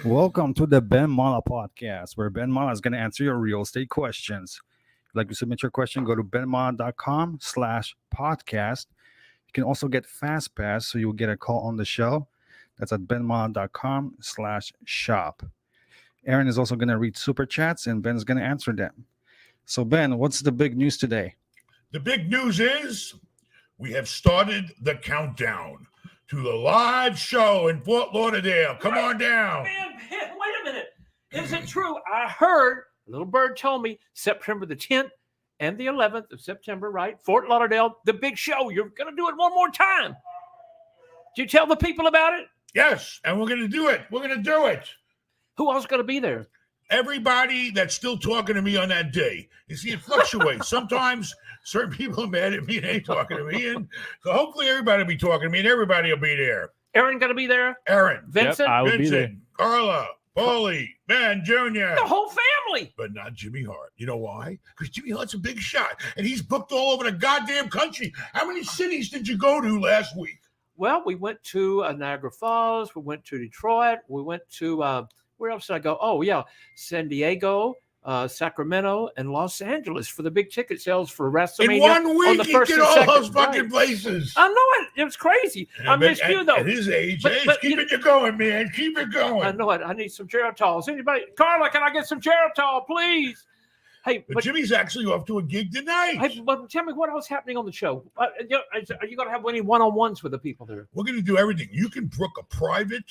Welcome to the Ben Mala podcast, where Ben Mala is going to answer your real estate questions. If you'd like to submit your question, go to benmala.com/podcast. You can also get Fast Pass, so you'll get a call on the show. That's at benmala.com/shop. Aaron is also going to read super chats, and Ben's going to answer them. So, Ben, what's the big news today? The big news is we have started the countdown to the live show in Fort Lauderdale. Come on down. Man, wait a minute. Is it true? I heard, a little bird told me, September the 10th and the 11th of September, right? Fort Lauderdale, the big show. You're going to do it one more time. Did you tell the people about it? Yes, and we're going to do it. We're going to do it. Who else going to be there? Everybody that's still talking to me on that day. You see, it fluctuates. Sometimes certain people are mad at me and ain't talking to me. And so hopefully everybody will be talking to me and everybody will be there. Aaron going to be there? Aaron. Vincent? I will be there. Vincent. Carla. Paulie. Ben Jr. The whole family. But not Jimmy Hart. You know why? Because Jimmy Hart's a big shot. And he's booked all over the goddamn country. How many cities did you go to last week? Well, we went to Niagara Falls. We went to Detroit. We went to, where else did I go? Oh, yeah, San Diego, Sacramento, and Los Angeles for the big ticket sales for WrestleMania. In 1 on week, the he first did and all second. those fucking Right. places. I know it. It was crazy. I missed you, though. At his age, But- hey, but keep it going, man. Keep it going. I know it. I need some Geritol. Anybody? Carla, can I get some Geritol, please? Hey, But Jimmy's actually off to a gig tonight. but tell me what else happening on the show. Are you going to have any one-on-ones with the people there? We're going to do everything. You can book a private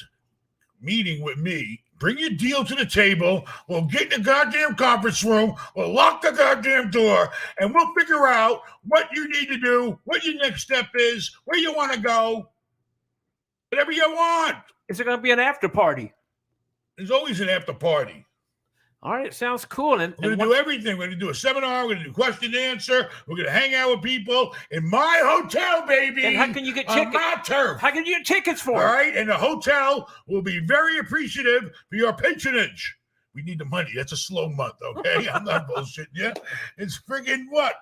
meeting with me. Bring your deal to the table. We'll get in the goddamn conference room. We'll lock the goddamn door, and we'll figure out what you need to do, what your next step is, where you want to go, whatever you want. Is there going to be an after party? There's always an after party. All right, it sounds cool. And We're going to do everything. We're going to do a seminar. We're going to do question and answer. We're going to hang out with people in my hotel, baby. And how can you get on tickets? my turf. How can you get tickets for All it? right, and the hotel will be very appreciative for your patronage. We need the money. That's a slow month, okay? I'm not bullshitting you. It's friggin' what?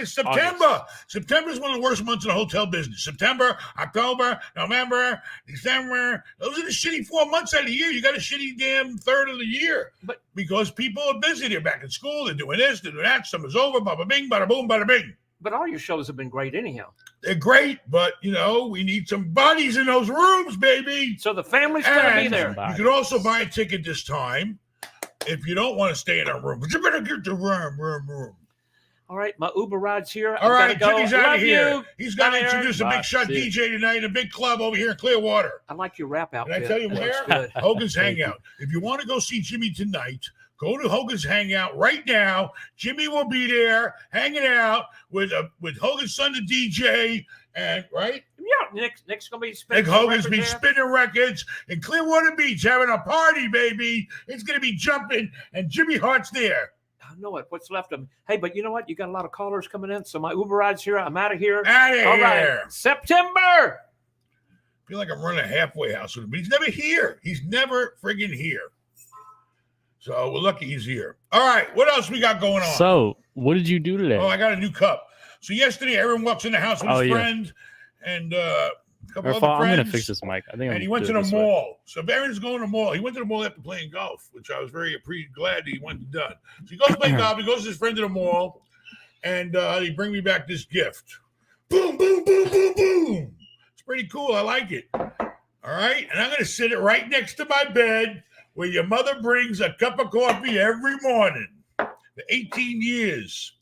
September. September is one of the worst months in the hotel business. September, October, November, December. Those are the shitty 4 months out of the year. You got a shitty damn third of the year. But- because people are busy. They're back in school. They're doing this. They're doing that. Summer's over. Bada bing, bada boom, bada bing. But all your shows have been great anyhow. They're great, but, we need some bodies in those rooms, baby. So the family's going to be And there. you can also buy a ticket this time if you don't want to stay in a room. But you're going to get the room. All right, my Uber ride's here. All right, I've gotta go. Jimmy's out Love of here. you. He's got to Bye, Aaron. introduce a Bye. big shot See you. DJ tonight in a big club over here in Clearwater. I like your rap Can outfit. I tell you It where? looks good. Hogan's Thank you. Hangout. If you want to go see Jimmy tonight, go to Hogan's Hangout right now. Jimmy will be there hanging out with Hogan's son, the DJ, and right? Yeah, Nick's going to be spinning. Nick some Hogan's be records there. spinning records in Clearwater Beach, having a party, baby. It's going to be jumping, and Jimmy Hart's there. I know it. What's left of me. Hey, but you know what? You got a lot of callers coming in, so my Uber ride's here. I'm out of here. Out of All here. right, September. I feel like I'm running a halfway house with him, but he's never here. He's never friggin' here. So we're lucky he's here. All right, what else we got going on? So, what did you do today? I got a new cup. So yesterday, everyone walks in the house with his friend and a couple other friends. I'm gonna fix this mic. I think. And he went to the mall. So Barron's going to the mall. He went to the mall after playing golf, which I was very glad he went and done. So he goes to play golf. He goes with his friend to the mall, and he bring me back this gift. Boom, boom, boom, boom, boom. It's pretty cool. I like it. All right, and I'm going to sit it right next to my bed where your mother brings a cup of coffee every morning for 18 years.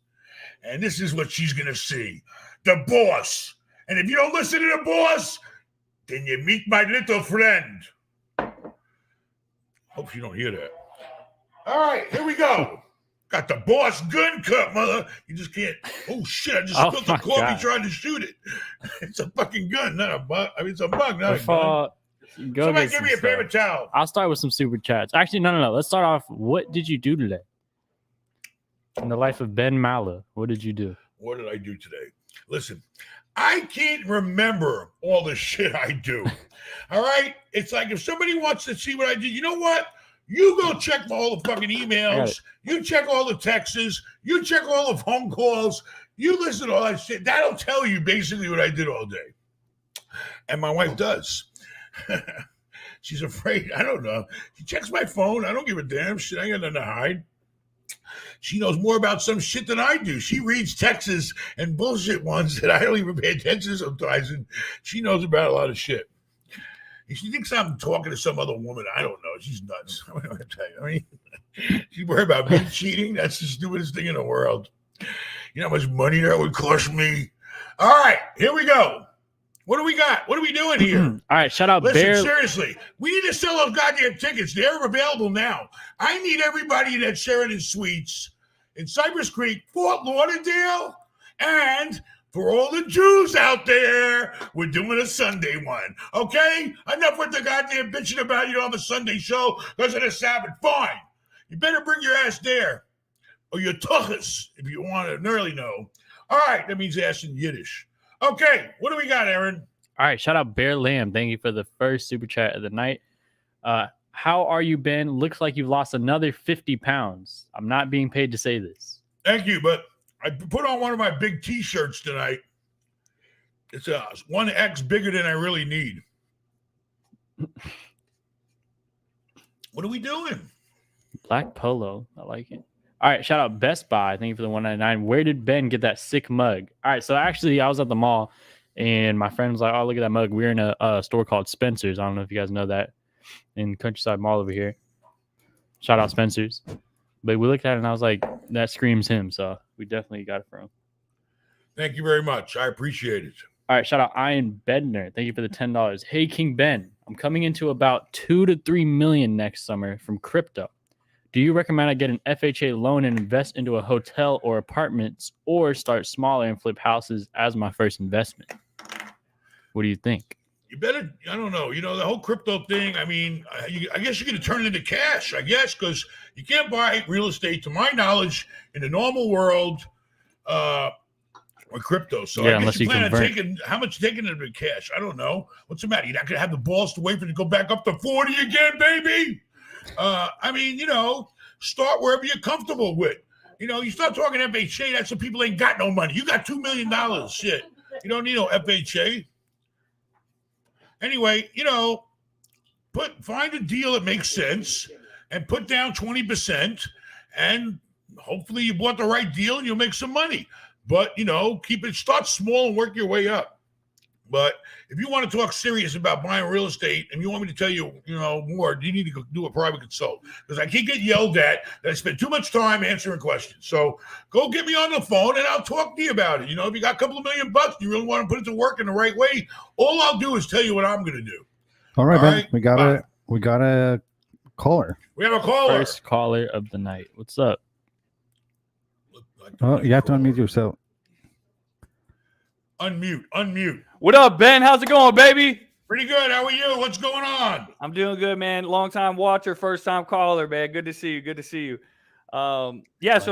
And this is what she's going to see. The boss. And if you don't listen to the boss, then you meet my little friend. Hope you don't hear that. All right, here we go. Got the boss gun cup, mother. You just can't. Oh, shit. I just Oh, spilled the my coffee God. trying to shoot it. It's a fucking gun, not a bug. I mean, it's a bug, not a gun. Before, go Somebody get give some me a paper stuff. towel. I'll start with some super chats. Actually, no. Let's start off. What did you do today? In the life of Ben Mala, what did you do? What did I do today? Listen, I can't remember all the shit I do. All right? It's like if somebody wants to see what I did, you know what? You go check all the fucking emails. You check all the texts. You check all the phone calls. You listen to all that shit. That'll tell you basically what I did all day. And my wife does. She's afraid. I don't know. She checks my phone. I don't give a damn shit. I ain't got nothing to hide. She knows more about some shit than I do. She reads texts and bullshit ones that I don't even pay attention to sometimes, and she knows about a lot of shit. And she thinks I'm talking to some other woman. I don't know. She's nuts. I mean, I mean, she worried about me cheating. That's the stupidest thing in the world. You know how much money that would cost me? All right, here we go. What do we got? What are we doing here? All right, shout out Listen, Bear. seriously, we need to sell those goddamn tickets. They're available now. I need everybody in that Sheridan Suites in Cypress Creek, Fort Lauderdale, and for all the Jews out there, we're doing a Sunday one. Okay? Enough with the goddamn bitching about you on the Sunday show because of the Sabbath. Fine. You better bring your ass there. Or your tuchus, if you want to really know. All right, that means ass in Yiddish. Okay, what do we got, Aaron? All right, shout out Bear Lamb. Thank you for the first super chat of the night. How are you, Ben? Looks like you've lost another 50 pounds. I'm not being paid to say this. Thank you, but I put on one of my big T-shirts tonight. It's a 1X bigger than I really need. What are we doing? Black polo. I like it. All right, shout out Best Buy. Thank you for the 199. Where did Ben get that sick mug? All right, so actually I was at the mall and my friend was like, oh, look at that mug. We're in a store called Spencer's. I don't know if you guys know that, in Countryside Mall over here. Shout out Spencer's. But we looked at it and I was like, that screams him. So we definitely got it from him. Thank you very much. I appreciate it. All right, shout out Ian Bedner. Thank you for the $10. Hey, King Ben, I'm coming into about 2 to 3 million next summer from crypto. Do you recommend I get an FHA loan and invest into a hotel or apartments, or start smaller and flip houses as my first investment? What do you think? You better, I don't know, the whole crypto thing, I mean, I guess you're going to turn it into cash, I guess, because you can't buy real estate, to my knowledge, in the normal world with crypto. So Yeah, I unless guess you you plan on convert. taking, how much taking it in cash? I don't know. What's the matter? You're not going to have the balls to wait for it to go back up to 40 again, baby? I mean, start wherever you're comfortable with. You start talking FHA, that's when people ain't got no money. You got $2 million, shit. You don't need no FHA. Anyway, find a deal that makes sense and put down 20%, and hopefully you bought the right deal and you'll make some money. But, start small and work your way up. But if you want to talk serious about buying real estate and you want me to tell you, more, you need to go do a private consult, because I can't get yelled at that I spend too much time answering questions. So go get me on the phone and I'll talk to you about it. If you got a couple of $1 million, you really want to put it to work in the right way, all I'll do is tell you what I'm going to do. All right, All Ben. right, We got a caller. We have a caller. First caller of the night. What's up? Oh, you have to unmute yourself. Unmute. What up, Ben? How's it going, baby? Pretty good. How are you? What's going on? I'm doing good, man. Long time watcher, first time caller, man. Good to see you. So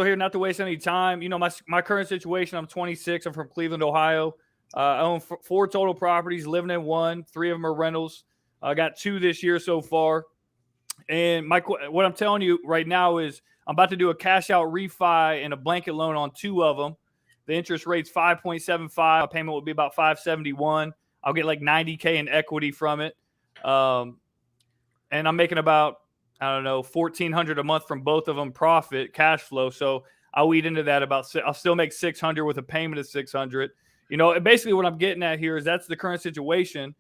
here, not to waste any time. My current situation, I'm 26. I'm from Cleveland, Ohio. I own 4 total properties, living in 1. 3 of them are rentals. I got 2 this year so far. And what I'm telling you right now is I'm about to do a cash out refi and a blanket loan on 2 of them. The interest rate's 5.75. My payment will be about $571. I'll get like $90K in equity from it. And I'm making about, $1,400 a month from both of them profit, cash flow. So I'll eat into that I'll still make $600 with a payment of $600. Basically what I'm getting at here is that's the current situation.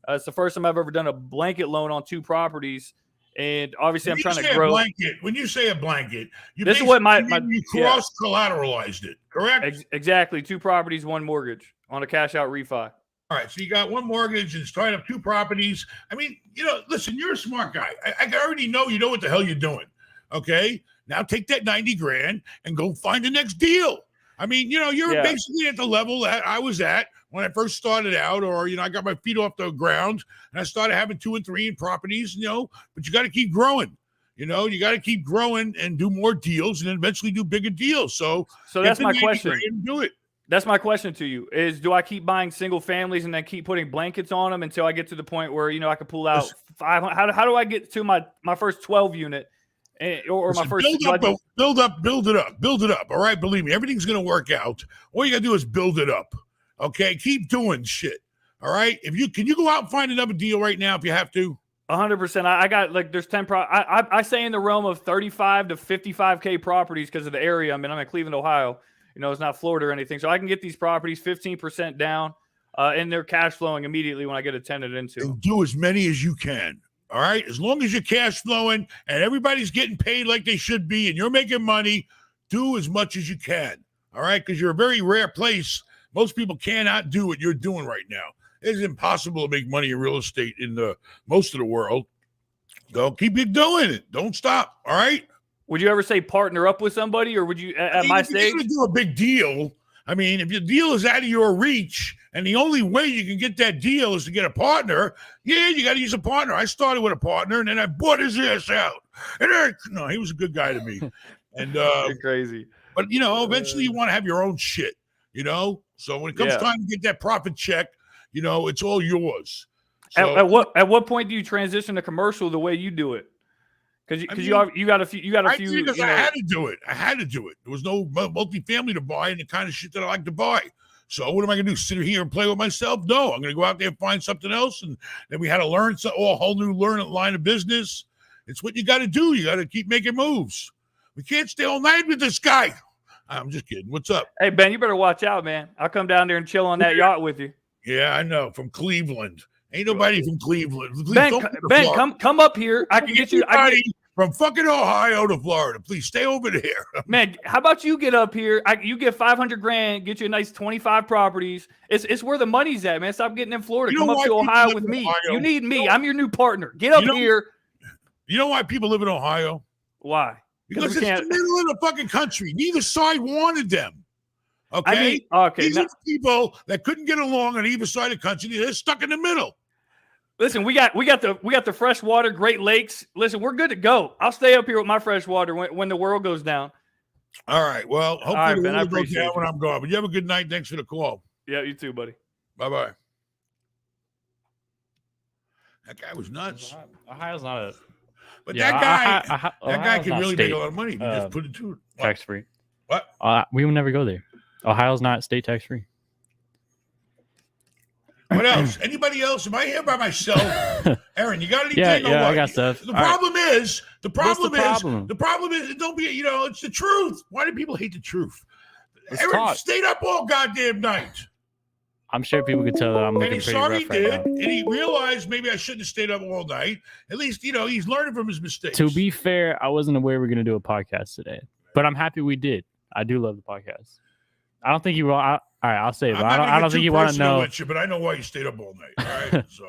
It's the first time I've ever done a blanket loan on 2 properties. And obviously I'm trying to grow. When you say a blanket, you cross collateralized it, correct? Exactly. 2 properties, 1 mortgage on a cash out refi. All right, so you got 1 mortgage and starting up 2 properties. I mean, listen, you're a smart guy. I already know you know what the hell you're doing. Okay, now take that $90,000 and go find the next deal. I mean, you're basically at the level that I was at when I first started out, or, I got my feet off the ground and I started having 2 and 3 in properties, but you got to keep growing. You got to keep growing and do more deals and then eventually do bigger deals. So that's my question. Do it. That's my question to you is, do I keep buying single families and then keep putting blankets on them until I get to the point where, I can pull out 500? How do I get to my first 12 unit or my first build it up. All right. Believe me, everything's going to work out. All you got to do is build it up. Okay. Keep doing shit. All right. Can you go out and find another deal right now if you have to? 100%. I got like there's 10 I say in the realm of 35 to 55K properties because of the area. I mean, I'm in Cleveland, Ohio. You know, it's not Florida or anything. So I can get these properties 15% down, and they're cash flowing immediately when I get a tenant into them. And do as many as you can. All right. As long as you're cash flowing and everybody's getting paid like they should be and you're making money, do as much as you can. All right. Because you're a very rare place. Most people cannot do what you're doing right now. It's impossible to make money in real estate in the most of the world. So keep doing it. Don't stop. All right. Would you ever say partner up with somebody, or would you at my if you're stage? gonna do a big deal, I mean, if your deal is out of your reach and the only way you can get that deal is to get a partner, yeah, you got to use a partner. I started with a partner and then I bought his ass out. And no, he was a good guy to me. And You're crazy. but you know, eventually you want to have your own shit, you know. So when it comes Yeah. time to get that profit check, you know, it's all yours. So, At what point do you transition to commercial the way you do it? Because I you got a few I did because I had to do it. I had to do it. There was no multifamily to buy and the kind of shit that I like to buy. So what am I going to do? Sit here and play with myself? No, I'm going to go out there and find something else. And then we had to learn a whole new line of business. It's what you got to do. You got to keep making moves. We can't stay all night with this guy. I'm just kidding. What's up? Hey Ben, you better watch out, man. I'll come down there and chill on that yacht with you. Yeah, I know. From Cleveland. Ain't nobody from Cleveland. Please Ben, don't go to Ben, Florida. come up here. I can get you. From fucking Ohio to Florida. Please stay over there. Man, how about you get up here? You get 500 grand, get you a nice 25 properties. It's where the money's at, man. Stop getting in Florida. You know Come up why to people Ohio live with in me. Ohio? You need me. I'm your new partner. Get up here. You know why people live in Ohio? Why? Because we it's can't- the middle of the fucking country. Neither side wanted them. Okay? I mean, okay. These are the people that couldn't get along on either side of the country. They're stuck in the middle. Listen, we got the fresh water, Great Lakes. Listen, we're good to go. I'll stay up here with my fresh water when the world goes down. All right. Well, hopefully right, the Ben, I world goes appreciate down you. when I'm gone. But you have a good night. Thanks for the call. Yeah, you too, buddy. Bye-bye. That guy was nuts. Ohio's not a But yeah, that guy Ohio's can not really state, make a lot of money if you just put it to it. tax free. What? We will never go there. Ohio's not state tax free. What else? Anybody else? Am I here by myself? Aaron, you got anything? Yeah, or what? I got stuff. The All right. problem is, the problem? it don't be, you know, it's the truth. Why do people hate the truth? Let's Aaron talk. stayed up all goddamn night. I'm sure people could tell that I'm And looking he's pretty sorry he rough right did. now. And he realized maybe I shouldn't have stayed up all night. At least, you know, he's learning from his mistakes. To be fair, I wasn't aware we are going to do a podcast today, but I'm happy we did. I do love the podcast. I don't think you will. All right, I'll say it. But I don't think you want to know. With you, but I know why you stayed up all night. All right. So,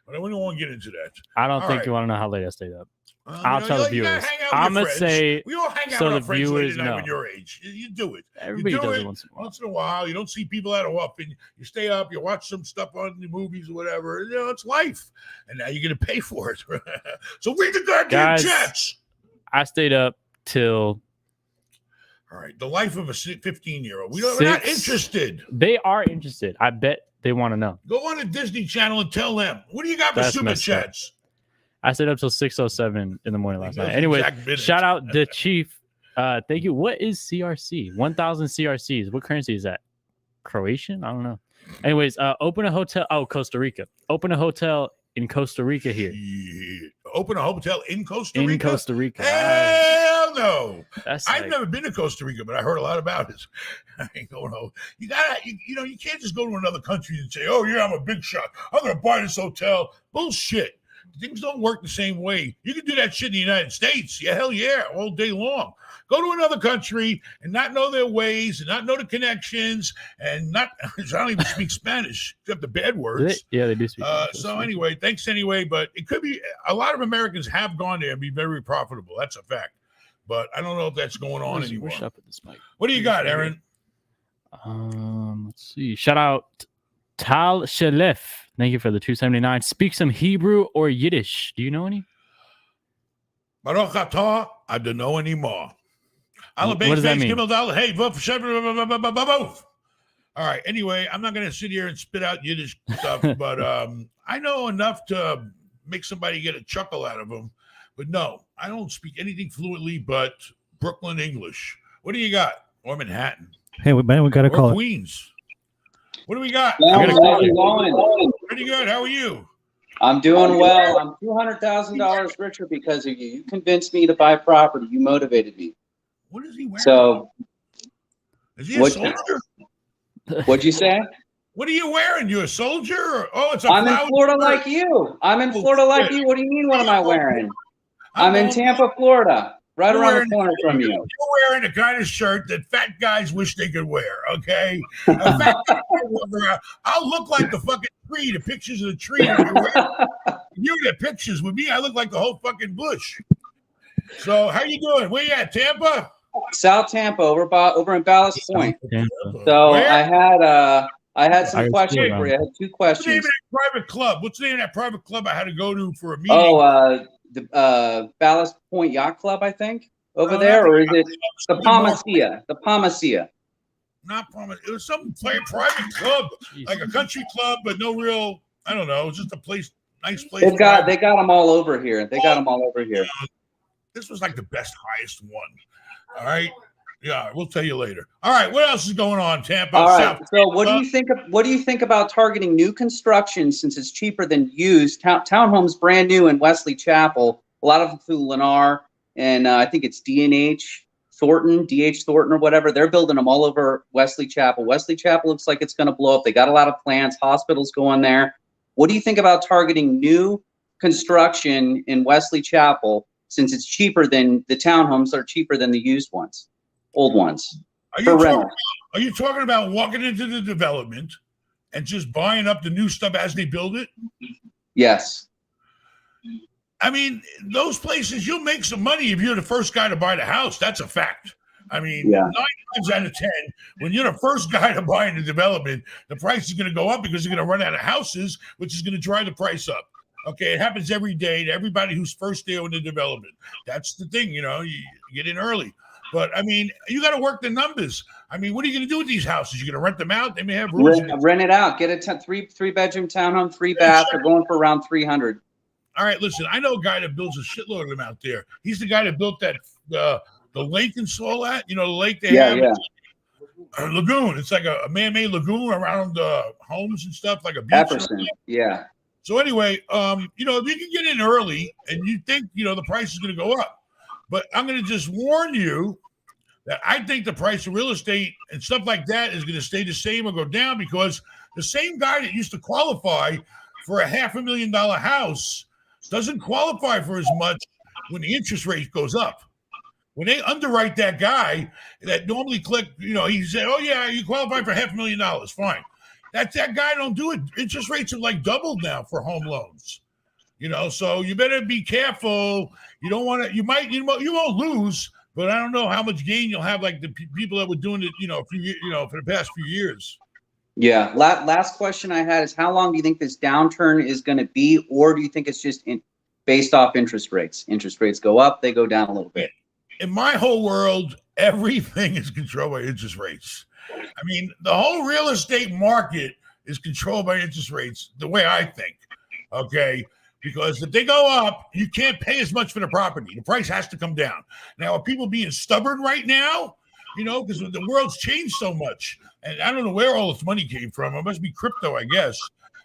but I don't want to get into that. I don't All think right. you want to know how late I stayed up. Well, I'll you tell know, the you gotta viewers. hang out with I'm your gonna friends. say We all hang out so with our the friends late viewers at night know. when you're age. You do it. Everybody you do does it it once in a while. once in a while. You don't see people that often. You stay up, you watch some stuff on the movies or whatever. You know, it's life. And now you're going to pay for it. So read the goddamn Guys, chats. I stayed up till All right. The life of a 15-year-old. We're not 6. interested. They are interested. I bet they want to know. Go on to Disney Channel and tell them. What do you got for That's super messed up. chats? I stayed up till 6:07 in the morning last Those night. Anyway, exact minutes. shout out the chief. Thank you. What is CRC? 1,000 CRCs. What currency is that? Croatian? I don't know. Anyways, open a hotel. Oh, Costa Rica. Open a hotel in Costa Rica here. Shit. Open a hotel in Costa Rica? In Costa Rica. Hell no. That's I've like- never been to Costa Rica, but I heard a lot about it. I ain't going home. You gotta, you know, you can't just go to another country and say, "Oh yeah, I'm a big shot. I'm gonna buy this hotel." Bullshit. Things don't work the same way. You can do that shit in the United States. Yeah, hell yeah, all day long. Go to another country and not know their ways and not know the connections and not. I don't even speak Spanish except the bad Do words. they? Yeah, they do speak. English. So anyway, thanks anyway. But it could be a lot of Americans have gone there and be very profitable. That's a fact. But I don't know if that's going on anymore. Where's up with this mic? What do you got, Aaron? Let's see. Shout out Tal Shalef. Thank you for the 279. Speak some Hebrew or Yiddish. Do you know any? Baruch atah, I don't know anymore. What does that mean? All right. Anyway, I'm not going to sit here and spit out Yiddish stuff, but I know enough to make somebody get a chuckle out of them. But no, I don't speak anything fluently but Brooklyn English. What do you got? Or Manhattan? Hey, man, we got to Or call it. Queens? What do we got? I got a caller. Pretty good. How are you? I'm doing well. I'm $200,000 richer because of you. You convinced me to buy property. You motivated me. What is he wearing? So, is he a what- soldier? what'd you say? What are you wearing? You a soldier? Or, it's a I'm in flower Florida shirt. like you. I'm in Oh, Florida like shit. you. What do you mean? What am I wearing? I'm I'm in going- Tampa, Florida, right You're around wearing- the corner from you. You're wearing the kind of shirt that fat guys wish they could wear, okay? A fat guy will wear- I'll look like the fucking tree, the pictures of the tree. If you're wearing, you get pictures with me, I look like the whole fucking bush. So how you doing? Where you at, Tampa? South Tampa, over in Ballast Point. Tampa. So Where? I had some I questions see. for you. I had two What's the name questions. of that private club? What's the name of that private club I had to go to for a meeting? Oh, the Ballast Point Yacht Club, I think, over No, there, not or is it the Good morning. Palmacia? The Palmacia. Not promise. It was some private club, like a country club, but no real. I don't know. It was just a place, nice place. They got them all over here. They got them all over here. This was like the best, highest one. All right. Yeah, we'll tell you later. All right. What else is going on, Tampa? All right. South So, what do Tampa? you think? What do you think about targeting new construction since it's cheaper than used townhomes, brand new in Wesley Chapel? A lot of them through Lennar, and I think it's D&H Thornton, DH Thornton or whatever. They're building them all over Wesley Chapel. Wesley Chapel looks like it's going to blow up. They got a lot of plans. Hospitals going there. What do you think about targeting new construction in Wesley Chapel since it's cheaper than the townhomes are cheaper than the used ones, old ones Are for you, rental? talking, are you talking about walking into the development and just buying up the new stuff as they build it? Yes. I mean, those places, you'll make some money if you're the first guy to buy the house. That's a fact. I mean, Yeah. 9 times out of 10, when you're the first guy to buy in the development, the price is going to go up because they're going to run out of houses, which is going to drive the price up. Okay, it happens every day to everybody who's first there in the development. That's the thing, you get in early. But I mean, you got to work the numbers. I mean, what are you going to do with these houses? You're going to rent them out? They may have rooms. Rent it out. Get a three bedroom townhome, 3 bath. They're going for around 300. All right, listen, I know a guy that builds a shitload of them out there. He's the guy that built that the lake in Saw that, the lake they have. Yeah. A lagoon. It's like a man-made lagoon around homes and stuff, like a beach. Epperson. Yeah. So anyway, if you can get in early and you think, the price is going to go up, but I'm going to just warn you that I think the price of real estate and stuff like that is going to stay the same or go down because the same guy that used to qualify for a $500,000 house doesn't qualify for as much when the interest rate goes up. When they underwrite that guy that normally he said, oh yeah, you qualify for $500,000. Fine. That guy don't do it. Interest rates have like doubled now for home loans. So you better be careful. You don't want to, you won't lose, but I don't know how much gain you'll have like the people that were doing it, for the past few years. Yeah. Last question I had is how long do you think this downturn is going to be, or do you think it's just based off interest rates? Interest rates go up, they go down a little bit. In my whole world, everything is controlled by interest rates. I mean, the whole real estate market is controlled by interest rates, the way I think. Okay. Because if they go up, you can't pay as much for the property. The price has to come down. Now, are people being stubborn right now? Because the world's changed so much. And I don't know where all this money came from. It must be crypto, I guess.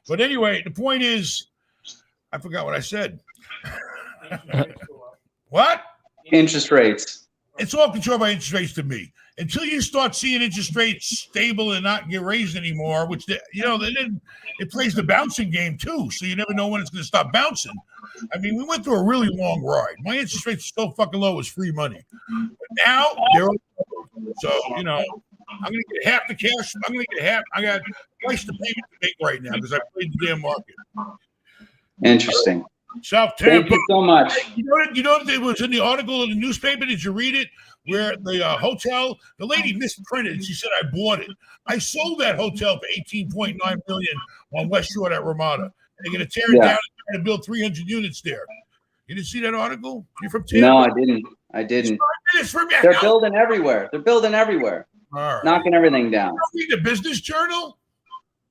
But anyway, the point is, I forgot what I said. What? Interest rates. It's all controlled by interest rates to me. Until you start seeing interest rates stable and not get raised anymore, which then it plays the bouncing game too. So you never know when it's going to stop bouncing. I mean, we went through a really long ride. My interest rates are so fucking low; it's free money. But now they're so I'm going to get half the cash. I'm going to get half. I got twice the payment to make right now because I played the damn market. Interesting. South Thank Tampa. you so much. You know it was in the article in the newspaper. Did you read it? Where the hotel, the lady misprinted. She said, I bought it. I sold that hotel for $18.9 million on West Shore at Ramada. They're going to tear it down and try to build 300 units there. You didn't see that article? You're from Tampa? No, I didn't. It's 5 minutes from your They're house. building everywhere. All right. Knocking everything down. You read the Business Journal?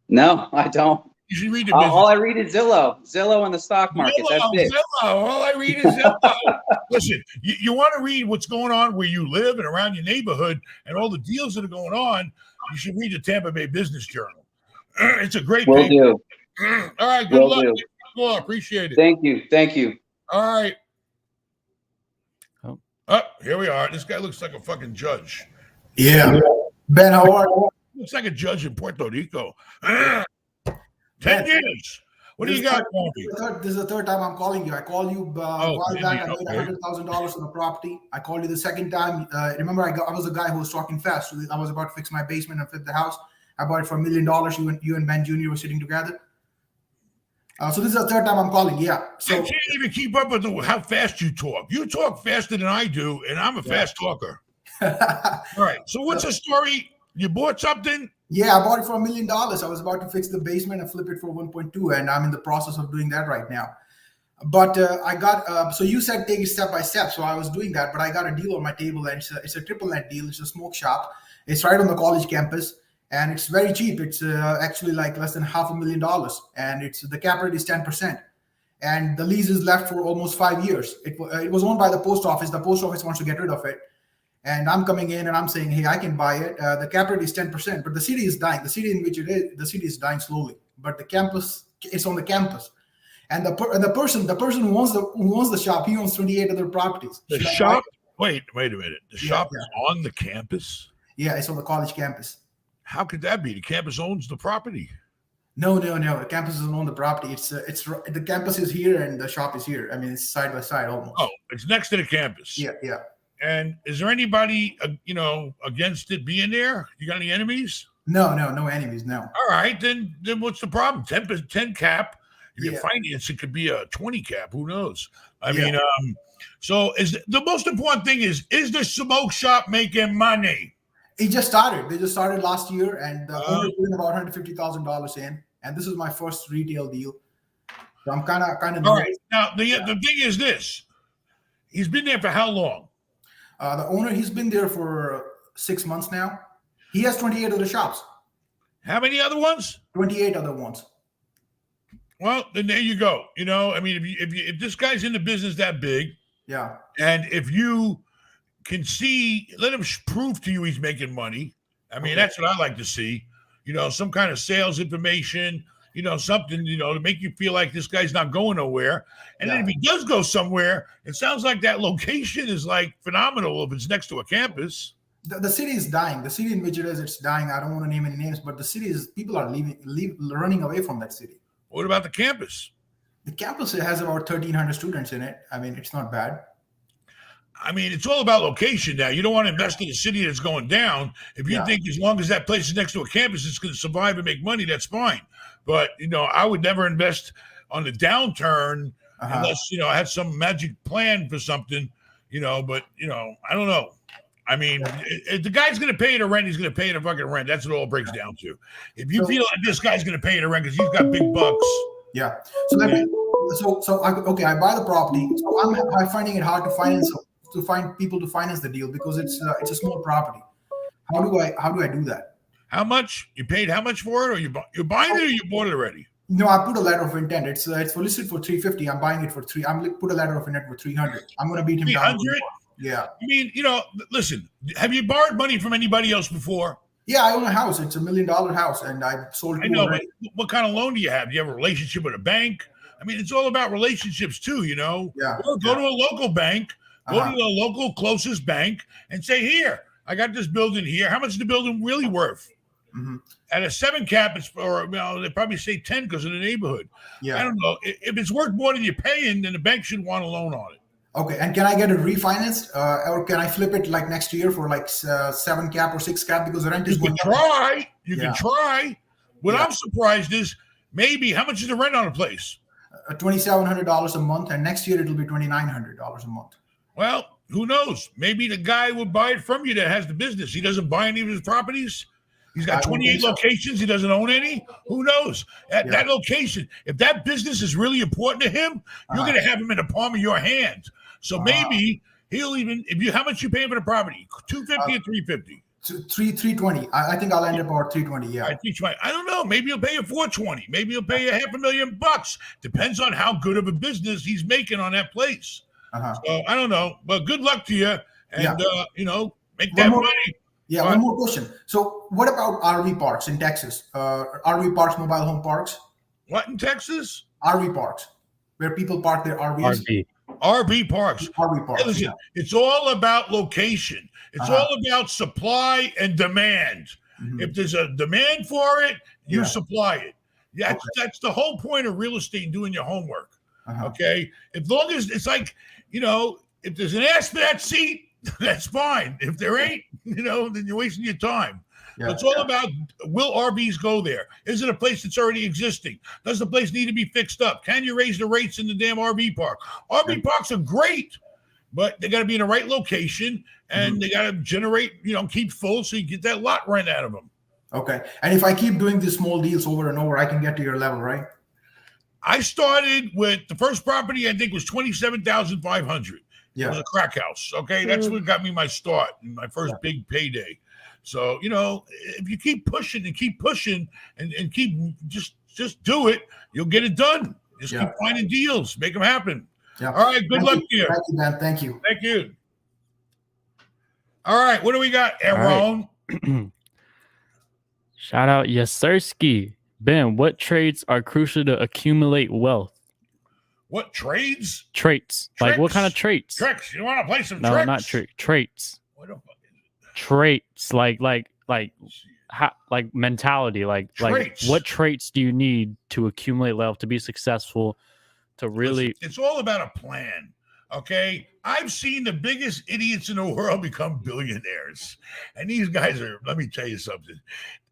No, I don't. You should read the Business All I read is Zillow and the stock market. That's it. Zillow. All I read is Zillow. Listen, you want to read what's going on where you live and around your neighborhood and all the deals that are going on, you should read the Tampa Bay Business Journal. It's a great Will paper. do. All right, good Will luck. do. call. Appreciate it. Thank you. Thank you. All right. Oh. Here we are. This guy looks like a fucking judge. Yeah. Ben, how are you? Looks like a judge in Puerto Rico. 10 years. What do you got, Marky? This is the third time I'm calling you. I called you a while back. I made $100,000 on the property. I called you the second time. Remember, I was a guy who was talking fast. So I was about to fix my basement and flip the house. I bought it for $1 million. You and Ben Jr. were sitting together. So this is the third time I'm calling. Yeah. So I can't even keep up with how fast you talk. You talk faster than I do, and I'm a fast talker. All right. So what's the story? You bought something? Yeah, I bought it for $1 million. I was about to fix the basement and flip it for 1.2, and I'm in the process of doing that right now. But I got so you said take it step by step, so I was doing that. But I got a deal on my table, and it's a triple net deal. It's a smoke shop. It's right on the college campus, and it's very cheap. It's actually like less than $500,000, and the cap rate is 10%, and the lease is left for almost 5 years. It was owned by the post office. The post office wants to get rid of it. And I'm coming in and I'm saying, hey, I can buy it. The cap rate is 10%, but the city is dying. The city in which it is, the city is dying slowly. But the campus, it's on the campus, and the person who owns the shop, he owns 28 other properties. The shop? Wait a minute. The shop is on the campus? Yeah, it's on the college campus. How could that be? The campus owns the property. No. The campus doesn't own the property. It's the campus is here and the shop is here. I mean, it's side by side almost. Oh, it's next to the campus. Yeah. And is there anybody, against it being there? You got any enemies? No enemies, no. All right, then what's the problem? 10 cap. If you finance, it could be a 20 cap. Who knows? I mean, so is the most important thing is the smoke shop making money? It just started. They just started last year, and the owner put in about $150,000 in, and this is my first retail deal. So I'm kind of. All right. Now the thing is this: he's been there for how long? The owner, he's been there for 6 months now. He has 28 other shops. How many other ones? 28 other ones. Well, then there you go. I mean, if this guy's in the business that big, yeah, and if you can see, let him prove to you he's making money. I mean, that's what I like to see. Some kind of sales information. Something, to make you feel like this guy's not going nowhere. And then if he does go somewhere, it sounds like that location is like phenomenal if it's next to a campus. The city is dying. The city in which it is, it's dying. I don't want to name any names, but the city is, people are running away from that city. What about the campus? The campus has about 1,300 students in it. I mean, it's not bad. I mean, it's all about location now. You don't want to invest in a city that's going down. If you think as long as that place is next to a campus, it's going to survive and make money, that's fine. But, I would never invest on the downturn unless, I had some magic plan for something, but, I don't know. I mean, if the guy's going to pay the rent, he's going to pay the fucking rent. That's what it all breaks down to. If you feel like this guy's going to pay the rent because he's got big bucks. Yeah. So I buy the property. So I'm finding it hard to finance, to find people to finance the deal because it's a small property. How do I do that? How much you paid? How much for it? Or you're buying it, or you bought it already? No, I put a letter of intent. It's listed for $350. I'm buying it for $300. I'm put a letter of intent for $300. I'm going to beat him down. Yeah. I mean, listen. Have you borrowed money from anybody else before? Yeah, I own a house. It's $1 million house, and I sold. I know. But what kind of loan do you have? Do you have a relationship with a bank? I mean, it's all about relationships too. Yeah. Or go to a local bank. Go to the local closest bank and say, here, I got this building here. How much is the building really worth? Mm-hmm. At a 7 cap, they probably say 10 because of the neighborhood. Yeah. I don't know. If it's worth more than you're paying, then the bank should want a loan on it. Okay. And can I get it refinanced? Or can I flip it like next year for like 7 cap or 6 cap because the rent is going up? You can try. What I'm surprised is maybe how much is the rent on a place? $2,700 a month. And next year it'll be $2,900 a month. Well, who knows? Maybe the guy would buy it from you that has the business. He doesn't buy any of his properties. He's got 28 locations. He doesn't own any. Who knows? That location, if that business is really important to him, you're going to have him in the palm of your hand. So maybe he'll even, how much you paying for the property? $250 or $350? $320. I think I'll end up about $320. Yeah. I don't know. Maybe he'll pay you $420. Maybe he'll pay you $500,000. Depends on how good of a business he's making on that place. So I don't know, but good luck to you, and make that money. Yeah, one more question. So, what about RV parks in Texas? RV parks, mobile home parks. What in Texas? RV parks, where people park their RVs. RV. RV parks. RV parks. Hey, listen, yeah. it's all about location. It's Uh-huh. all about supply and demand. Mhm. If there's a demand for it, you Yeah. supply it. That's the whole point of real estate and doing your homework. Uh-huh. Okay. As long as it's like, if there's an ass for that seat, that's fine. If there ain't, then you're wasting your time. Yeah, It's all yeah. about, will RVs go there? Is it a place that's already existing? Does the place need to be fixed up? Can you raise the rates in the damn RV park? RV parks are great, but they got to be in the right location and they got to generate, keep full so you get that lot rent out of them. Okay. And if I keep doing these small deals over and over, I can get to your level, right? I started with the first property, I think was 27,500. It was Yeah. a crack house. Okay. That's what got me my start and my first big payday. So, if you keep pushing and keep pushing and keep just do it, you'll get it done. Just keep finding deals, make them happen. Yeah. All right. Good luck to you. Thank you, man. Thank you. Thank you. All right. What do we got, Aaron? right. Shout out Yasirski. Ben, what traits are crucial to accumulate wealth? What trades? Traits. Like what kind of traits? Tricks. You want to play some No, tricks? not traits. What the fuck is it? Traits. Like mentality. Like Traits. what traits do you need to accumulate wealth to be successful? To really, Listen, it's all about a plan. Okay. I've seen the biggest idiots in the world become billionaires. And these guys let me tell you something.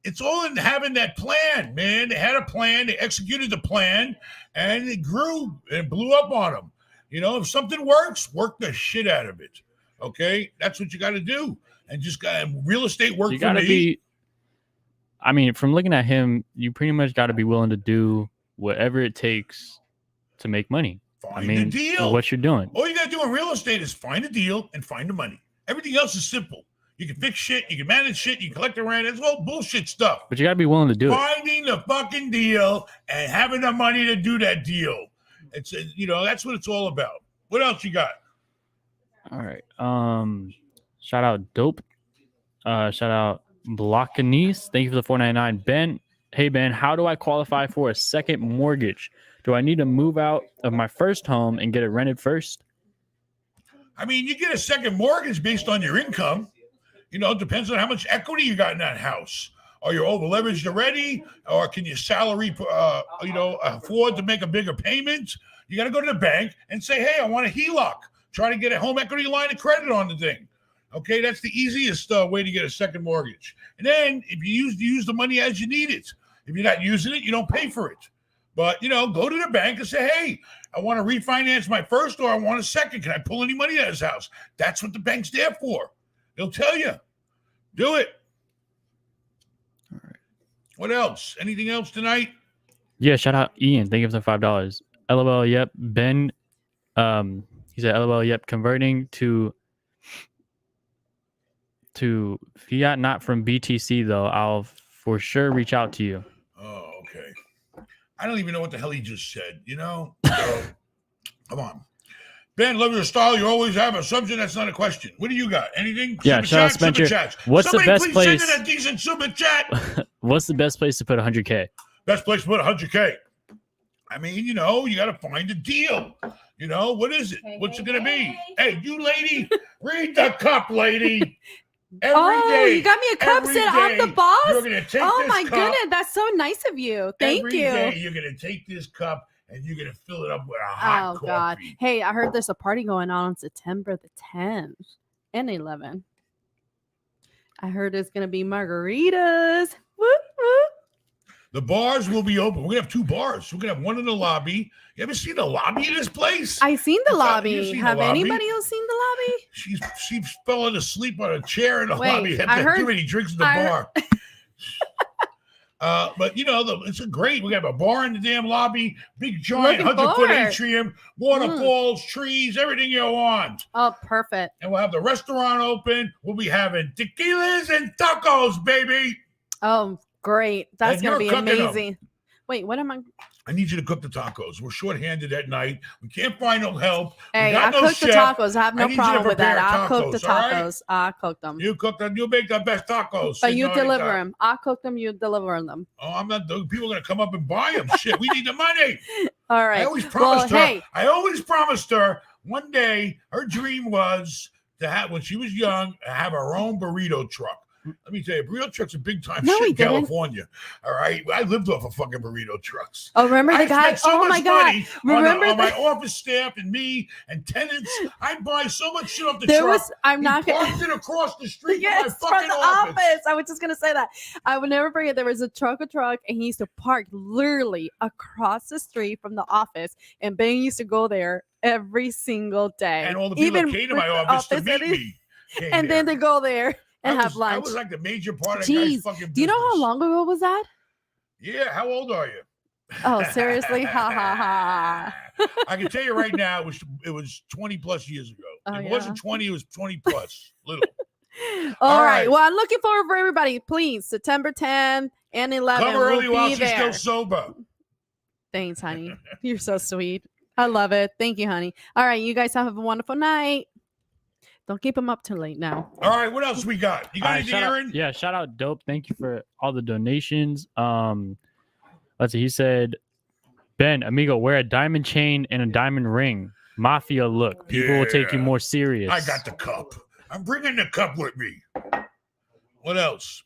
It's all in having that plan, man. They had a plan, they executed the plan, and it grew and blew up on them. If something works, work the shit out of it. Okay. That's what you got to do. And just got real estate work you for got to me. be, I mean, from looking at him, you pretty much got to be willing to do whatever it takes to make money. Find a deal. What you're doing. All you got to do in real estate is find a deal and find the money. Everything else is simple. You can fix shit. You can manage shit. You can collect the rent. It's all bullshit stuff. But you got to be willing to do it. Finding the fucking deal and having the money to do that deal. It's that's what it's all about. What else you got? All right. Shout out Dope. Shout out Blockanese. Thank you for the $4.99. Ben, hey Ben, how do I qualify for a second mortgage? Do I need to move out of my first home and get it rented first? I mean, you get a second mortgage based on your income. It depends on how much equity you got in that house. Are you over leveraged already? Or can your salary, afford to make a bigger payment? You got to go to the bank and say, hey, I want a HELOC. Try to get a home equity line of credit on the thing. Okay, that's the easiest way to get a second mortgage. And then if you use the money as you need it. If you're not using it, you don't pay for it. But, go to the bank and say, hey, I want to refinance my first or I want a second. Can I pull any money out of this house? That's what the bank's there for. They'll tell you. Do it. All right. What else? Anything else tonight? Yeah, shout out Ian. Thank you for the $5. LOL, yep. Ben, he said, LOL, yep. Converting to fiat, not from BTC, though. I'll for sure reach out to you. Oh, okay. I don't even know what the hell he just said, So, come on. Ben, love your style. You always have assumption. That's not a question. What do you got? Anything? Yeah, Super shout out chat, super Spencer. chats. What's the Somebody best please place- send in a decent super chat. What's the best place to put 100K? Best place to put 100K. I mean, you got to find a deal. What is it? What's it going to be? Hey, you lady, read the cup, lady. Every day, you got me a cup every set. I'm the day, boss. You're going to take Oh this my cup. goodness, that's so nice of you. Thank Every you. day you're going to take this cup and you're going to fill it up with a hot Oh God. coffee. Hey, I heard there's a party going on September the 10th and 11th. I heard there's gonna be margaritas. Woo, woo. The bars will be open. We're going to have 2 bars. We're going to have one in the lobby. You ever seen the lobby of this place? I seen the You've lobby. seen the Have lobby? anybody else seen the lobby? She's falling asleep on a chair in the Wait, lobby. Had I too heard- many drinks in the I heard- bar. But it's a great. We have a bar in the damn lobby, big giant Looking 100-foot forward. atrium, waterfalls, trees, everything you want. Oh, perfect. And we'll have the restaurant open. We'll be having tequilas and tacos, baby. Oh, great. That's And gonna you're be cooking 'em. amazing. Wait, what am I? I need you to cook the tacos. We're shorthanded that night. We can't find no help. We Hey, got I no cooked the chef. tacos. I have I no need you to problem with that. prepare I cooked the tacos, all right? tacos. I cooked them. You cook them. You make the best tacos. But you señorita. deliver them. I cook them. You deliver them. Oh, I'm not. People are gonna come up and buy them. Shit, we need the money. All I right. always promised her. hey, I always promised her one day. Her dream was to have, when she was young, have her own burrito truck. Let me tell you, burrito trucks are big time No, shit he in didn't. California. All right, I lived off of fucking burrito trucks. oh, remember the I guy? spent so Oh much my God. money Remember on my the- office staff and me and tenants. I buy so much shit off the There truck. was. I'm He not gonna. parked it across the street Yes, from my from fucking the office. office. I was just gonna say that. I would never forget. There was a truck, and he used to park literally across the street from the office. And Ben used to go there every single day. And all the people that came to with my the office to meet and me. came And then there. they go there and have I lunch. was like the major part of that Jeez, guy's fucking do you know how business. long ago was that? Yeah, how old are you? Oh, seriously? Ha ha ha. I can tell you right now, it was 20 plus years ago. Oh, If it yeah. wasn't 20, it was 20 plus. Little. All All right. right. Well, I'm looking forward for everybody. Please, September 10th and 11th. Come early we'll while be she's there. still sober. Thanks, honey. You're so sweet. I love it. Thank you, honey. All right. You guys have a wonderful night. Don't keep them up too late now. All right, what else we got? You got All right, anything, shout out, Aaron? yeah, shout out Dope. Thank you for all the donations. Let's see. He said, Ben, amigo, wear a diamond chain and a diamond ring. Mafia look. People will take you Yeah. more serious. I got the cup. I'm bringing the cup with me. What else?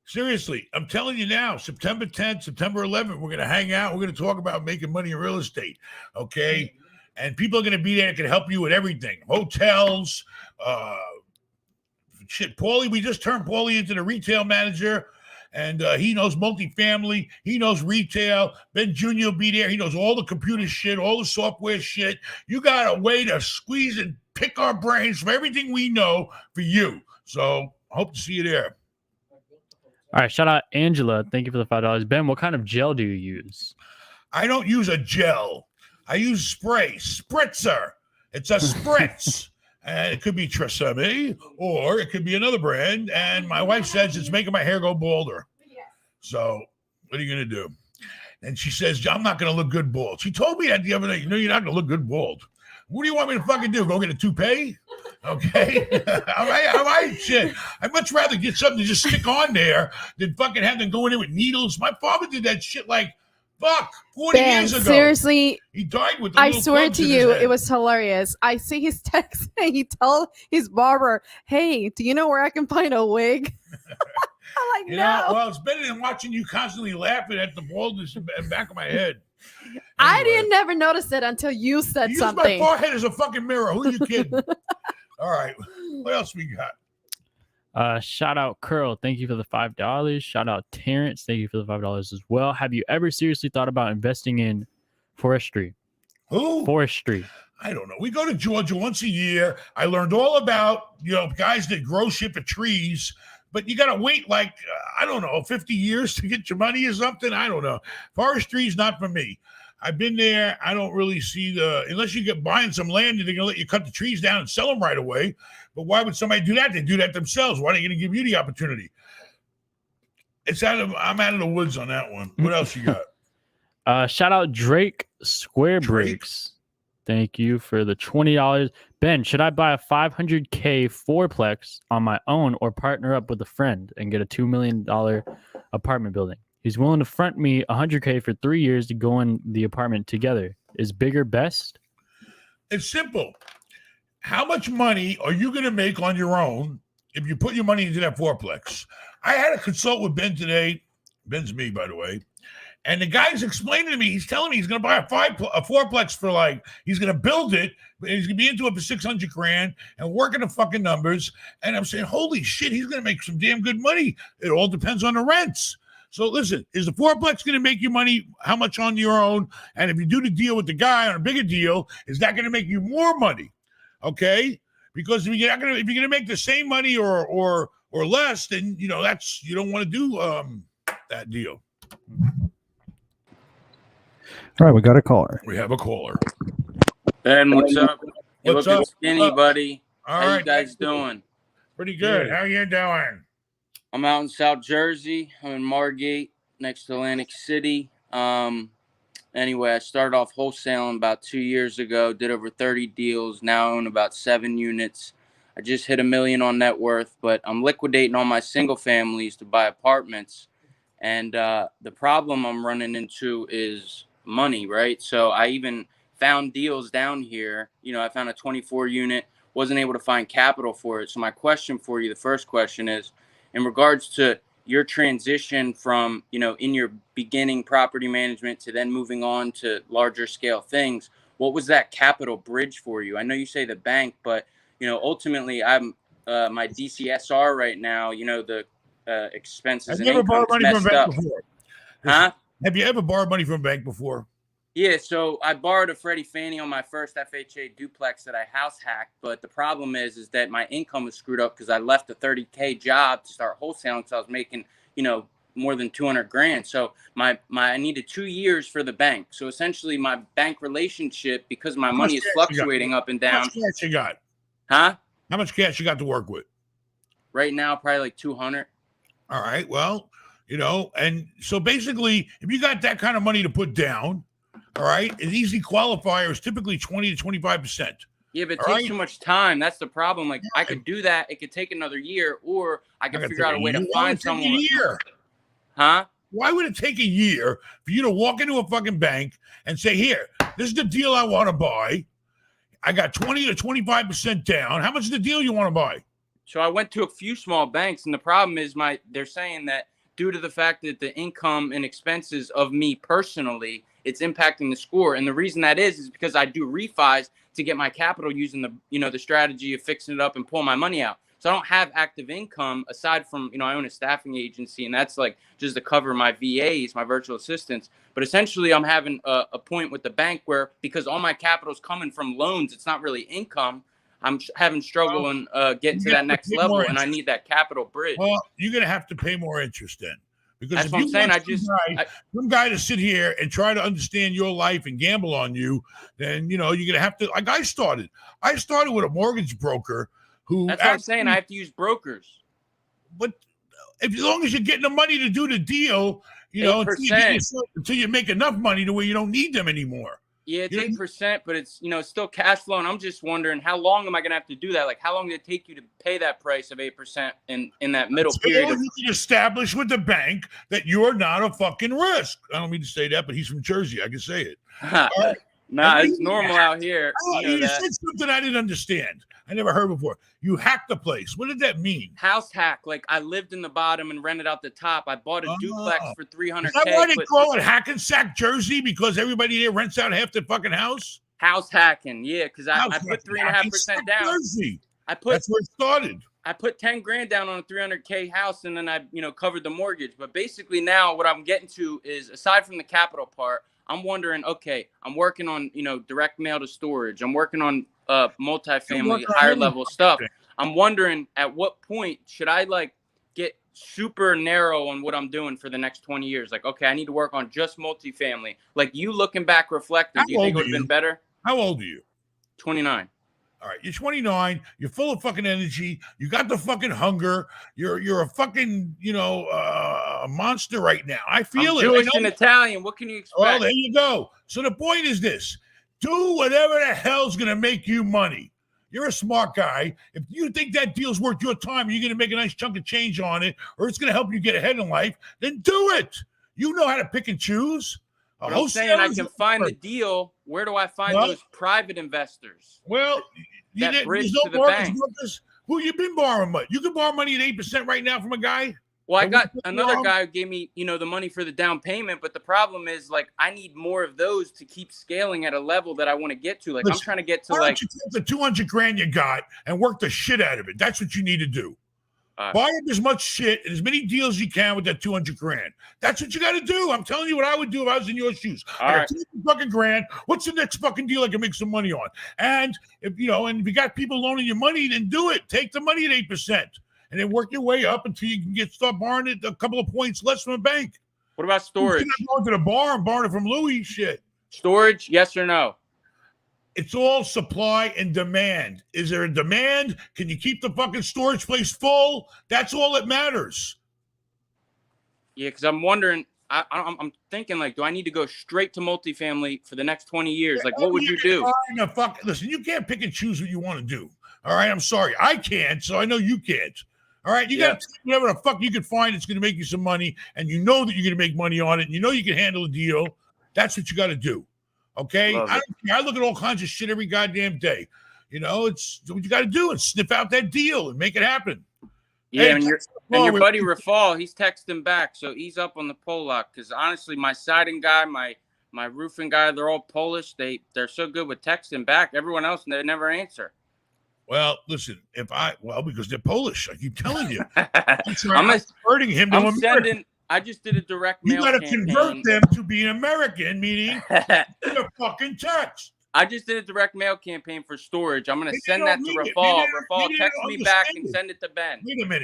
Seriously, I'm telling you now, September 10th, September 11th, we're going to hang out. We're going to talk about making money in real estate. Okay. And people are going to be there that can help you with everything. Hotels, shit. Paulie, we just turned Paulie into the retail manager. And he knows multifamily. He knows retail. Ben Jr. will be there. He knows all the computer shit, all the software shit. You got a way to squeeze and pick our brains from everything we know for you. So hope to see you there. All right. Shout out Angela. Thank you for the $5. Ben, what kind of gel do you use? I don't use a gel. I use spray, spritzer. It's a spritz. And it could be Tresemme or it could be another brand. And my wife says it's making my hair go balder. So what are you going to do? And she says, I'm not going to look good bald. She told me that the other day. You know, you're not going to look good bald. What do you want me to fucking do? Go get a toupee? Okay. Shit. I'd much rather get something to just stick on there than fucking have them going in with needles. My father did that shit like, 40 Ben, years ago. seriously, He died with the I little swear clubs to in his you, head. it was hilarious. I see his text and he told his barber, "Hey, do you know where I can find a wig?" I'm like, You no. know, well, it's better than watching you constantly laughing at the baldness in the back of my head. I Anyway, didn't never notice it until you said use something. my forehead as a fucking mirror. Who you kidding? All right. What else we got? Shout out Curl. Thank you for the $5. Shout out Terrence. Thank you for the $5 as well. Have you ever seriously thought about investing in forestry? Who? Forestry. I don't know. We go to Georgia once a year. I learned all about, guys that grow shit for trees, but you got to wait like, I don't know, 50 years to get your money or something. I don't know. Forestry is not for me. I've been there. I don't really see unless you get buying some land and they're going to let you cut the trees down and sell them right away. But why would somebody do that? They do that themselves. Why are they going to give you the opportunity? I'm out of the woods on that one. What else you got? Shout out Drake Square Drake? Breaks. Thank you for the $20. Ben, should I buy a $500K fourplex on my own or partner up with a friend and get a $2 million apartment building? He's willing to front me $100K for 3 years to go in the apartment together. Is bigger best? It's simple. How much money are you going to make on your own if you put your money into that fourplex? I had a consult with Ben today. Ben's me, by the way. And the guy's explaining to me, he's telling me he's going to buy a fourplex for he's going to build it, but he's going to be into it for $600,000 and working the fucking numbers. And I'm saying, holy shit, he's going to make some damn good money. It all depends on the rents. So listen, is the fourplex going to make you money? How much on your own? And if you do the deal with the guy on a bigger deal, is that going to make you more money? Okay, because if you're going to make the same money or less, then you don't want to do that deal. All right, we got a caller. We have a caller. Ben, what's up? You're What's looking up? skinny, buddy. All How right, you guys doing? pretty good. Good. How you doing? I'm out in South Jersey. I'm in Margate, next to Atlantic City. Anyway, I started off wholesaling about 2 years ago, did over 30 deals, now own about 7 units. I just hit $1 million on net worth, but I'm liquidating all my single families to buy apartments. And the problem I'm running into is money, right? So I even found deals down here. You know, I found a 24 unit, wasn't able to find capital for it. So my question for you, the first question is, in regards to your transition from, you know, in your beginning property management to then moving on to larger scale things, what was that capital bridge for you? I know you say the bank, but, you know, ultimately I'm my DCSR right now, you know, the expenses Have and you ever income borrowed is money from a messed bank up. before? Huh? Have you ever borrowed money from a bank before? Yeah, so I borrowed a Freddie Fannie on my first FHA duplex that I house hacked, but the problem is that my income was screwed up because I left a $30K job to start wholesaling, so I was making, you know, more than 200 grand. So I needed 2 years for the bank. So essentially, my bank relationship, because my money is fluctuating up and How down. much cash you got? Huh? How much cash you got to work with? Right now, probably like 200. All right. Well, you know, and so basically, if you got that kind of money to put down, all right, an easy qualifier is typically 20 to 25%. Yeah, but it All takes right. too much time. That's the problem. Like, I could do that. It could take another year, or I could figure out a way to find someone. A year. Huh? Why would it take a year for you to walk into a fucking bank and say, here, this is the deal I want to buy. I got 20 to 25% down. How much is the deal you want to buy? So I went to a few small banks, and the problem is they're saying that due to the fact that the income and expenses of me personally, it's impacting the score. And the reason that is because I do refis to get my capital using the, you know, the strategy of fixing it up and pulling my money out. So I don't have active income aside from, you know, I own a staffing agency, and that's like just to cover my VAs, my virtual assistants. But essentially I'm having a point with the bank where, because all my capital is coming from loans, it's not really income. I'm having struggle in getting to that next level, and I need that capital bridge. Well, you're going to have to pay more interest then. Because That's if what I'm you saying. want some guy to sit here and try to understand your life and gamble on you, then, you know, you're going to have to, like I started with a mortgage broker who. That's what I'm saying. I have to use brokers. But as long as you're getting the money to do the deal, you know, until you make enough money to where you don't need them anymore. Yeah, it's 8%, but it's, you know, it's still cash flow. And I'm just wondering, how long am I going to have to do that? Like, how long did it take you to pay that price of 8% in that middle period? You can establish with the bank that you're not a fucking risk. I don't mean to say that, but he's from Jersey. I can say it. Nah, it's normal out here. You said something I didn't understand. I never heard before. You hacked the place. What did that mean? House hack. Like, I lived in the bottom and rented out the top. I bought a duplex for $300K. Is that why they call it Hackensack, Jersey? Because everybody there rents out half the fucking house? House hacking, yeah. Because I put 3.5% down. Jersey. That's where it started. I put 10 grand down on a $300K house, and then I, you know, covered the mortgage. But basically now what I'm getting to is, aside from the capital part, I'm wondering, okay, I'm working on, you know, direct mail to storage. I'm working on multifamily, higher level stuff. I'm wondering, at what point should I like get super narrow on what I'm doing for the next 20 years? Like, okay, I need to work on just multifamily. Like, you looking back, reflecting, do you think it would have been better? How old are you? 29. All right, you're 29. You're full of fucking energy. You got the fucking hunger. You're a fucking, you know, a monster right now. I feel I'm Jewish and Italian. What can you expect? Well, there you go. So the point is this: do whatever the hell's gonna make you money. You're a smart guy. If you think that deal's worth your time, you're gonna make a nice chunk of change on it, or it's gonna help you get ahead in life, then do it. You know how to pick and choose. But I'm saying I can find the deal. Where do I find those private investors? Well, that bridge to the bank. Who you been borrowing money? You can borrow money at 8% right now from a guy. Well, I got another guy who gave me, you know, the money for the down payment. But the problem is, like, I need more of those to keep scaling at a level that I want to get to. Like, listen, I'm trying to get to, like, you take the 200 grand you got and work the shit out of it. That's what you need to do. Buy up as much shit and as many deals as you can with that 200 grand. That's what you got to do. I'm telling you what I would do if I was in your shoes. I got 200 fucking grand. What's the next fucking deal I can make some money on? And if you know, and if you got people loaning you money, then do it. Take the money at 8%, and then work your way up until you can start borrowing it a couple of points less from a bank. What about storage? You're not going to the bar and borrowing it from Louis. Shit. Storage? Yes or no? It's all supply and demand. Is there a demand? Can you keep the fucking storage place full? That's all that matters. Yeah, because I'm wondering, I'm thinking, like, do I need to go straight to multifamily for the next 20 years? Like, what would you do? Listen, you can't pick and choose what you want to do. All right, I'm sorry. I can't, so I know you can't. All right, you got to whatever the fuck you can find that's going to make you some money, and you know that you're going to make money on it, and you know you can handle a deal. That's what you got to do. Okay? I look at all kinds of shit every goddamn day. You know, it's what you got to do and sniff out that deal and make it happen. Yeah, and your buddy Rafal, he's texting back, so he's up on the Pollock. Because honestly, my siding guy, my roofing guy, they're all Polish. They're so good with texting back. Everyone else, they never answer. Well, listen, because they're Polish. I keep telling you. I'm converting him to American. I just did a direct mail campaign. You got to convert them to being American, meaning a fucking text. I just did a direct mail campaign for storage. I'm going to send that to Rafal. Rafal, text me back and send it to Ben.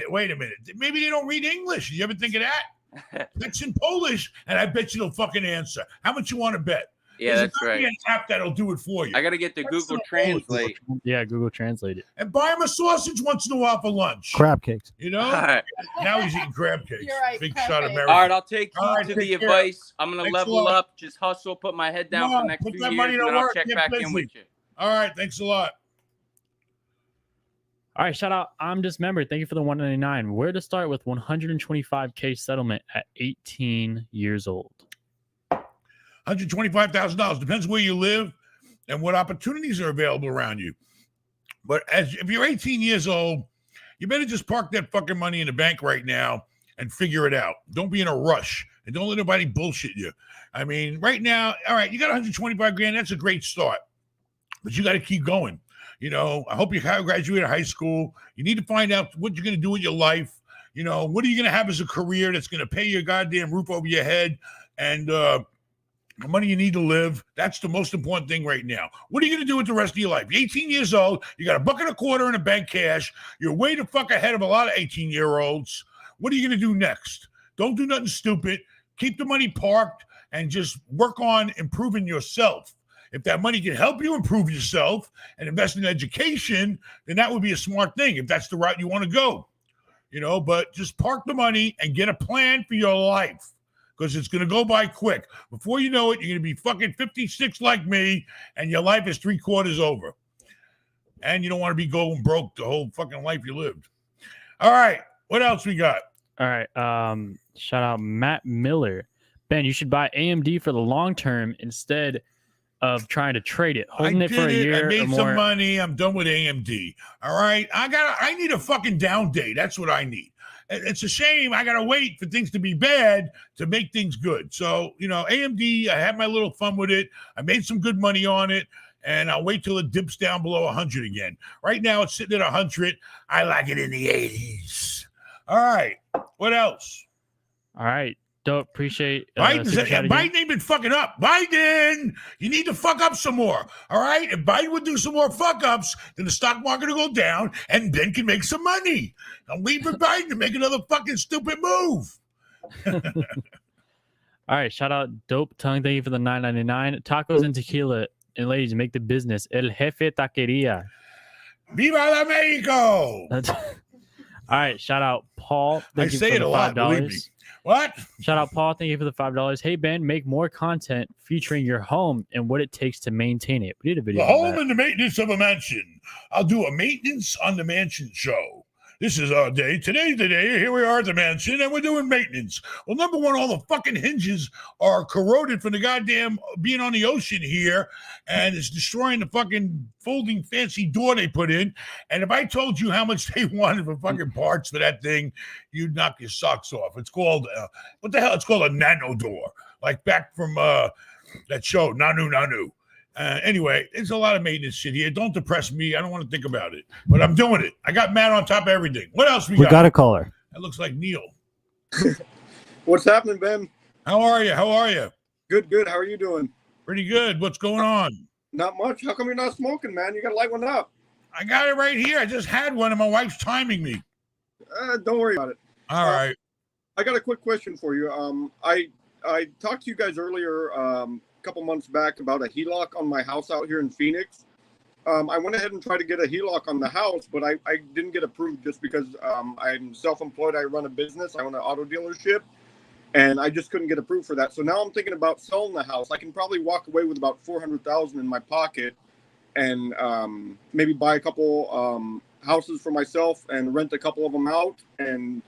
Wait a minute. Maybe they don't read English. You ever think of that? That's in Polish, and I bet you they'll fucking answer. How much you want to bet? Yeah, that's right. An app that'll do it for you. I got to get the Google Translate. Yeah, Google Translate it. And buy him a sausage once in a while for lunch. Crab cakes. You know? Right. Now he's eating crab cakes. You're right, Big crab shot of cakes. American. All right, I'll take you to the advice. I'm going to level lot. up, just hustle, put my head down for the next few years, and then I'll check back in with you. All right, thanks a lot. All right, shout out. I'm Dismembered. Thank you for the 199. Where to start with 125K settlement at 18 years old? $125,000 depends where you live and what opportunities are available around you. But if you're 18 years old, you better just park that fucking money in the bank right now and figure it out. Don't be in a rush and don't let nobody bullshit you. I mean, right now, all right, you got 125 grand. That's a great start, but you got to keep going. You know, I hope you graduate high school. You need to find out what you're going to do with your life. You know, what are you going to have as a career that's going to pay your goddamn roof over your head and the money you need to live. That's the most important thing right now. What are you going to do with the rest of your life? You're 18 years old. You got $1.25 in a bank cash. You're way the fuck ahead of a lot of 18-year-olds. What are you going to do next? Don't do nothing stupid. Keep the money parked and just work on improving yourself. If that money can help you improve yourself and invest in education, then that would be a smart thing if that's the route you want to go. You know, but just park the money and get a plan for your life. Because it's going to go by quick. Before you know it, you're going to be fucking 56 like me, and your life is 3/4 over. And you don't want to be going broke the whole fucking life you lived. All right. What else we got? All right. Shout out Matt Miller. Ben, you should buy AMD for the long term instead of trying to trade it. Holding it for a year I made or more. some money. I'm done with AMD. All right. I need a fucking down day. That's what I need. It's a shame I got to wait for things to be bad to make things good. So, you know, AMD, I had my little fun with it. I made some good money on it, and I'll wait till it dips down below 100 again. Right now, it's sitting at 100. I like it in the 80s. All right. What else? All right. Dope. Appreciate Biden ain't been fucking up. Biden, you need to fuck up some more. All right? If Biden would do some more fuck ups, then the stock market will go down and Ben can make some money. Don't wait for Biden to make another fucking stupid move. All right. Shout out Dope Tongue. Thank you for the $9.99. Tacos and tequila. And ladies, make the business. El Jefe Taqueria. Viva la Mexico. All right. Shout out Paul. Thank you say for it the a lot, believe me. $5. What? Shout out Paul. Thank you for the $5. Hey, Ben, make more content featuring your home and what it takes to maintain it. We need a video. The home and the maintenance of a mansion. I'll do a maintenance on the mansion show. This is our day. Today's the day. Here we are at the mansion, and we're doing maintenance. Well, number one, all the fucking hinges are corroded from the goddamn being on the ocean here, and it's destroying the fucking folding fancy door they put in. And if I told you how much they wanted for fucking parts for that thing, you'd knock your socks off. It's called, what the hell? It's called a nano door, like back from that show, Nanu Nanu. Anyway, it's a lot of maintenance shit here. Don't depress me. I don't want to think about it, but I'm doing it. I got Matt on top of everything. What else we got? We got a caller. That looks like Neil. What's happening, Ben? How are you? How are you? Good, good. How are you doing? Pretty good. What's going on? Not much. How come you're not smoking, man? You got to light one up. I got it right here. I just had one, and my wife's timing me. Don't worry about it. All right. I got a quick question for you. I talked to you guys earlier couple months back about a HELOC on my house out here in Phoenix. I went ahead and tried to get a HELOC on the house, but I didn't get approved just because I'm self-employed. I run a business. I own an auto dealership. and I just couldn't get approved for that. So now I'm thinking about selling the house. I can probably walk away with about $400,000 in my pocket, and maybe buy a couple houses for myself and rent a couple of them out, and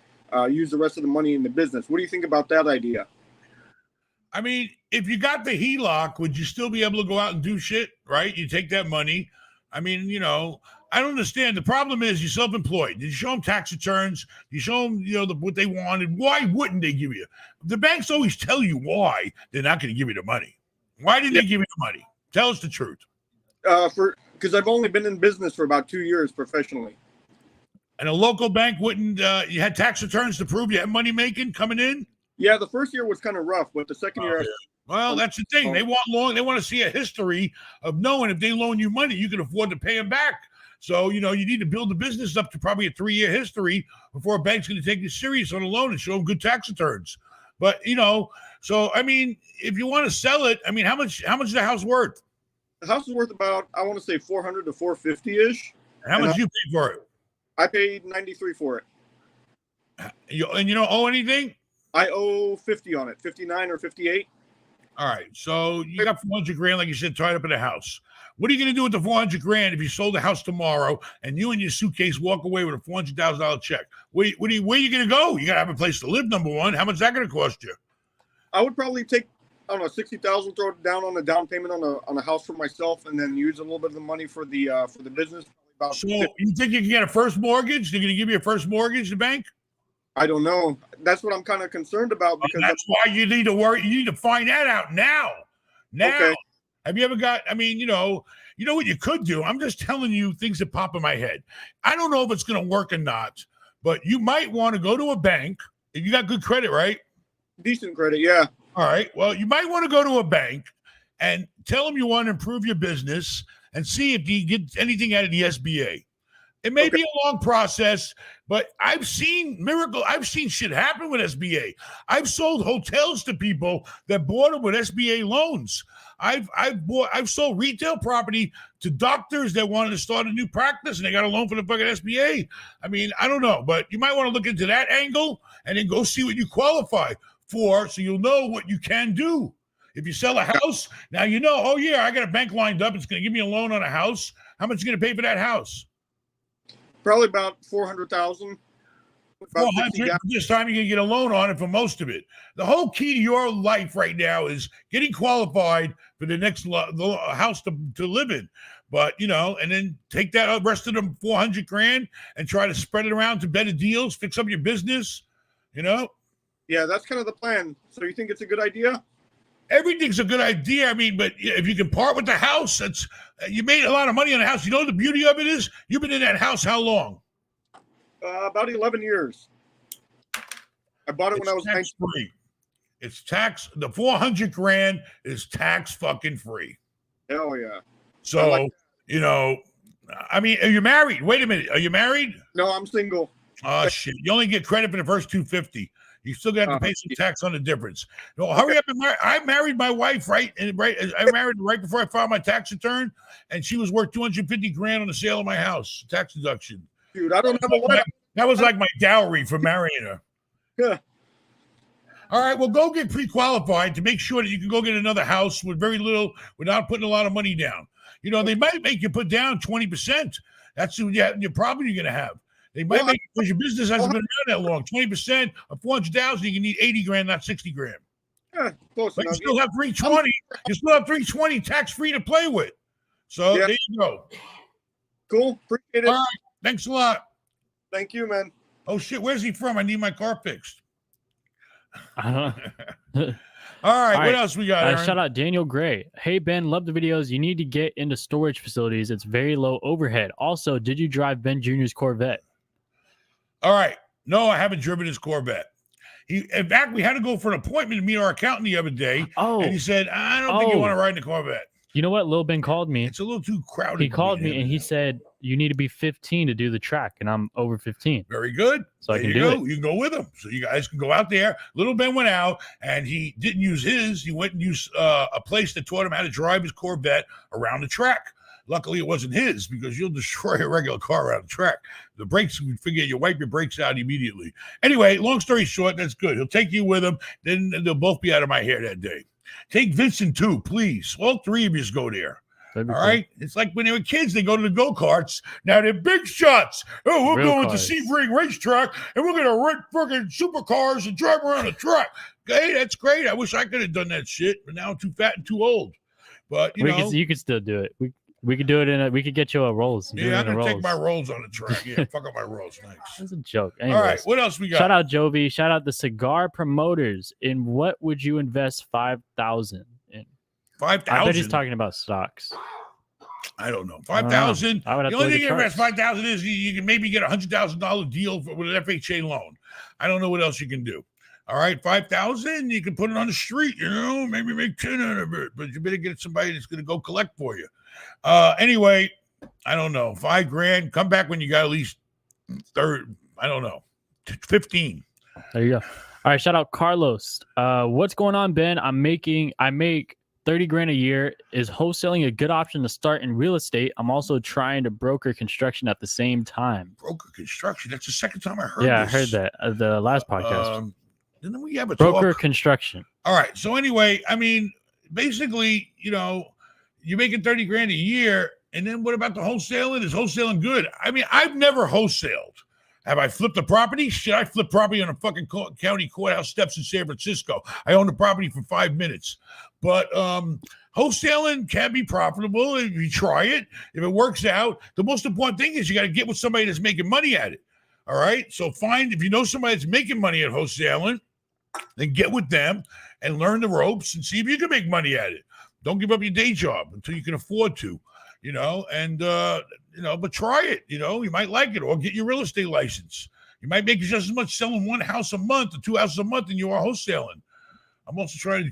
use the rest of the money in the business. What do you think about that idea? I mean, if you got the HELOC, would you still be able to go out and do shit, right? You take that money. I mean, you know, I don't understand. The problem is you're self-employed. Did you show them tax returns? You show them, you know, what they wanted. Why wouldn't they give you? The banks always tell you why they're not going to give you the money. Why didn't they give you the money? Tell us the truth. Because I've only been in business for about 2 years professionally. And a local bank wouldn't, you had tax returns to prove you had money making coming in? Yeah, the first year was kind of rough, but the second year. Well, that's the thing. They want to see a history of knowing if they loan you money, you can afford to pay them back. So, you know, you need to build the business up to probably a 3-year history before a bank's going to take you serious on a loan and show them good tax returns. But, you know, so, I mean, if you want to sell it, I mean, how much is the house worth? The house is worth about, I want to say 400 to 450-ish. And how much do you pay for it? I paid 93 for it. And you don't owe anything? I owe 50 on it, 59 or 58. All right. So you got 400 grand, like you said, tied up in a house. What are you going to do with the 400 grand if you sold the house tomorrow and you and your suitcase walk away with a $400,000 check? Where are you going to go? You got to have a place to live, number one. How much is that going to cost you? I would probably take, I don't know, 60,000, throw it down on a down payment on a house for myself, and then use a little bit of the money for the business. So you think you can get a first mortgage? They're going to give you a first mortgage, the bank? I don't know. That's what I'm kind of concerned about, because that's why you need to worry. You need to find that out now. Okay. Have you ever got, I mean, you know what you could do? I'm just telling you things that pop in my head. I don't know if it's going to work or not, but you might want to go to a bank. You got good credit, right? Decent credit, yeah. All right. Well, you might want to go to a bank and tell them you want to improve your business and see if you get anything out of the SBA. It may be a long process, but I've seen shit happen with SBA. I've sold hotels to people that bought them with SBA loans. I've sold retail property to doctors that wanted to start a new practice and they got a loan for the fucking SBA. I mean, I don't know, but you might want to look into that angle and then go see what you qualify for, so you'll know what you can do. If you sell a house, now you know, oh yeah, I got a bank lined up. It's going to give me a loan on a house. How much are you going to pay for that house? Probably about 400,000. 400. This time you're going to get a loan on it for most of it. The whole key to your life right now is getting qualified for the next house to live in. But, you know, and then take that rest of them 400 grand and try to spread it around to better deals, fix up your business, you know? Yeah, that's kind of the plan. So you think it's a good idea? Everything's a good idea. I mean, but if you can part with the house, you made a lot of money on the house. You know the beauty of it is you've been in that house how long? About 11 years. I bought it when I was 19. Free. It's tax. The 400 grand is tax fucking free. Hell yeah. So, you know, I mean, are you married? Wait a minute. Are you married? No, I'm single. Oh shit. You only get credit for the first 250. You still got to pay some tax on the difference. No, hurry up and marry. I married my wife, right? I married her right before I filed my tax return, and she was worth 250 grand on the sale of my house, tax deduction. Dude, I don't have a wife. That was like my dowry for marrying her. Yeah. All right, well, go get pre-qualified to make sure that you can go get another house with very little, without putting a lot of money down. You know, they might make you put down 20%. That's your problem you're going to have. They might make, because your business hasn't been around that long. 20% of 400,000, you can need 80 grand, not 60 grand. Yeah, close but enough. You still have 320. You still have 320 tax-free to play with. So there you go. Cool. Appreciate it. All right. Thanks a lot. Thank you, man. Oh shit, where's he from? I need my car fixed. I don't know. All right, what else we got? Aaron? Shout out Daniel Gray. Hey Ben, love the videos. You need to get into storage facilities. It's very low overhead. Also, did you drive Ben Jr.'s Corvette? All right. No, I haven't driven his Corvette. In fact, we had to go for an appointment to meet our accountant the other day. Oh. And he said, I don't think you want to ride in the Corvette. You know what? Lil Ben called me. It's a little too crowded. He called me and he said, you need to be 15 to do the track. And I'm over 15. Very good. So there I can you do go. it. You can go with him. So you guys can go out there. Little Ben went out and he didn't use his. He went and used a place that taught him how to drive his Corvette around the track. Luckily, it wasn't his because you'll destroy a regular car around the track. The brakes, we figure you wipe your brakes out immediately. Anyway, long story short, that's good. He'll take you with him. Then they'll both be out of my hair that day. Take Vincent too, please. All three of you go there. All right. It's like when they were kids, they go to the go-karts. Now they're big shots. Oh, we're going to Sebring Racetrack and we're going to rent freaking supercars and drive around the track. Okay, that's great. I wish I could have done that shit, but now I'm too fat and too old. But you could still do it. We could do it we could get you a rolls. Yeah, I'm gonna take my rolls on the track. Yeah, fuck up my rolls. Nice. That's a joke. Anyways, all right, what else we got? Shout out Jovi. Shout out the cigar promoters. In what would you invest 5,000 in? 5,000. I bet he's talking about stocks. I don't know. 5,000. I would have the to only look thing at you invest charts. 5,000 is you can maybe get a $100,000 deal with an FHA loan. I don't know what else you can do. All right, 5,000. You can put it on the street. Maybe make 10 out of it, but you better get somebody that's going to go collect for you. Anyway, I don't know. $5,000. Come back when you got at least 15. There you go. All right, shout out Carlos. What's going on, Ben? I make 30 grand a year. Is wholesaling a good option to start in real estate? I'm also trying to broker construction at the same time. Broker construction. That's the second time I heard Yeah, this. I heard that the last podcast. Didn't we have a Broker talk? construction. All right. So anyway, I mean, basically, you're making 30 grand a year. And then what about the wholesaling? Is wholesaling good? I mean, I've never wholesaled. Have I flipped a property? Shit, I flipped property on a fucking county courthouse steps in San Francisco. I owned the property for 5 minutes. But wholesaling can be profitable if you try it. If it works out, the most important thing is you got to get with somebody that's making money at it. All right. So if you know somebody that's making money at wholesaling, then get with them and learn the ropes and see if you can make money at it. Don't give up your day job until you can afford to, but try it. You might like it, or get your real estate license. You might make just as much selling one house a month or 2 houses a month than you are wholesaling. I'm also trying to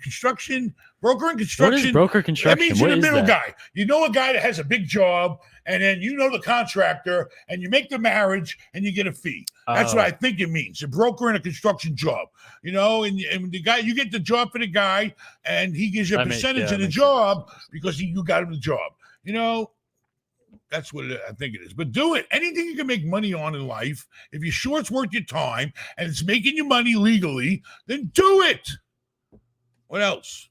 broker and construction. What is broker construction? That means you're the middle guy. You know a guy that has a big job, and then you know the contractor, and you make the marriage, and you get a fee. That's what I think it means. A broker in a construction job, and the guy, you get the job for the guy, and he gives you a percentage of the job because you got him the job. That's what I think it is. But do it. Anything you can make money on in life, if you're sure it's worth your time and it's making you money legally, then do it. What else?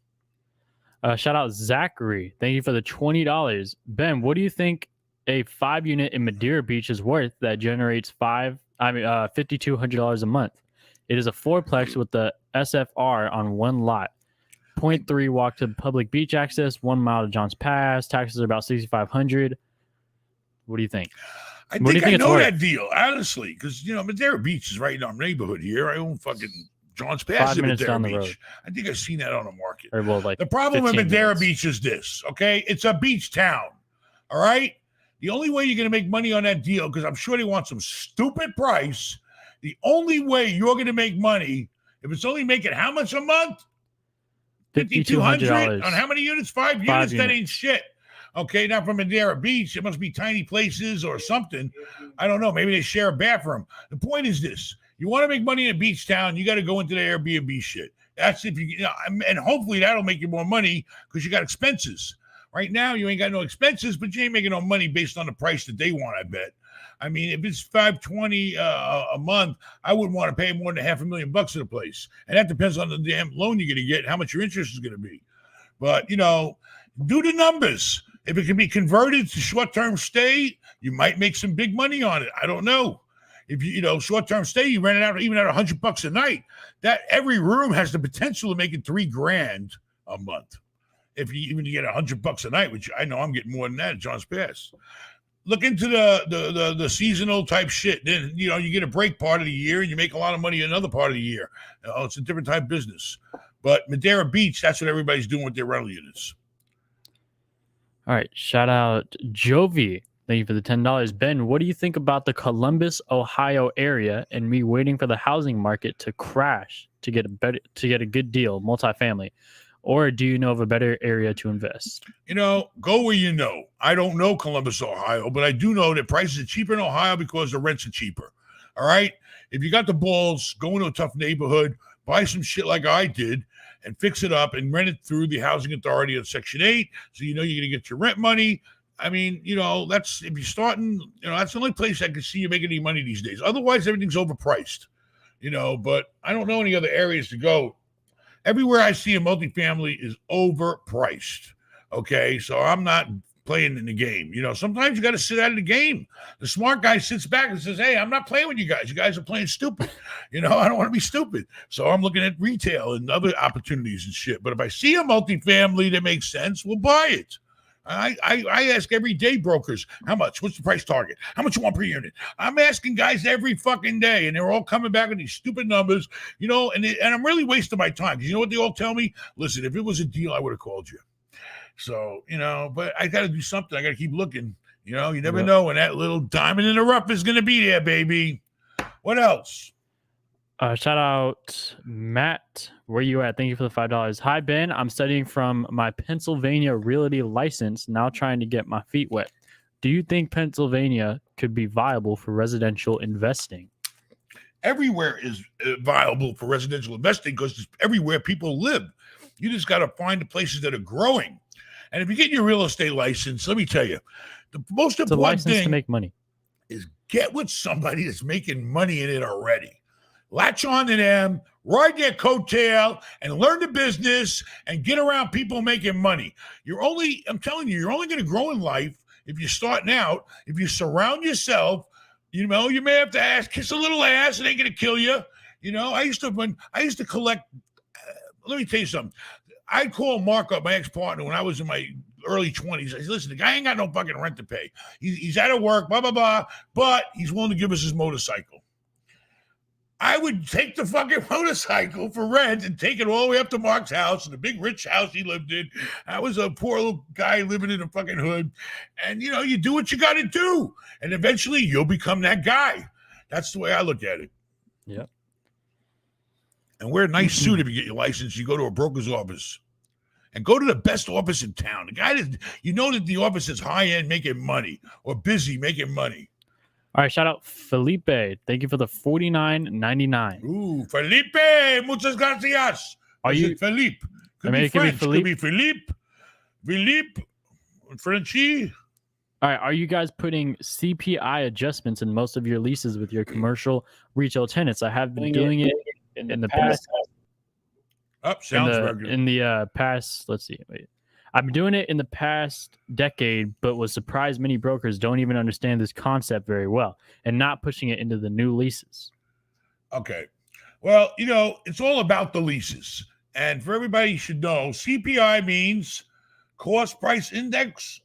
Shout out Zachary. Thank you for the $20. Ben, what do you think a 5-unit in Madeira Beach is worth that generates $5,200 a month? It is a 4-plex with the SFR on one lot. 0.3 walk to public beach access, 1 mile to Johns Pass. Taxes are about $6,500. What do you think? I think I know that deal, honestly, because Madeira Beach is right in our neighborhood here. I own fucking Johns Pass 5 in minutes Madeira down the Beach. road. I think I've seen that on the market. Or, the problem with 15 Madeira minutes. Beach is this, okay? It's a beach town, all right? The only way you're going to make money on that deal, because I'm sure they want some stupid price, the only way you're going to make money, if it's only making how much a month? $5,200 on how many units? 5 units. That ain't shit. Okay, now from Madeira Beach, it must be tiny places or something. I don't know. Maybe they share a bathroom. The point is this: you want to make money in a beach town, you got to go into the Airbnb shit. That's if and hopefully that'll make you more money because you got expenses. Right now, you ain't got no expenses, but you ain't making no money based on the price that they want. I bet. I mean, if it's $520 a month, I wouldn't want to pay more than $500,000 to the place, and that depends on the damn loan you're going to get, and how much your interest is going to be. But do the numbers. If it can be converted to short-term stay, you might make some big money on it. I don't know. If short-term stay, you rent it out even at $100 a night. That every room has the potential of making $3,000 a month. If you get $100 a night, which I know I'm getting more than that at Johns Pass. Look into the seasonal type shit. Then you get a break part of the year and you make a lot of money another part of the year. It's a different type of business. But Madeira Beach, that's what everybody's doing with their rental units. All right. Shout out Jovi. Thank you for the $10. Ben, what do you think about the Columbus, Ohio area and me waiting for the housing market to crash to get a good deal, multifamily? Or do you know of a better area to invest? Go where you know. I don't know Columbus, Ohio, but I do know that prices are cheaper in Ohio because the rents are cheaper. All right? If you got the balls, go into a tough neighborhood, buy some shit like I did, and fix it up and rent it through the housing authority of Section 8. So you're going to get your rent money. I mean, that's if you're starting, that's the only place I can see you making any money these days. Otherwise, everything's overpriced, but I don't know any other areas to go. Everywhere I see a multifamily is overpriced. Okay. So I'm not playing in the game. Sometimes you got to sit out of the game. The smart guy sits back and says, hey, I'm not playing with you guys. You guys are playing stupid. I don't want to be stupid. So I'm looking at retail and other opportunities and shit. But if I see a multifamily that makes sense, we'll buy it. I ask every day brokers, how much? What's the price target? How much you want per unit? I'm asking guys every fucking day, and they're all coming back with these stupid numbers, and I'm really wasting my time. Because you know what they all tell me? Listen, if it was a deal, I would have called you. So, but I got to do something. I got to keep looking. You never know when that little diamond in the rough is going to be there, baby. What else? Shout out Matt. Where you at? Thank you for the $5. Hi, Ben. I'm studying from my Pennsylvania realty license, now trying to get my feet wet. Do you think Pennsylvania could be viable for residential investing? Everywhere is viable for residential investing because everywhere people live. You just got to find the places that are growing. And if you get your real estate license, let me tell you, the most important thing to make money is get with somebody that's making money in it already. Latch on to them, ride their coattail, and learn the business and get around people making money. I'm telling you, you're only going to grow in life if you're starting out. If you surround yourself, you may have to kiss a little ass. It ain't going to kill you. I used to collect. Let me tell you something. I'd call Mark up, my ex-partner, when I was in my early 20s. I said, listen, the guy ain't got no fucking rent to pay. He's out of work, blah, blah, blah, but he's willing to give us his motorcycle. I would take the fucking motorcycle for rent and take it all the way up to Mark's house, and the big rich house he lived in. I was a poor little guy living in a fucking hood. And, you do what you got to do. And eventually you'll become that guy. That's the way I look at it. Yep. And wear a nice suit if you get your license. You go to a broker's office. And go to the best office in town. The guy that, that the office is high-end making money or busy making money. All right, shout out Felipe. Thank you for the $49.99. Ooh, Felipe, muchas gracias. Are you Felipe? Could be French. Could be Philippe. Philippe, Frenchy. All right, are you guys putting CPI adjustments in most of your leases with your commercial retail tenants? I have been doing it in the past. Sounds regular. In the past, let's see. Wait. I've been doing it in the past decade, but was surprised many brokers don't even understand this concept very well and not pushing it into the new leases. Okay. Well, it's all about the leases. And for everybody, you should know, CPI means cost price index.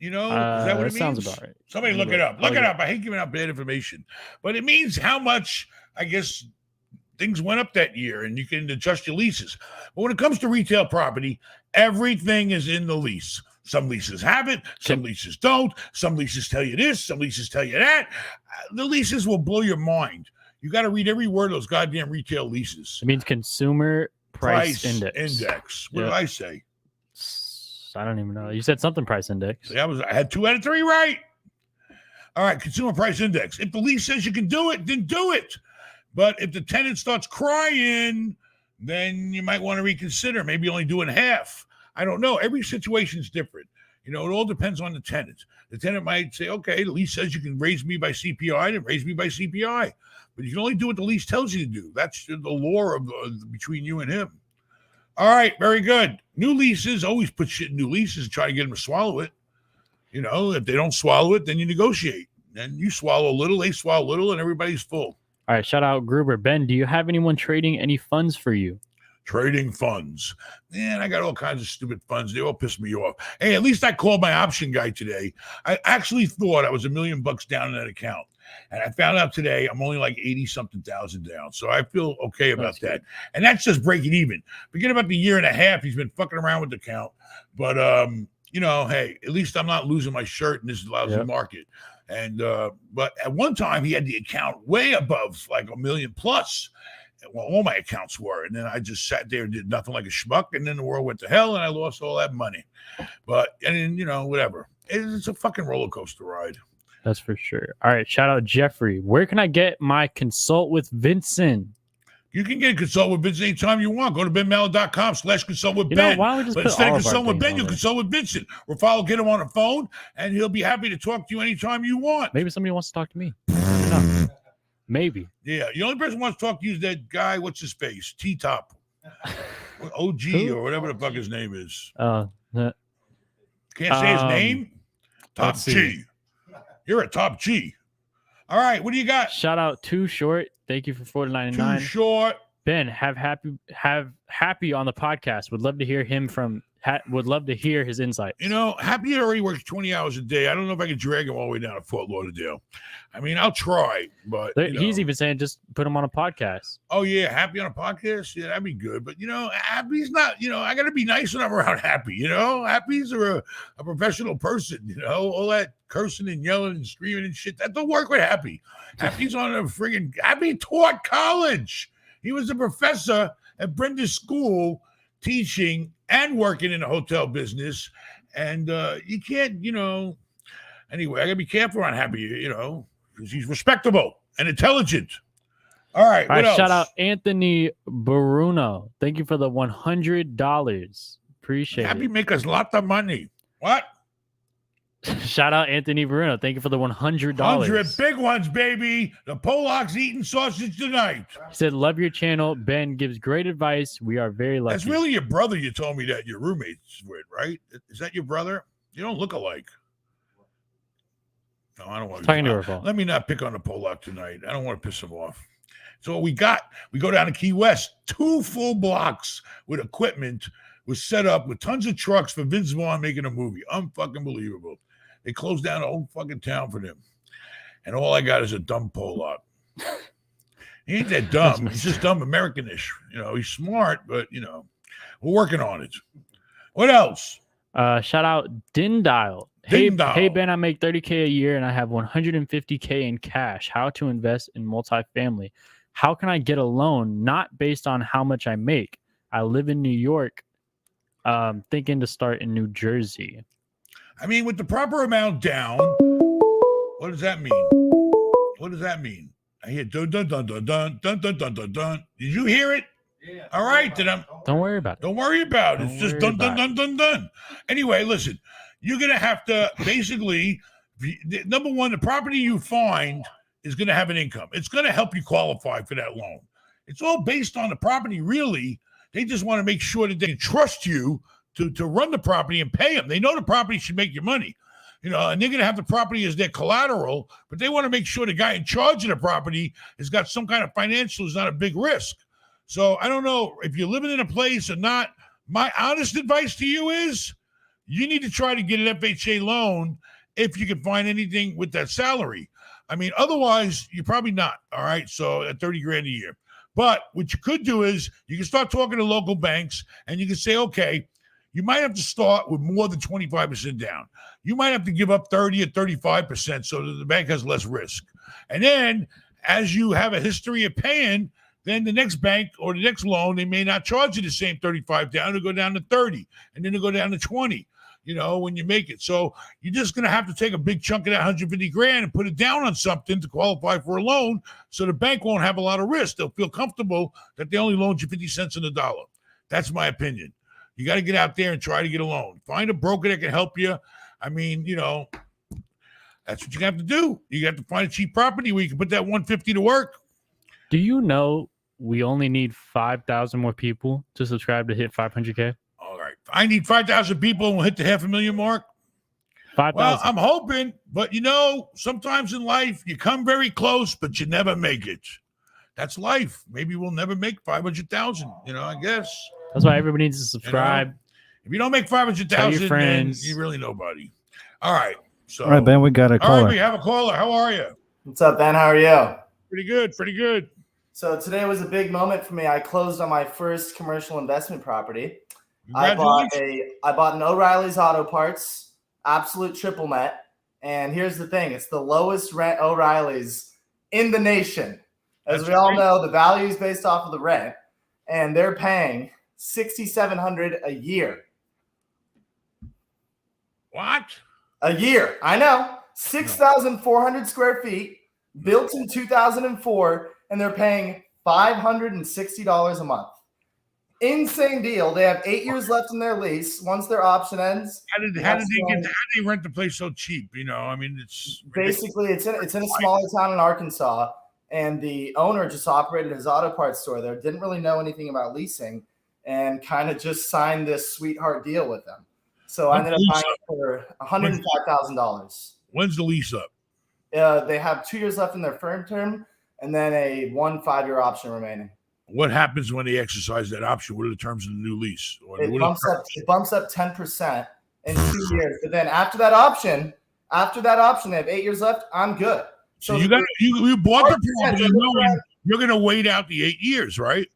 Is that what it means? Sounds about right. Somebody look it up. Look it up. I hate giving out bad information. But it means how much, I guess, things went up that year, and you can adjust your leases. But when it comes to retail property, everything is in the lease. Some leases have it, some leases don't. Some leases tell you this, some leases tell you that. The leases will blow your mind. You got to read every word of those goddamn retail leases. It means consumer price index. What did I say? I don't even know. You said something price index. See, I had 2 out of 3 right. All right, consumer price index. If the lease says you can do it, then do it. But if the tenant starts crying, then you might want to reconsider. Maybe only doing half. I don't know. Every situation is different. It all depends on the tenant. The tenant might say, okay, the lease says you can raise me by CPI, then raise me by CPI. But you can only do what the lease tells you to do. That's the law of between you and him. All right, very good. New leases, always put shit in new leases and try to get them to swallow it. If they don't swallow it, then you negotiate. Then you swallow a little, they swallow a little, and everybody's full. All right, shout out Gruber. Ben, do you have anyone trading any funds for you? Trading funds. Man, I got all kinds of stupid funds. They all piss me off. Hey, at least I called my option guy today. I actually thought I was $1 million down in that account. And I found out today I'm only like 80-something thousand down. So I feel okay about that. And that's just breaking even. Forget about the year and a half he's been fucking around with the account. But, hey, at least I'm not losing my shirt in this lousy market. And but at one time he had the account way above like $1 million plus. Well, all my accounts were, and then I just sat there and did nothing like a schmuck, and then the world went to hell, and I lost all that money. But whatever. It's a fucking roller coaster ride. That's for sure. All right, shout out Jeffrey. Where can I get my consult with Vincent? You can get a consult with Vincent anytime you want. Go to benmallow.com/consult with You know, Ben. why don't we just But put instead all of of our consult with things Ben, on you there? consult with Vincent. Or follow, get him on the phone, and he'll be happy to talk to you anytime you want. Maybe somebody wants to talk to me. I don't know. Maybe. Yeah, the only person who wants to talk to you is that guy. What's his face? T-Top, OG Who? or whatever the fuck his name is. Uh, Can't say his name. Top let's see. G. You're a top G. All right, what do you got? Shout out Too Short. Thank you for Too $4.99. short. Ben, have happy on the podcast. Would love to hear him would love to hear his insights. You know, Happy already works 20 hours a day. I don't know if I can drag him all the way down to Fort Lauderdale. I mean, I'll try, but He's even saying just put him on a podcast. oh yeah, Happy on a podcast, yeah, that'd be good. But you know, Happy's not. You know, I got to be nice when I'm around Happy. You know, Happy's a professional person. You know, all that cursing and yelling and screaming and shit that don't work with Happy. Happy's on a friggin' Happy taught college. He was a professor at Brenda's school, teaching and working in the hotel business. And you can't, you know. Anyway, I gotta be careful around Happy. You know, because he's respectable and intelligent. All right. All What right, else? shout out Anthony Bruno. Thank you for the $100. Appreciate Happy it. make us a lot of money. What? Shout out Anthony Bruno. Thank you for the $100. 100 big ones, baby. The Polacks eating sausage tonight. He said, "Love your channel. Ben gives great advice. We are very lucky." That's really your brother. You told me that your roommate's with, right? Is that your brother? You don't look alike. No, I don't want Talking to her phone. Let me not pick on the Polak tonight. I don't want to piss him off. So what we got, we go down to Key West. 2 full blocks with equipment was set up with tons of trucks for Vince Vaughn making a movie. Unfucking believable. They closed down the whole fucking town for them. And all I got is a dumb Polak. He ain't that dumb. He's just dumb Americanish. You know, he's smart, but, you know, we're working on it. What else? Shout out Dindile. Dindile. Hey Ben, I make $30K a year and I have $150K in cash. How to invest in multifamily? How can I get a loan not based on how much I make? I live in New York. Thinking to start in New Jersey. I mean, with the proper amount down, what does that mean? What does that mean? I hear dun dun dun dun dun dun dun dun dun dun. Did you hear it? Yeah. All right, then Don't worry about it. don't worry about it. It's just dun dun dun dun dun. Anyway, listen, you're gonna have to basically, number one, the property you find is gonna have an income. It's gonna help you qualify for that loan. It's all based on the property, really. They just want to make sure that they can trust you to run the property and pay them. They know the property should make you money, you know, and they're going to have the property as their collateral, but they want to make sure the guy in charge of the property has got some kind of financial, is not a big risk. So I don't know if you're living in a place or not. My honest advice to you is you need to try to get an FHA loan if you can find anything with that salary. I mean, otherwise you're probably not. All right. So at 30 grand a year. But what you could do is you can start talking to local banks and you can say, okay, you might have to start with more than 25% down. You might have to give up 30 or 35% so that the bank has less risk. And then as you have a history of paying, then the next bank or the next loan, they may not charge you the same 35 down. It'll go down to 30 and then it'll go down to 20, you know, when you make it. So you're just going to have to take a big chunk of that 150 grand and put it down on something to qualify for a loan. So the bank won't have a lot of risk. They'll feel comfortable that they only loaned you 50 cents on the dollar. That's my opinion. You got to get out there and try to get a loan. Find a broker that can help you. I mean, you know, that's what you have to do. You have to find a cheap property where you can put that 150 to work. Do you know we only need 5,000 more people to subscribe to hit 500K? All right. I need 5,000 people and we'll hit the 500,000 mark. 5,000. Well, I'm hoping, but you know, sometimes in life you come very close, but you never make it. That's life. Maybe we'll never make 500,000, you know, I guess. That's why everybody needs to subscribe. You know, if you don't make 500,000, Tell your then friends. you're really nobody. All right. So, All right, Ben, we got a all right, caller. we have a caller. How are you? What's up, Ben? How are you? Pretty good. Pretty good. So today was a big moment for me. I closed on my first commercial investment property. I bought an O'Reilly's Auto Parts, absolute triple net. And here's the thing. It's the lowest rent O'Reilly's in the nation. As we all know, the value is based off of the rent. And they're paying $6,700 a year. What? A year. I know. 6,400 square feet, built in 2004, and they're paying $560 a month. Insane deal. They have 8 years left in their lease. Once their option ends, How did they rent the place so cheap? You know, I mean, it's basically it's in a smaller town in Arkansas, and the owner just operated his auto parts store there. Didn't really know anything about leasing, and kind of just signed this sweetheart deal with them. So I ended up buying it for $105,000. When's the lease up? They have 2 years left in their firm term, and then a 1 5-year option remaining. What happens when they exercise that option? What are the terms of the new lease? It bumps up 10% in 2 years. But then after that option, they have 8 years left. I'm good. So you bought the property knowing you're going to wait out the 8 years, right?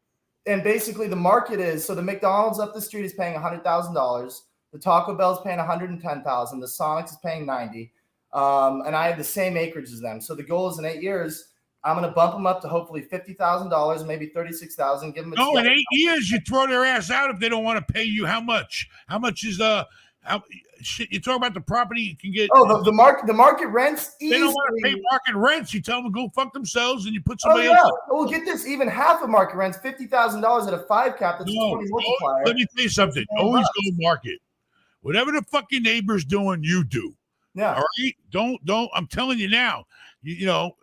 And basically the market is, so the McDonald's up the street is paying $100,000. The Taco Bell's paying $110,000. The Sonics is paying $90,000. And I have the same acreage as them. So the goal is in 8 years, I'm going to bump them up to hopefully $50,000, maybe $36,000. Give them. In 8 years, you throw their ass out if they don't want to pay you. How much? How much is shit? You talk about the property you can get. Oh, the market rents. They don't want to pay market rents. You tell them to go fuck themselves, and you put somebody else. Well, get this. Even half of market rents, $50,000 at a 5 cap. That's a 20 multiplier. Let me tell you something. Always go market. Whatever the fucking neighbor's doing, you do. Yeah. All right. Don't. I'm telling you now. You know,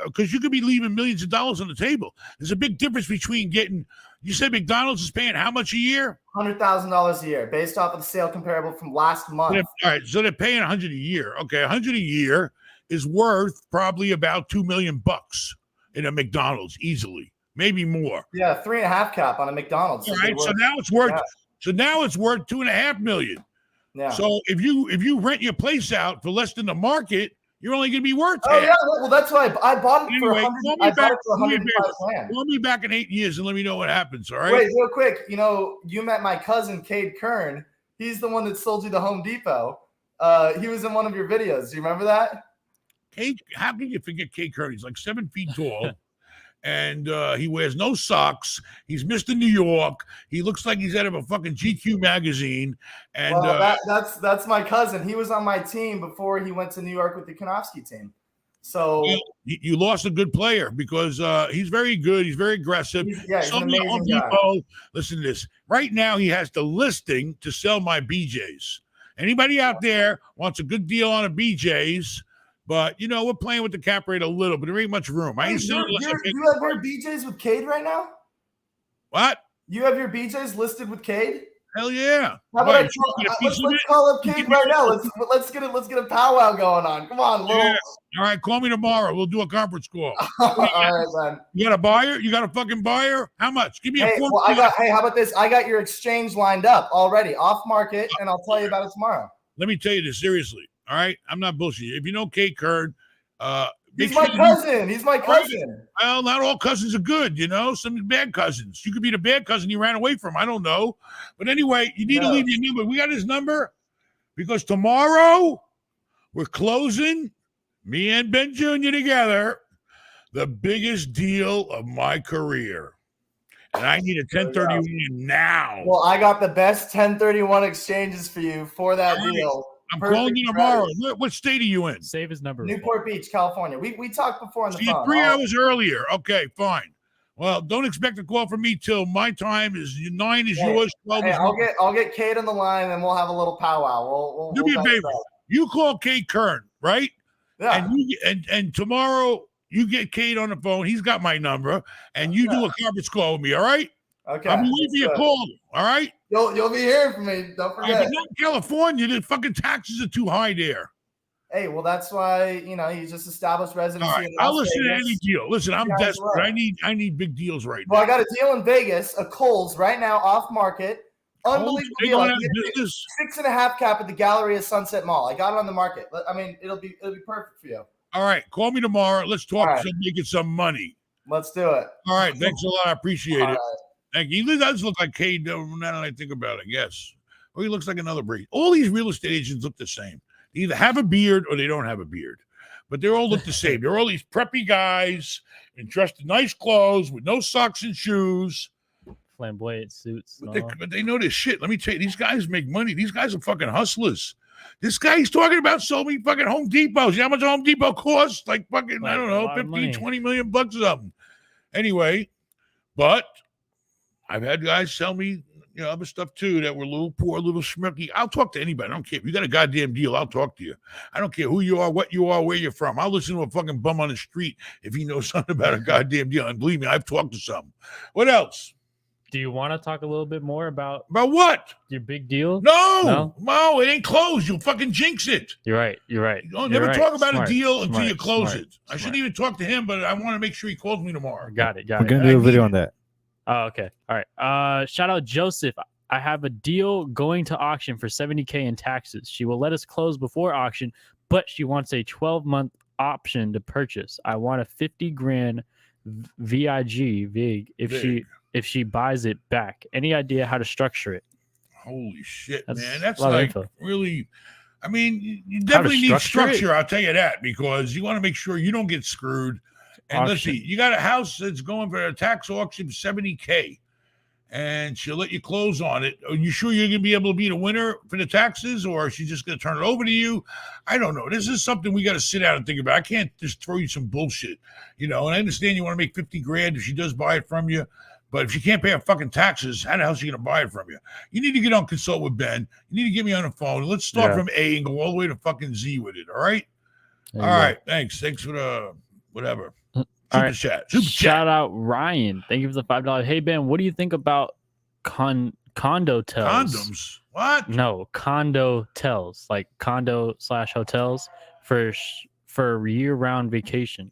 because you could be leaving millions of dollars on the table. There's a big difference between getting. You said McDonald's is paying how much a year? $100,000 a year, based off of the sale comparable from last month. All right, so they're paying $100 a year. Okay, $100 a year is worth probably about $2 million in a McDonald's, easily, maybe more. Yeah, 3.5 cap on a McDonald's. All right, so now it's worth. Yeah. So now it's worth $2.5 million. Yeah. So if you rent your place out for less than the market, you're only going to be worth. Oh yeah, well that's why I bought it for $105,000. Call me back in 8 years and let me know what happens. All right. Wait, real quick. You know, you met my cousin Cade Kern. He's the one that sold you the Home Depot. He was in one of your videos. Do you remember that? Cade, how can you forget Cade Kern? He's like 7 feet tall. And he wears no socks. He's Mr. New York. He looks like he's out of a fucking GQ magazine. And that's my cousin. He was on my team before he went to New York with the Konofsky team. So you lost a good player because he's very good. He's very aggressive. He's an amazing guy. Listen to this. Right now, he has the listing to sell my BJs. Anybody out there wants a good deal on a BJs? But, you know, we're playing with the cap rate a little, but there ain't much room. I ain't selling you have your BJs with Cade right now? What? You have your BJs listed with Cade? Hell yeah. How about let's call up Cade right now. Let's get a powwow going on. Come on, Lil. Yeah. All right, call me tomorrow. We'll do a conference call. All right, man. You got a buyer? You got a fucking buyer? How much? Give me a well, how about this? I got your exchange lined up already, off market, and I'll tell you about it tomorrow. Let me tell you this seriously. All right, I'm not bullshitting. If you know Cade Kern, he's my cousin. He's my cousin. Well, not all cousins are good, you know. Some bad cousins. You could be the bad cousin you ran away from. I don't know, but anyway, you need to leave your number. We got his number because tomorrow we're closing me and Ben Jr. together, the biggest deal of my career. And I need a 1031 now. Well, I got the best 1031 exchanges for you for that deal. I'm calling you tomorrow. What state are you in? Save his number. Newport Beach, California. We talked before on the phone. 3 hours earlier. Okay, fine. Well, don't expect a call from me till my time is 9 is yours. 12 is I'll get Cade on the line and we'll have a little powwow. Do me a favor. You call Cade Kern, right? Yeah. And tomorrow you get Cade on the phone. He's got my number, and you do a conference call with me. All right? Okay. I'll be waiting for your call. All right? You'll be hearing from me. Don't forget. But not in California. The fucking taxes are too high there. Hey, well, that's why you just established residency. All right. I'll listen to any deal. Listen, I'm desperate. I need big deals right now. Well, I got a deal in Vegas, a Kohl's right now, off market. Unbelievable deal. 6.5 cap at the Galleria Sunset Mall. I got it on the market. I mean, it'll be perfect for you. All right. Call me tomorrow. Let's talk some making some money. Let's do it. All right. Thanks a lot. I appreciate it. Right. Thank you. He does look like Cade now that I think about it, yes. Or he looks like another breed. All these real estate agents look the same. They either have a beard or they don't have a beard. But they all look the same. They're all these preppy guys dressed in nice clothes with no socks and shoes. Flamboyant suits. But they know this shit. Let me tell you, these guys make money. These guys are fucking hustlers. This guy he's talking about sold me fucking Home Depots. You know how much a Home Depot costs? Like fucking, I don't know, 15, 20 million bucks or something. Anyway, But I've had guys tell me, other stuff too that were a little poor, a little schmucky. I'll talk to anybody. I don't care. If you got a goddamn deal, I'll talk to you. I don't care who you are, what you are, where you're from. I'll listen to a fucking bum on the street if he knows something about a goddamn deal. And believe me, I've talked to some. What else? Do you want to talk a little bit more about what? Your big deal? No, it ain't closed. You'll fucking jinx it. You're right. You don't never talk about a deal until you close smart, it. I shouldn't even talk to him, but I want to make sure he calls me tomorrow. Got it. We're gonna do a video on that. Oh, okay. All right. Shout out Joseph. I have a deal going to auction for $70K in taxes. She will let us close before auction, but she wants a 12-month option to purchase. I want a 50 grand VIG if she buys it back. Any idea how to structure it? Holy shit, man. That's a lot of like info. really, I mean, you definitely need structure. I'll tell you that, because you want to make sure you don't get screwed. And let's see, you got a house that's going for a tax auction, $70K, and she'll let you close on it. Are you sure you're going to be able to be the winner for the taxes, or is she just going to turn it over to you? I don't know. This is something we got to sit down and think about. I can't just throw you some bullshit, and I understand you want to make 50 grand if she does buy it from you, but if she can't pay her fucking taxes, how the hell is she going to buy it from you? You need to get on consult with Ben. You need to get me on the phone. Let's start from A and go all the way to fucking Z with it. All right. All right. Thanks for the whatever. All right. Super Shout out Ryan. Thank you for the $5. Hey Ben, what do you think about condo tells? Condoms? What? No, condo tells, like condo/hotels for year-round vacation.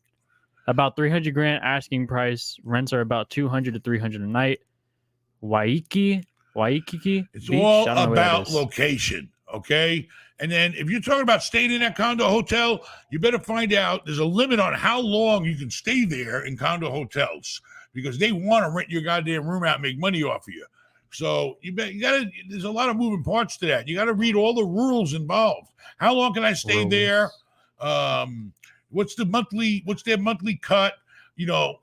About 300 grand asking price. Rents are about 200 to 300 a night. Waikiki. It's Beach? all I don't know where that about is. location, okay? And then if you're talking about staying in that condo hotel, you better find out there's a limit on how long you can stay there in condo hotels, because they want to rent your goddamn room out and make money off of you. So there's a lot of moving parts to that. You got to read all the rules involved. How long can I stay there? What's their monthly cut?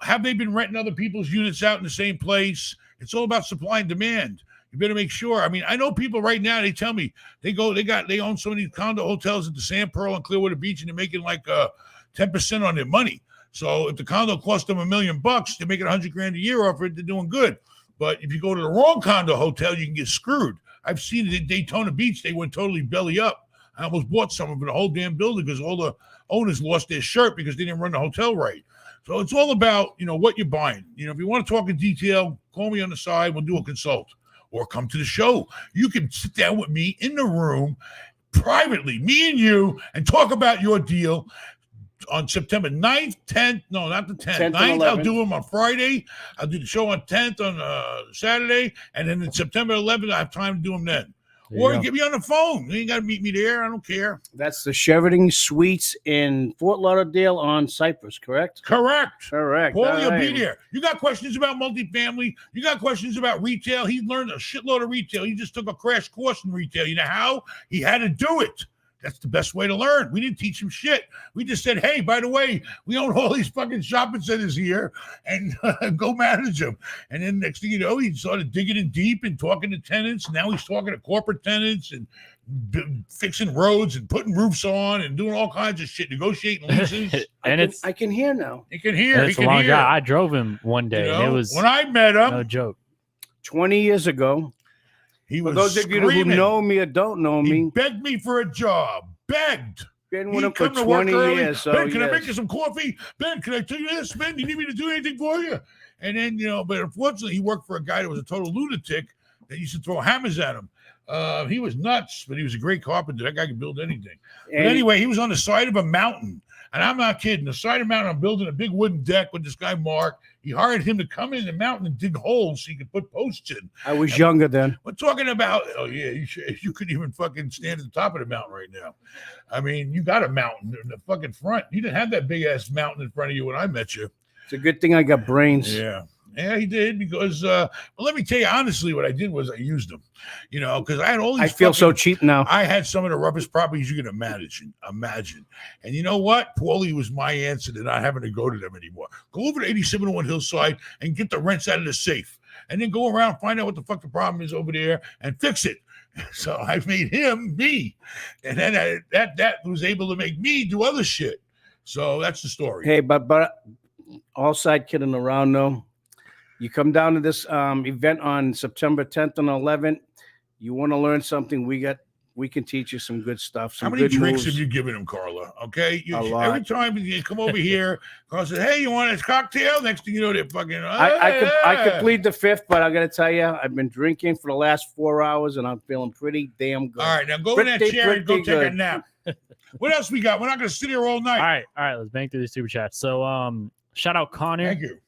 Have they been renting other people's units out in the same place? It's all about supply and demand. You better make sure. I mean, I know people right now, they tell me they own some of these condo hotels at the Sand Pearl and Clearwater Beach, and they're making like 10% on their money. So if the condo cost them $1 million, they're making 100 grand a year off it. They're doing good. But if you go to the wrong condo hotel, you can get screwed. I've seen it at Daytona Beach. They went totally belly up. I almost bought some of it, the whole damn building, because all the owners lost their shirt because they didn't run the hotel right. So it's all about, what you're buying. If you want to talk in detail, call me on the side. We'll do a consult. Or come to the show. You can sit down with me in the room privately, me and you, and talk about your deal on September 9th, 10th. No, not the 10th. 9th, I'll do them on Friday. I'll do the show on 10th on Saturday. And then in September 11th, I have time to do them then. Or get me on the phone. You ain't got to meet me there. I don't care. That's the Sheridan Suites in Fort Lauderdale on Cypress, correct? Correct. Correct. Paulie will be there. You got questions about multifamily? You got questions about retail? He learned a shitload of retail. He just took a crash course in retail. You know how? He had to do it. That's the best way to learn. We didn't teach him shit. We just said, hey, by the way, we own all these fucking shopping centers here, and go manage them. And then next thing you know, he started digging in deep and talking to tenants. Now he's talking to corporate tenants and fixing roads and putting roofs on and doing all kinds of shit, negotiating leases. I can hear now. He can hear. It's a long guy. I drove him one day. And it was when I met him. No joke. 20 years ago. He For was those of you who know me or don't know He me, begged me for a job. Begged. been with He'd him for come to work 20 early. years. So Ben, can I yes. make you some coffee? Ben, can I tell you this? Ben, do you need me to do anything for you? And then, but unfortunately, he worked for a guy that was a total lunatic that used to throw hammers at him. He was nuts, but he was a great carpenter. That guy could build anything. But anyway, he was on the side of a mountain. And I'm not kidding. The side of the mountain, I'm building a big wooden deck with this guy, Mark. He hired him to come in the mountain and dig holes so he could put posts in. I was younger then. We're talking about, you couldn't even fucking stand at the top of the mountain right now. I mean, you got a mountain in the fucking front. You didn't have that big ass mountain in front of you when I met you. It's a good thing I got brains. Yeah, he did, because well, let me tell you honestly, what I did was I used them, because I had all these. I feel so cheap now. I had some of the roughest properties you can imagine. And you know what? Paulie was my answer to not having to go to them anymore. Go over to 8701 Hillside and get the rents out of the safe, and then go around, find out what the fuck the problem is over there, and fix it. So I made him me, and then that was able to make me do other shit. So that's the story. Hey, but all side kidding around though. You come down to this event on September 10th and 11th. You want to learn something? We can teach you some good stuff. How Some many good drinks moves. have you given him, Carla? Okay, A lot. every time you come over here, Carla says, "Hey, you want a cocktail?" Next thing you know, they're fucking. I could plead the fifth, but I got to tell you, I've been drinking for the last 4 hours, and I'm feeling pretty damn good. All right, now go in that chair and go take a good. nap. What else we got? We're not going to sit here all night. All right. Let's bang through the super chat. So, shout out Connor. Thank you.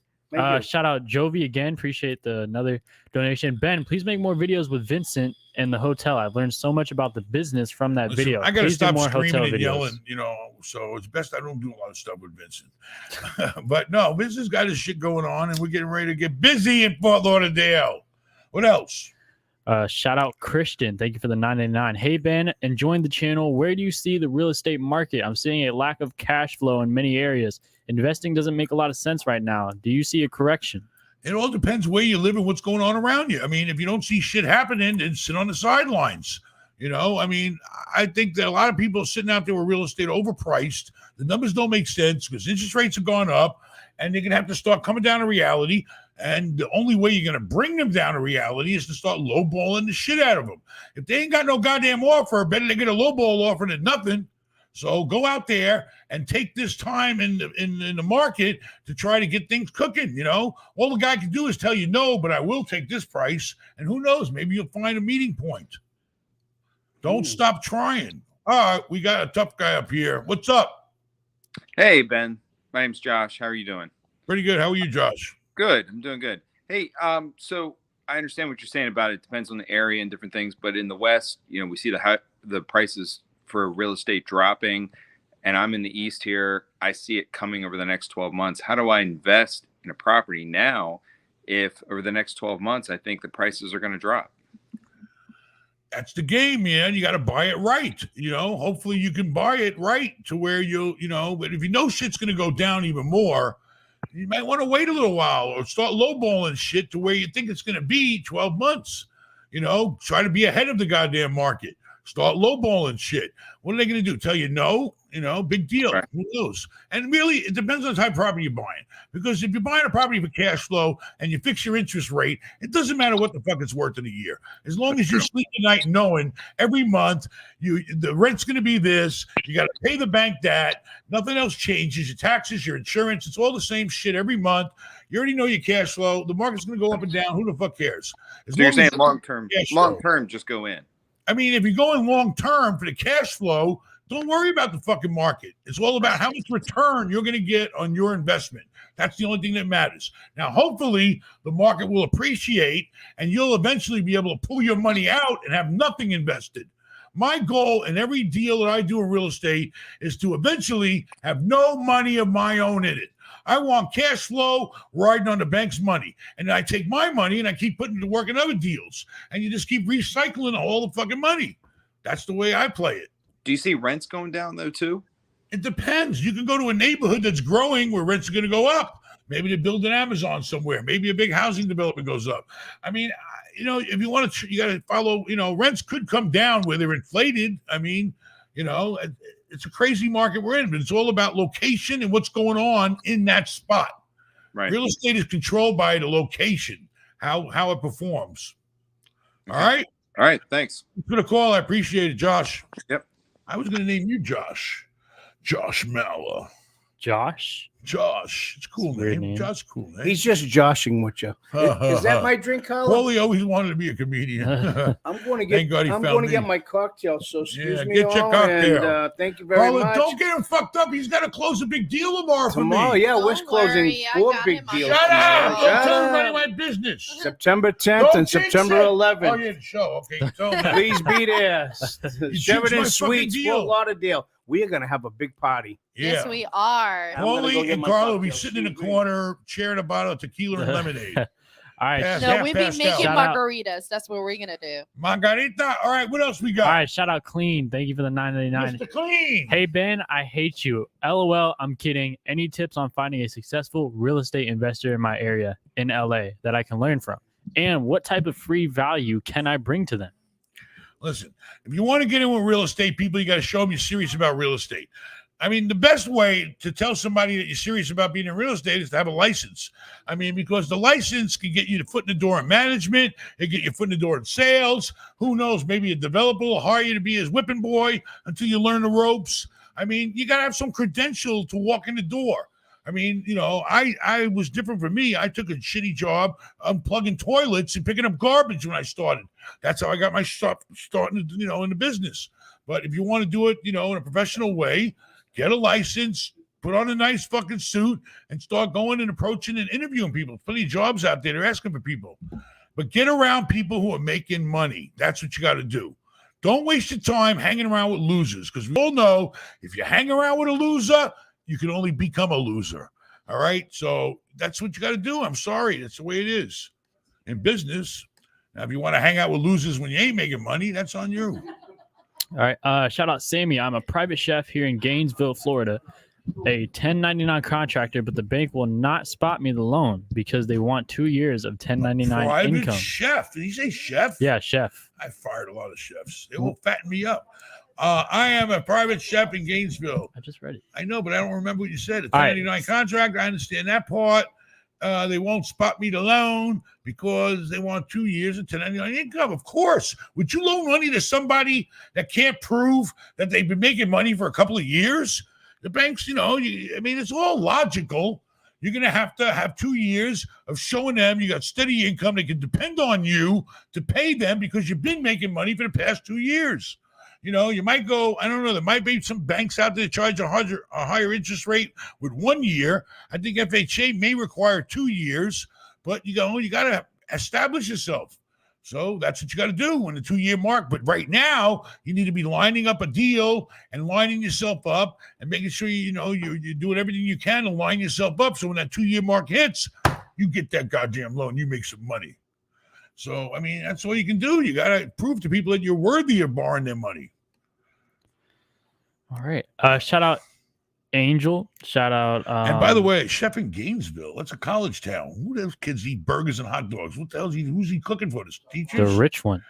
Shout out Jovi again. Appreciate another donation. Ben, please make more videos with Vincent and the hotel. I've learned so much about the business from that Listen, video. I got to Please do stop more screaming hotel and videos. yelling, so it's best I don't do a lot of stuff with Vincent. But no, Vincent's got his shit going on, and we're getting ready to get busy in Fort Lauderdale. What else? Shout out Christian. Thank you for the $9.99. Hey, Ben, enjoying the channel. Where do you see the real estate market? I'm seeing a lack of cash flow in many areas. Investing doesn't make a lot of sense right now. Do you see a correction? It all depends where you live and what's going on around you. I mean, if you don't see shit happening, then sit on the sidelines. I mean, I think that a lot of people are sitting out there with real estate overpriced. The numbers don't make sense because interest rates have gone up, and they're going to have to start coming down to reality. And the only way you're going to bring them down to reality is to start lowballing the shit out of them. If they ain't got no goddamn offer, better they get a lowball offer than nothing. So go out there and take this time in the market to try to get things cooking. All the guy can do is tell you no, but I will take this price. And who knows? Maybe you'll find a meeting point. Don't stop trying. All right, we got a tough guy up here. What's up? Hey, Ben. My name's Josh. How are you doing? Pretty good. How are you, Josh? Good. I'm doing good. Hey, so I understand what you're saying about it. Depends on the area and different things. But in the West, we see the prices for real estate dropping, and I'm in the East here. I see it coming over the next 12 months. How do I invest in a property now if over the next 12 months I think the prices are going to drop? That's the game, man. You got to buy it right. Hopefully you can buy it right to where but if you know shit's going to go down even more, you might want to wait a little while or start lowballing shit to where you think it's going to be 12 months. Try to be ahead of the goddamn market. Start lowballing shit. What are they going to do? Tell you no? Big deal. Right. Who knows? And really, it depends on the type of property you're buying. Because if you're buying a property for cash flow and you fix your interest rate, it doesn't matter what the fuck it's worth in a year. As long as you sleep at night knowing every month the rent's going to be this, you got to pay the bank that, nothing else changes. Your taxes, your insurance, it's all the same shit every month. You already know your cash flow. The market's going to go up and down. Who the fuck cares? So you're saying long term, just go in. I mean, if you're going long term for the cash flow, don't worry about the fucking market. It's all about how much return you're going to get on your investment. That's the only thing that matters. Now, hopefully, the market will appreciate and you'll eventually be able to pull your money out and have nothing invested. My goal in every deal that I do in real estate is to eventually have no money of my own in it. I want cash flow riding on the bank's money. And I take my money and I keep putting it to work in other deals. And you just keep recycling all the fucking money. That's the way I play it. Do you see rents going down, though, too? It depends. You can go to a neighborhood that's growing where rents are going to go up. Maybe they build an Amazon somewhere. Maybe a big housing development goes up. I mean, if you want to, you got to follow, rents could come down where they're inflated. I mean, it's a crazy market we're in, but it's all about location and what's going on in that spot. Right. Real estate is controlled by the location, how it performs. Okay. All right. All right. Thanks. For the call. I appreciate it, Josh. Yep. I was going to name you Josh. Josh Malla. Josh? Josh. It's a cool name. Josh, cool name. He's just joshing with you. Is that my drink, Carla? Paulie always wanted to be a comedian. I'm going to get. Thank God he I'm found going to me. get my cocktail. So excuse me. Get your all, cocktail. And, thank you very Carla, much. don't get him fucked up. He's got to close a big deal tomorrow for Tomorrow, me. yeah, we're closing 4 big deals. Shut up! tomorrow. Don't Shut tell up. everybody my business. September 10th Don't and jinx September it. 11th. Oh, yeah, the show. Okay, tell me. Please be there. jinxed Sheridan my Suites, fucking deal. Fort Lauderdale. We are going to have a big party. Yes, we are. I'm gonna go Paulie get and my Carla will be cocktail. sitting in a corner, sharing a bottle of tequila and lemonade. All right. No, we be Passed making out. Shout out. margaritas. That's what we're gonna do. Margarita. All right, what else we All got? right. Shout out Clean. Thank you for the $9.99. Mr. Clean. Hey, Ben, I hate you. LOL, I'm kidding. Any tips on finding a successful real estate investor in my area in LA that I can learn from? And what type of free value can I bring to them? Listen, if you want to get in with real estate people, you got to show them you're serious about real estate. I mean, the best way to tell somebody that you're serious about being in real estate is to have a license. I mean, because the license can get you the foot in the door in management, it get your foot in the door in sales. Who knows? Maybe a developer will hire you to be his whipping boy until you learn the ropes. I mean, you got to have some credential to walk in the door. I mean, you know, I was different from me. I took a shitty job unplugging toilets and picking up garbage when I started. That's how I got my starting, you know, in the business. But if you want to do it, you know, in a professional way, get a license, put on a nice fucking suit, and start going and approaching and interviewing people. Plenty of jobs out there. They're asking for people. But get around people who are making money. That's what you got to do. Don't waste your time hanging around with losers, because we all know if you hang around with a loser, you can only become a loser. All right? So that's what you got to do. I'm sorry. That's the way it is in business. Now, if you want to hang out with losers when you ain't making money, that's on you. All right. Shout out Sammy. I'm a private chef here in Gainesville, Florida. A 1099 contractor, but the bank will not spot me the loan because they want 2 years of 1099 Private income. chef. Did you say chef? Yeah, chef. I fired a lot of chefs. They will fatten me up. I am a private chef in Gainesville. I just read it. I know, but I don't remember what you said. A All right. 1099 contract. I understand that part. They won't spot me the loan because they want 2 years of 1099 income. Of course. Would you loan money to somebody that can't prove that they've been making money for a couple of years? The banks, you know, I mean, it's all logical. You're going to have 2 years of showing them you got steady income. They can depend on you to pay them because you've been making money for the past 2 years. You know, you might go, I don't know, there might be some banks out there that charge a higher interest rate with 1 year. I think FHA may require 2 years, but you got to establish yourself. So that's what you got to do in the 2 year mark. But right now, you need to be lining up a deal and lining yourself up and making sure, you know, you're doing everything you can to line yourself up. So when that 2 year mark hits, you get that goddamn loan. You make some money. So, I mean, that's all you can do. You got to prove to people that you're worthy of borrowing their money. All right. Shout out Angel. Shout out. And by the way, chef in Gainesville, that's a college town. Who those kids eat burgers and hot dogs? What the hell who's he cooking for? The teachers? The rich ones.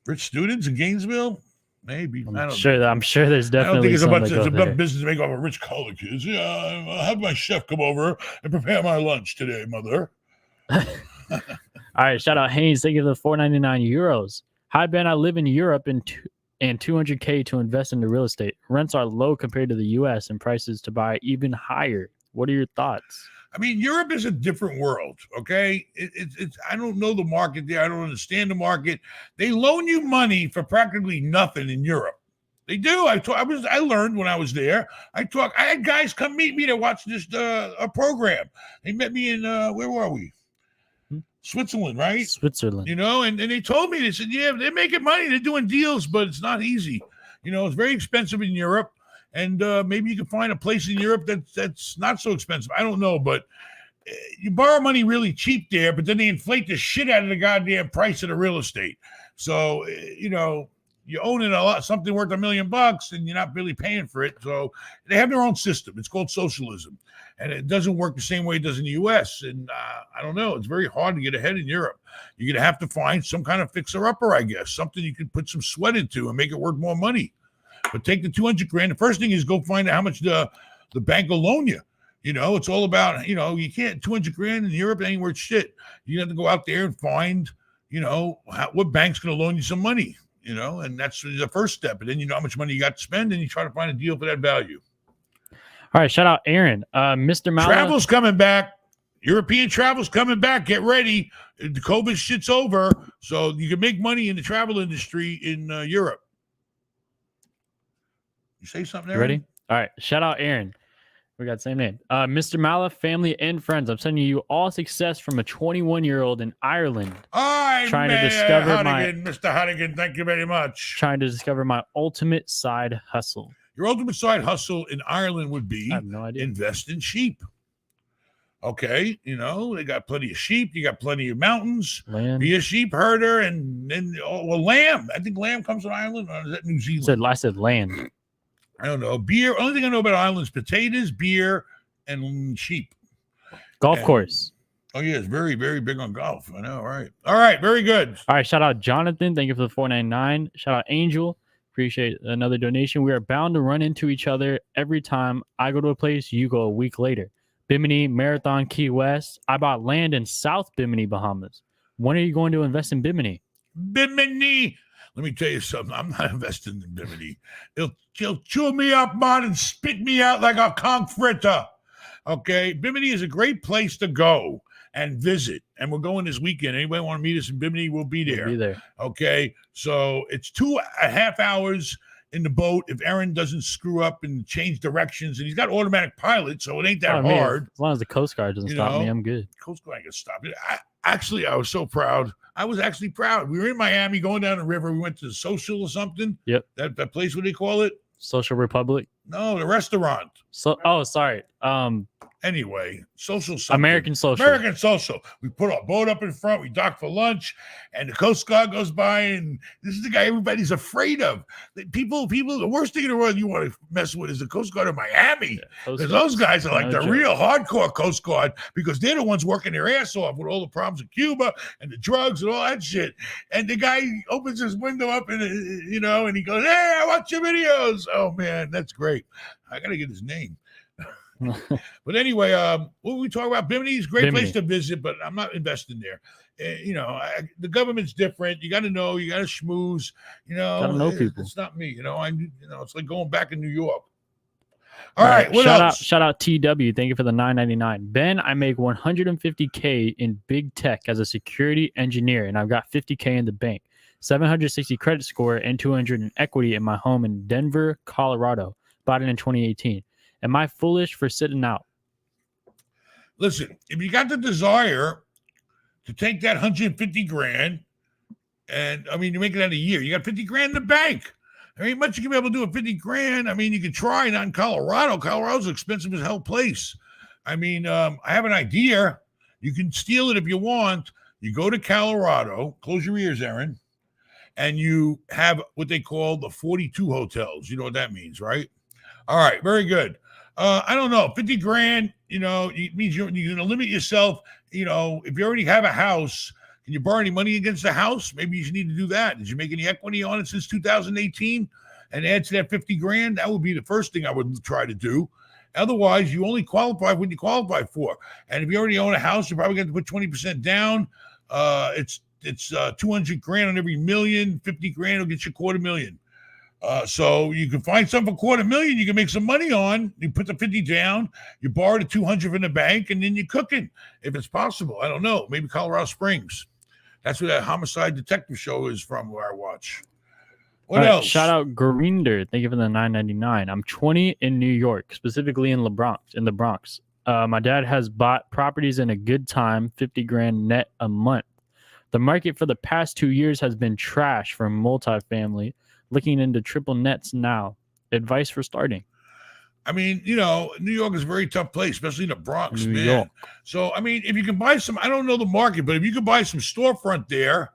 Rich students in Gainesville? Maybe. I'm sure there's definitely. I don't think it's a some that bunch of business to make off of rich college kids. Yeah, I'll have my chef come over and prepare my lunch today, mother. All right. Shout out Haynes. Thank you for the 499 euros. Hi, Ben. I live in Europe and 200K to invest into real estate. Rents are low compared to the U.S. and prices to buy even higher. What are your thoughts? I mean, Europe is a different world, okay? It's I don't know the market there. I don't understand the market. They loan you money for practically nothing in Europe. They do. I learned when I was there. I had guys come meet me to watch this a program. They met me in where were we? Switzerland, right? Switzerland. You know, and they told me, they said, yeah, they're making money. They're doing deals, but it's not easy. You know, it's very expensive in Europe. And maybe you can find a place in Europe that's not so expensive. I don't know, but you borrow money really cheap there, but then they inflate the shit out of the goddamn price of the real estate. So, you know, you own it something worth $1 million, and you're not really paying for it. So they have their own system. It's called socialism, and it doesn't work the same way it does in the U.S. And I don't know. It's very hard to get ahead in Europe. You're going to have to find some kind of fixer-upper, I guess, something you can put some sweat into and make it worth more money. But take the 200 grand. The first thing is go find out how much the bank will loan you. You know, it's all about, you know, you can't 200 grand in Europe ain't worth shit. You have to go out there and find, you know, what bank's going to loan you some money. You know, and that's the first step. And then you know how much money you got to spend, and you try to find a deal for that value. All right, shout out Aaron. Mr. Mala. Travel's coming back. European travel's coming back. Get ready. The COVID shit's over, so you can make money in the travel industry in Europe. You say something, Aaron? Ready? All right, shout out Aaron. We got the same name. Mr. Mala, family, and friends. I'm sending you all success from a 21-year-old in Ireland. Trying to discover Mr. Hannigan, thank you very much. Trying to discover my ultimate side hustle. Your ultimate side hustle in Ireland would be I have no idea. Invest in sheep. Okay, you know, they got plenty of sheep. You got plenty of mountains. Land. Be a sheep herder, and then lamb. I think lamb comes from Ireland, or is that New Zealand? I said land. I don't know. Beer. Only thing I know about Ireland is potatoes, beer, and sheep. Golf course. Oh yeah, it's very, very big on golf. I know. All right. Very good. All right. Shout out Jonathan. Thank you for the 499. Shout out Angel. Appreciate another donation. We are bound to run into each other every time I go to a place, you go a week later. Bimini, Marathon, Key West. I bought land in South Bimini, Bahamas. When are you going to invest in Bimini? Bimini. Let me tell you something. I'm not investing in Bimini. He'll chew me up, man, and spit me out like a conch fritter. Okay? Bimini is a great place to go and visit. And we're going this weekend. Anybody want to meet us in Bimini? We'll be there. We'll be there. Okay? So it's 2.5 hours in the boat if Aaron doesn't screw up and change directions. And he's got automatic pilot, so it ain't that hard. As long as the Coast Guard doesn't stop me, I'm good. Coast Guard ain't gonna stop it. I was so proud. I was actually proud. We were in Miami going down the river. We went to the Social or something. Yep. That place, what do they call it? Social Republic. No, the restaurant. Sorry. Anyway, Social something. American Social. American Social. We put our boat up in front. We docked for lunch, and the Coast Guard goes by, and this is the guy everybody's afraid of. People. The worst thing in the world you want to mess with is the Coast Guard of Miami, because those guys are like the real hardcore Coast Guard, because they're the ones working their ass off with all the problems in Cuba and the drugs and all that shit. And the guy opens his window up, and and he goes, "Hey, I watch your videos." Oh man, that's great. I gotta get his name. But anyway, what we talk about, Bimini is a great place to visit, but I'm not investing there. The government's different. You got to know. You got to schmooze. Gotta know people. It's not me. It's like going back in New York. All right. What else? Shout out TW. Thank you for the $9.99. Ben, I make $150K in big tech as a security engineer, and I've got $50K in the bank, 760 credit score, and 200 in equity in my home in Denver, Colorado. Bought it in 2018. Am I foolish for sitting out? Listen, if you got the desire to take that 150 grand, and I mean, you're making that a year, you got 50 grand in the bank. There ain't much you can be able to do with 50 grand. I mean, you could try, not in Colorado. Colorado's expensive as hell place. I mean, I have an idea. You can steal it if you want. You go to Colorado, close your ears, Aaron, and you have what they call the 42 hotels. You know what that means, right? All right, very good. I don't know, 50 grand, it means you're going to limit yourself. If you already have a house, can you borrow any money against the house? Maybe you need to do that. Did you make any equity on it since 2018 and add to that 50 grand? That would be the first thing I would try to do. Otherwise, you only qualify when you qualify for. And if you already own a house, you're probably going to put 20% down. It's 200 grand on every million. 50 grand will get you $250,000. So you can find something for $250,000 you can make some money on. You put the 50 down, you borrow the 200 from the bank, and then you're cooking. If it's possible, I don't know. Maybe Colorado Springs. That's where that homicide detective show is from, where I watch. What else? Shout out Gurinder. Thank you for the $9.99. I'm 20 in New York, specifically in the Bronx. My dad has bought properties in a good time, 50 grand net a month. The market for the past 2 years has been trash for multifamily. Looking into triple nets now. Advice for starting. I mean, New York is a very tough place, especially in the Bronx, New man. York. So, I mean, if you can buy some, I don't know the market, but if you can buy some storefront there,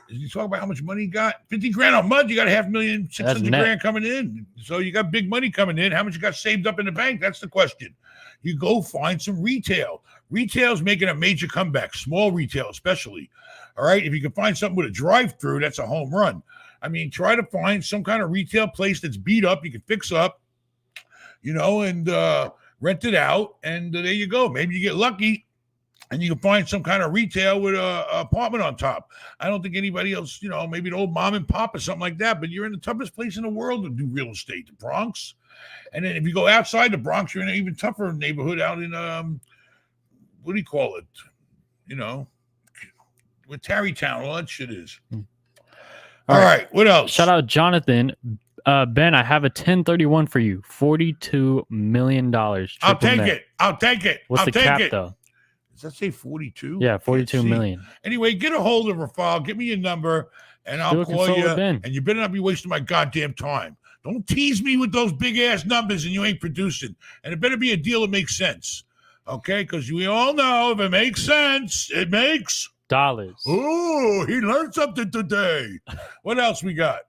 you talk about how much money you got? 50 grand a month, you got $500,000, 600 grand coming in. So you got big money coming in. How much you got saved up in the bank? That's the question. You go find some retail. Retail's making a major comeback, small retail especially. All right. If you can find something with a drive-through, that's a home run. I mean, try to find some kind of retail place that's beat up, you can fix up, and rent it out. And there you go. Maybe you get lucky and you can find some kind of retail with an apartment on top. I don't think anybody else, maybe an old mom and pop or something like that, but you're in the toughest place in the world to do real estate, the Bronx. And then if you go outside the Bronx, you're in an even tougher neighborhood out in, what do you call it? Where Tarrytown, all that shit is. All right. What else? Shout out Jonathan. Ben, I have a 1031 for you. $42 million. I'll take it. I'll take it. What's I'll the take cap, it. though? Does that say 42? Yeah, 42 million. Anyway, get a hold of Rafal. Give me your number, and I'll call you. And you better not be wasting my goddamn time. Don't tease me with those big-ass numbers and you ain't producing. And it better be a deal that makes sense. Okay? Because we all know if it makes sense, it makes... dollars. Oh, he learned something today. What else we got?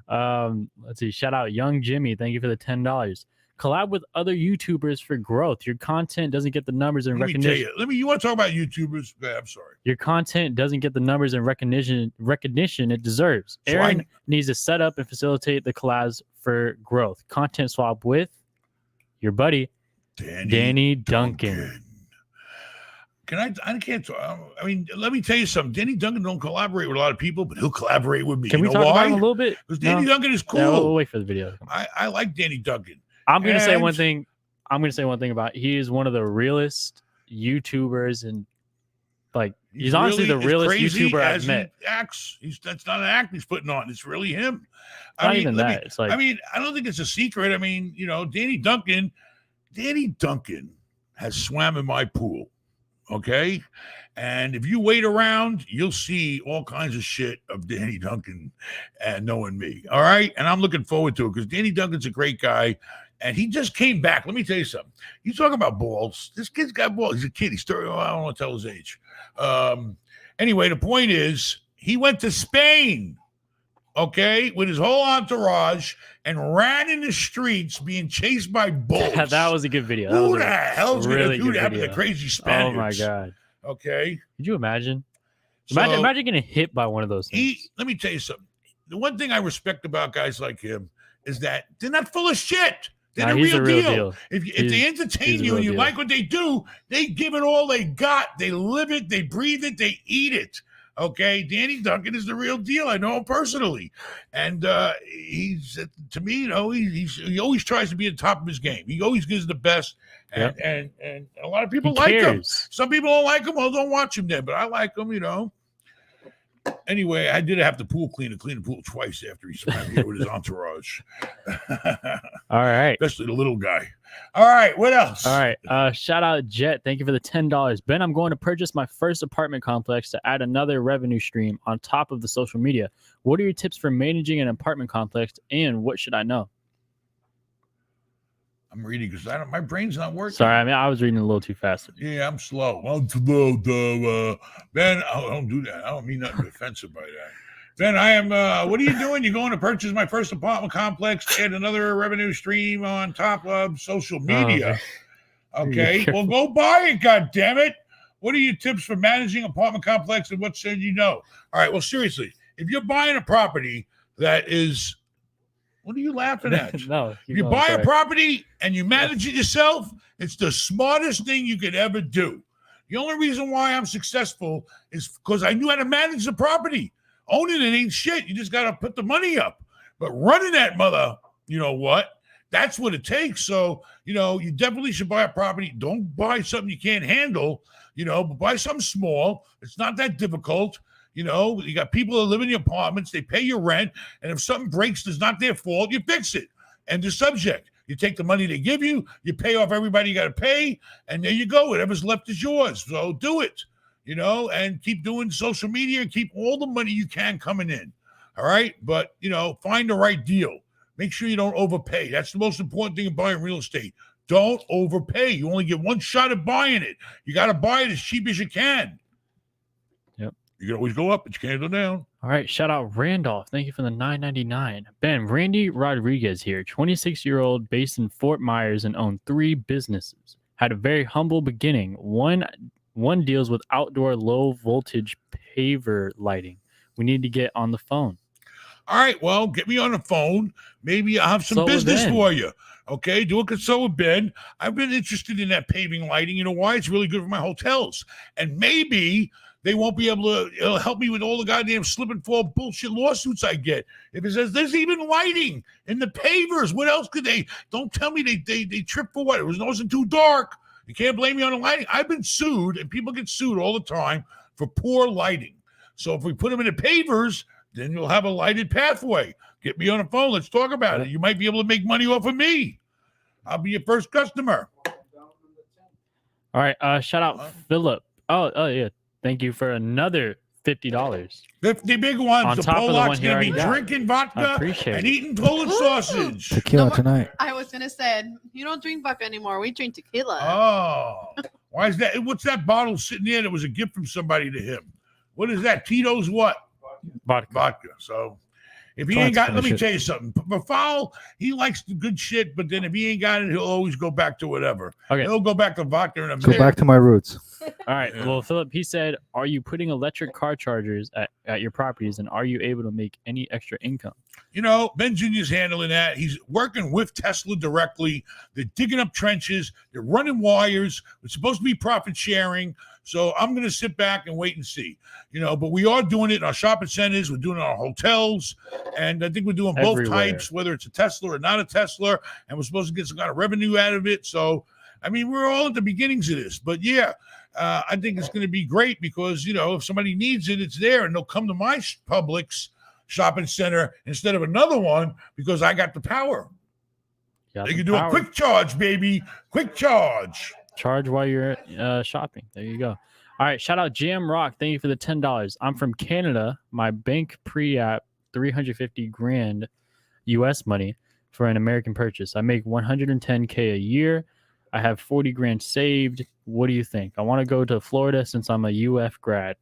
Let's see. Shout out Young Jimmy. Thank you for the $10. Collab with other YouTubers for growth. Your content doesn't get the numbers and Let me tell recognition. you. You want to talk about YouTubers? I'm sorry. Your content doesn't get the numbers and recognition it deserves. So Aaron needs to set up and facilitate the collabs for growth. Content swap with your buddy Danny Duncan. I can't talk. I mean, let me tell you something. Danny Duncan don't collaborate with a lot of people, but he'll collaborate with me. Can You we know talk why? about him a little bit? Because Danny Duncan is cool. Yeah, we'll wait for the video. I like Danny Duncan. I'm gonna say one And- thing. I'm gonna say one thing about he is one of the realest YouTubers, and like he's honestly really the as realest crazy YouTuber I've as met. He acts. That's not an act he's putting on. It's really him. Not even that. It's like I mean, I don't think it's a secret. I mean, Danny Duncan has swam in my pool. Okay. And if you wait around, you'll see all kinds of shit of Danny Duncan and knowing me. All right. And I'm looking forward to it because Danny Duncan's a great guy. And he just came back. Let me tell you something. You talk about balls. This kid's got balls. He's a kid. He's 30. I don't want to tell his age. Anyway, the point is he went to Spain, okay, with his whole entourage and ran in the streets being chased by bulls. that was a good video. Who the hell's really going to do that with the video. crazy Oh Spaniards? my god! Okay. Could you imagine? So- Imagine getting hit by one of those things. Let me tell you something. The one thing I respect about guys like him is that they're not full of shit. They're Nah, the he's real a real deal. deal. If He's- they he's entertain a you and real you deal. like what they do, they give it all they got. They live it, they breathe it, they eat it. Okay, Danny Duncan is the real deal. I know him personally, and he's to me, he always tries to be at the top of his game. He always gives the best, and a lot of people He like him. cares. Some people don't like him. Well, don't watch him then, but I like him. Anyway, I did have the pool clean the pool twice after he swam here with his entourage. All right. Especially the little guy. All right, what else? All right. Shout out Jet. Thank you for the $10. Ben, I'm going to purchase my first apartment complex to add another revenue stream on top of the social media. What are your tips for managing an apartment complex, and what should I know? I'm reading because my brain's not working. Sorry, I was reading a little too fast. Yeah, I'm slow. I'm slow, Ben, I don't do that. I don't mean nothing offensive by that. Ben, I am. What are you doing? You're going to purchase my first apartment complex to add another revenue stream on top of social media. Okay, well, go buy it. God damn it! What are your tips for managing apartment complex, and what should you know? All right. Well, seriously, if you're buying a property that is, what are you laughing at? No, If you buy a property and you manage it yourself, it's the smartest thing you could ever do. The only reason why I'm successful is because I knew how to manage the property. Owning it ain't shit. You just got to put the money up. But running that mother, you know what? That's what it takes. So, you definitely should buy a property. Don't buy something you can't handle, but buy something small. It's not that difficult. You got people that live in the apartments, they pay your rent, and if something breaks, it's not their fault, you fix it. And the subject, you take the money they give you, you pay off everybody you got to pay, and there you go. Whatever's left is yours. So do it, and keep doing social media and keep all the money you can coming in. All right. But, find the right deal. Make sure you don't overpay. That's the most important thing in buying real estate. Don't overpay. You only get one shot at buying it. You got to buy it as cheap as you can. Yep. You can always go up, but you can't go down. All right, shout out Randolph. Thank you for the $9.99. Ben, Randy Rodriguez here, 26-year-old based in Fort Myers and owned 3 businesses. Had a very humble beginning. One deals with outdoor low voltage paver lighting. We need to get on the phone. All right, well, get me on the phone. Maybe I'll have some So with business Ben. for you. Okay, do a consult with Ben. I've been interested in that paving lighting. You know why? It's really good for my hotels. And maybe they won't be able to it'll help me with all the goddamn slip and fall bullshit lawsuits I get. If it says there's even lighting in the pavers, what else could they? Don't tell me they trip for what? It wasn't too dark. You can't blame me on the lighting. I've been sued, and people get sued all the time for poor lighting. So if we put them in the pavers, then you'll have a lighted pathway. Get me on the phone. Let's talk about it. You might be able to make money off of me. I'll be your first customer. All right, shout out Philip. Oh yeah. Thank you for another $50. 50 big ones. On The top of the one Polak's he going to already be got. drinking I vodka appreciate and it. eating Polish sausage. Tequila tonight. I was gonna say you don't drink vodka anymore. We drink tequila. Oh, why is that? What's that bottle sitting there that was a gift from somebody to him? What is that? Tito's what? Vodka. Vodka. So, If he Try ain't to got, let me finish it. tell you something. Rafal, he likes the good shit, but then if he ain't got it, he'll always go back to whatever. Okay. He'll go back to vodka in a Go minute. back to my roots. All right. Well, Philip, he said, are you putting electric car chargers at your properties, and are you able to make any extra income? You know, Ben Jr.'s handling that. He's working with Tesla directly. They're digging up trenches. They're running wires. It's supposed to be profit sharing. So I'm going to sit back and wait and see. You know, but we are doing it in our shopping centers. We're doing it in our hotels. And I think we're doing both Everywhere. types, whether it's a Tesla or not a Tesla. And we're supposed to get some kind of revenue out of it. So, I mean, we're all at the beginnings of this. But yeah, I think it's going to be great because, you know, if somebody needs it, it's there. And they'll come to my Publix shopping center instead of another one because I got the power. They can do a quick charge, baby. Quick charge. Charge while you're shopping. There you go. All right. Shout out Jam Rock. Thank you for the $10. I'm from Canada. My bank pre-app $350,000 US money for an American purchase. I make $110K a year. I have $40,000 saved. What do you think? I want to go to Florida since I'm a UF grad.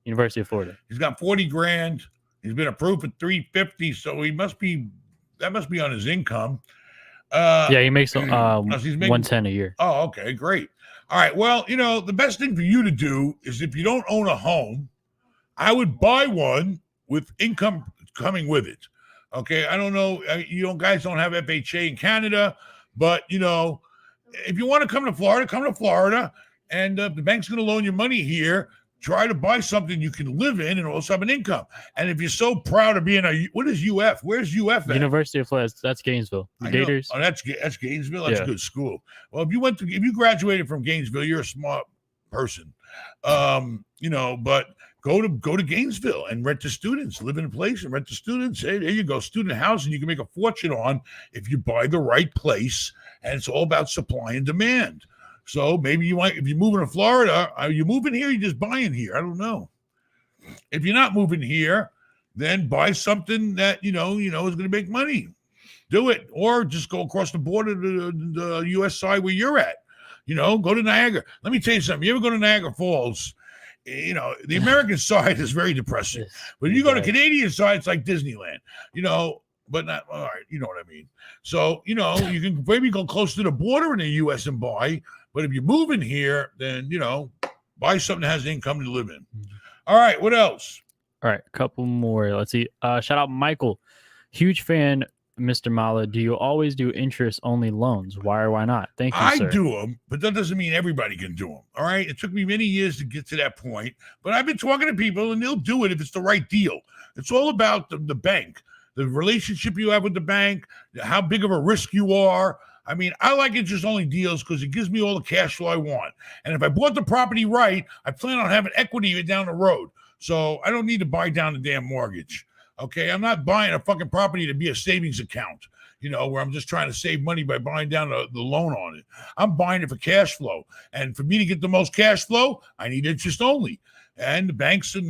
University of Florida. He's got 40 grand. He's been approved for 350, so that must be on his income. Yeah, he makes he's making- 110 a year. Oh, okay, great. All right. Well, you know, the best thing for you to do is if you don't own a home, I would buy one with income coming with it. Okay. I don't know. Guys don't have FHA in Canada, but you know, if you want to come to Florida, and the bank's going to loan you money here. Try to buy something you can live in and also have an income. And if you're so proud of being what is UF? Where's UF at? University of Florida. That's Gainesville. The I know. Gators. Oh, that's Gainesville. That's Yeah. a good school. Well, if you graduated from Gainesville, you're a smart person. You know, but go to Gainesville and rent to students. Live in a place and rent to students. Hey, there you go, student housing. You can make a fortune on if you buy the right place. And it's all about supply and demand. So maybe you might, if you're moving to Florida, are you moving here? Or you just buying here? I don't know. If you're not moving here, then buy something that you know is going to make money. Do it, or just go across the border to the U.S. side where you're at. You know, go to Niagara. Let me tell you something. You ever go to Niagara Falls? You know, the American side is very depressing, but if you go to Canadian side, it's like Disneyland. You know, but not all right. You know what I mean? So you know, you can maybe go close to the border in the U.S. and buy. But if you're moving here, then, you know, buy something that has income to live in. All right. What else? All right. A couple more. Let's see. Shout out Michael. Huge fan, Mr. Mala. Do you always do interest-only loans? Why or why not? Thank you, sir. I do them, but that doesn't mean everybody can do them. All right. It took me many years to get to that point. But I've been talking to people, and they'll do it if it's the right deal. It's all about the bank, the relationship you have with the bank, how big of a risk you are. I mean, I like interest-only deals because it gives me all the cash flow I want. And if I bought the property right, I plan on having equity down the road. So I don't need to buy down the damn mortgage. Okay? I'm not buying a fucking property to be a savings account, you know, where I'm just trying to save money by buying down the loan on it. I'm buying it for cash flow. And for me to get the most cash flow, I need interest-only. And the banks and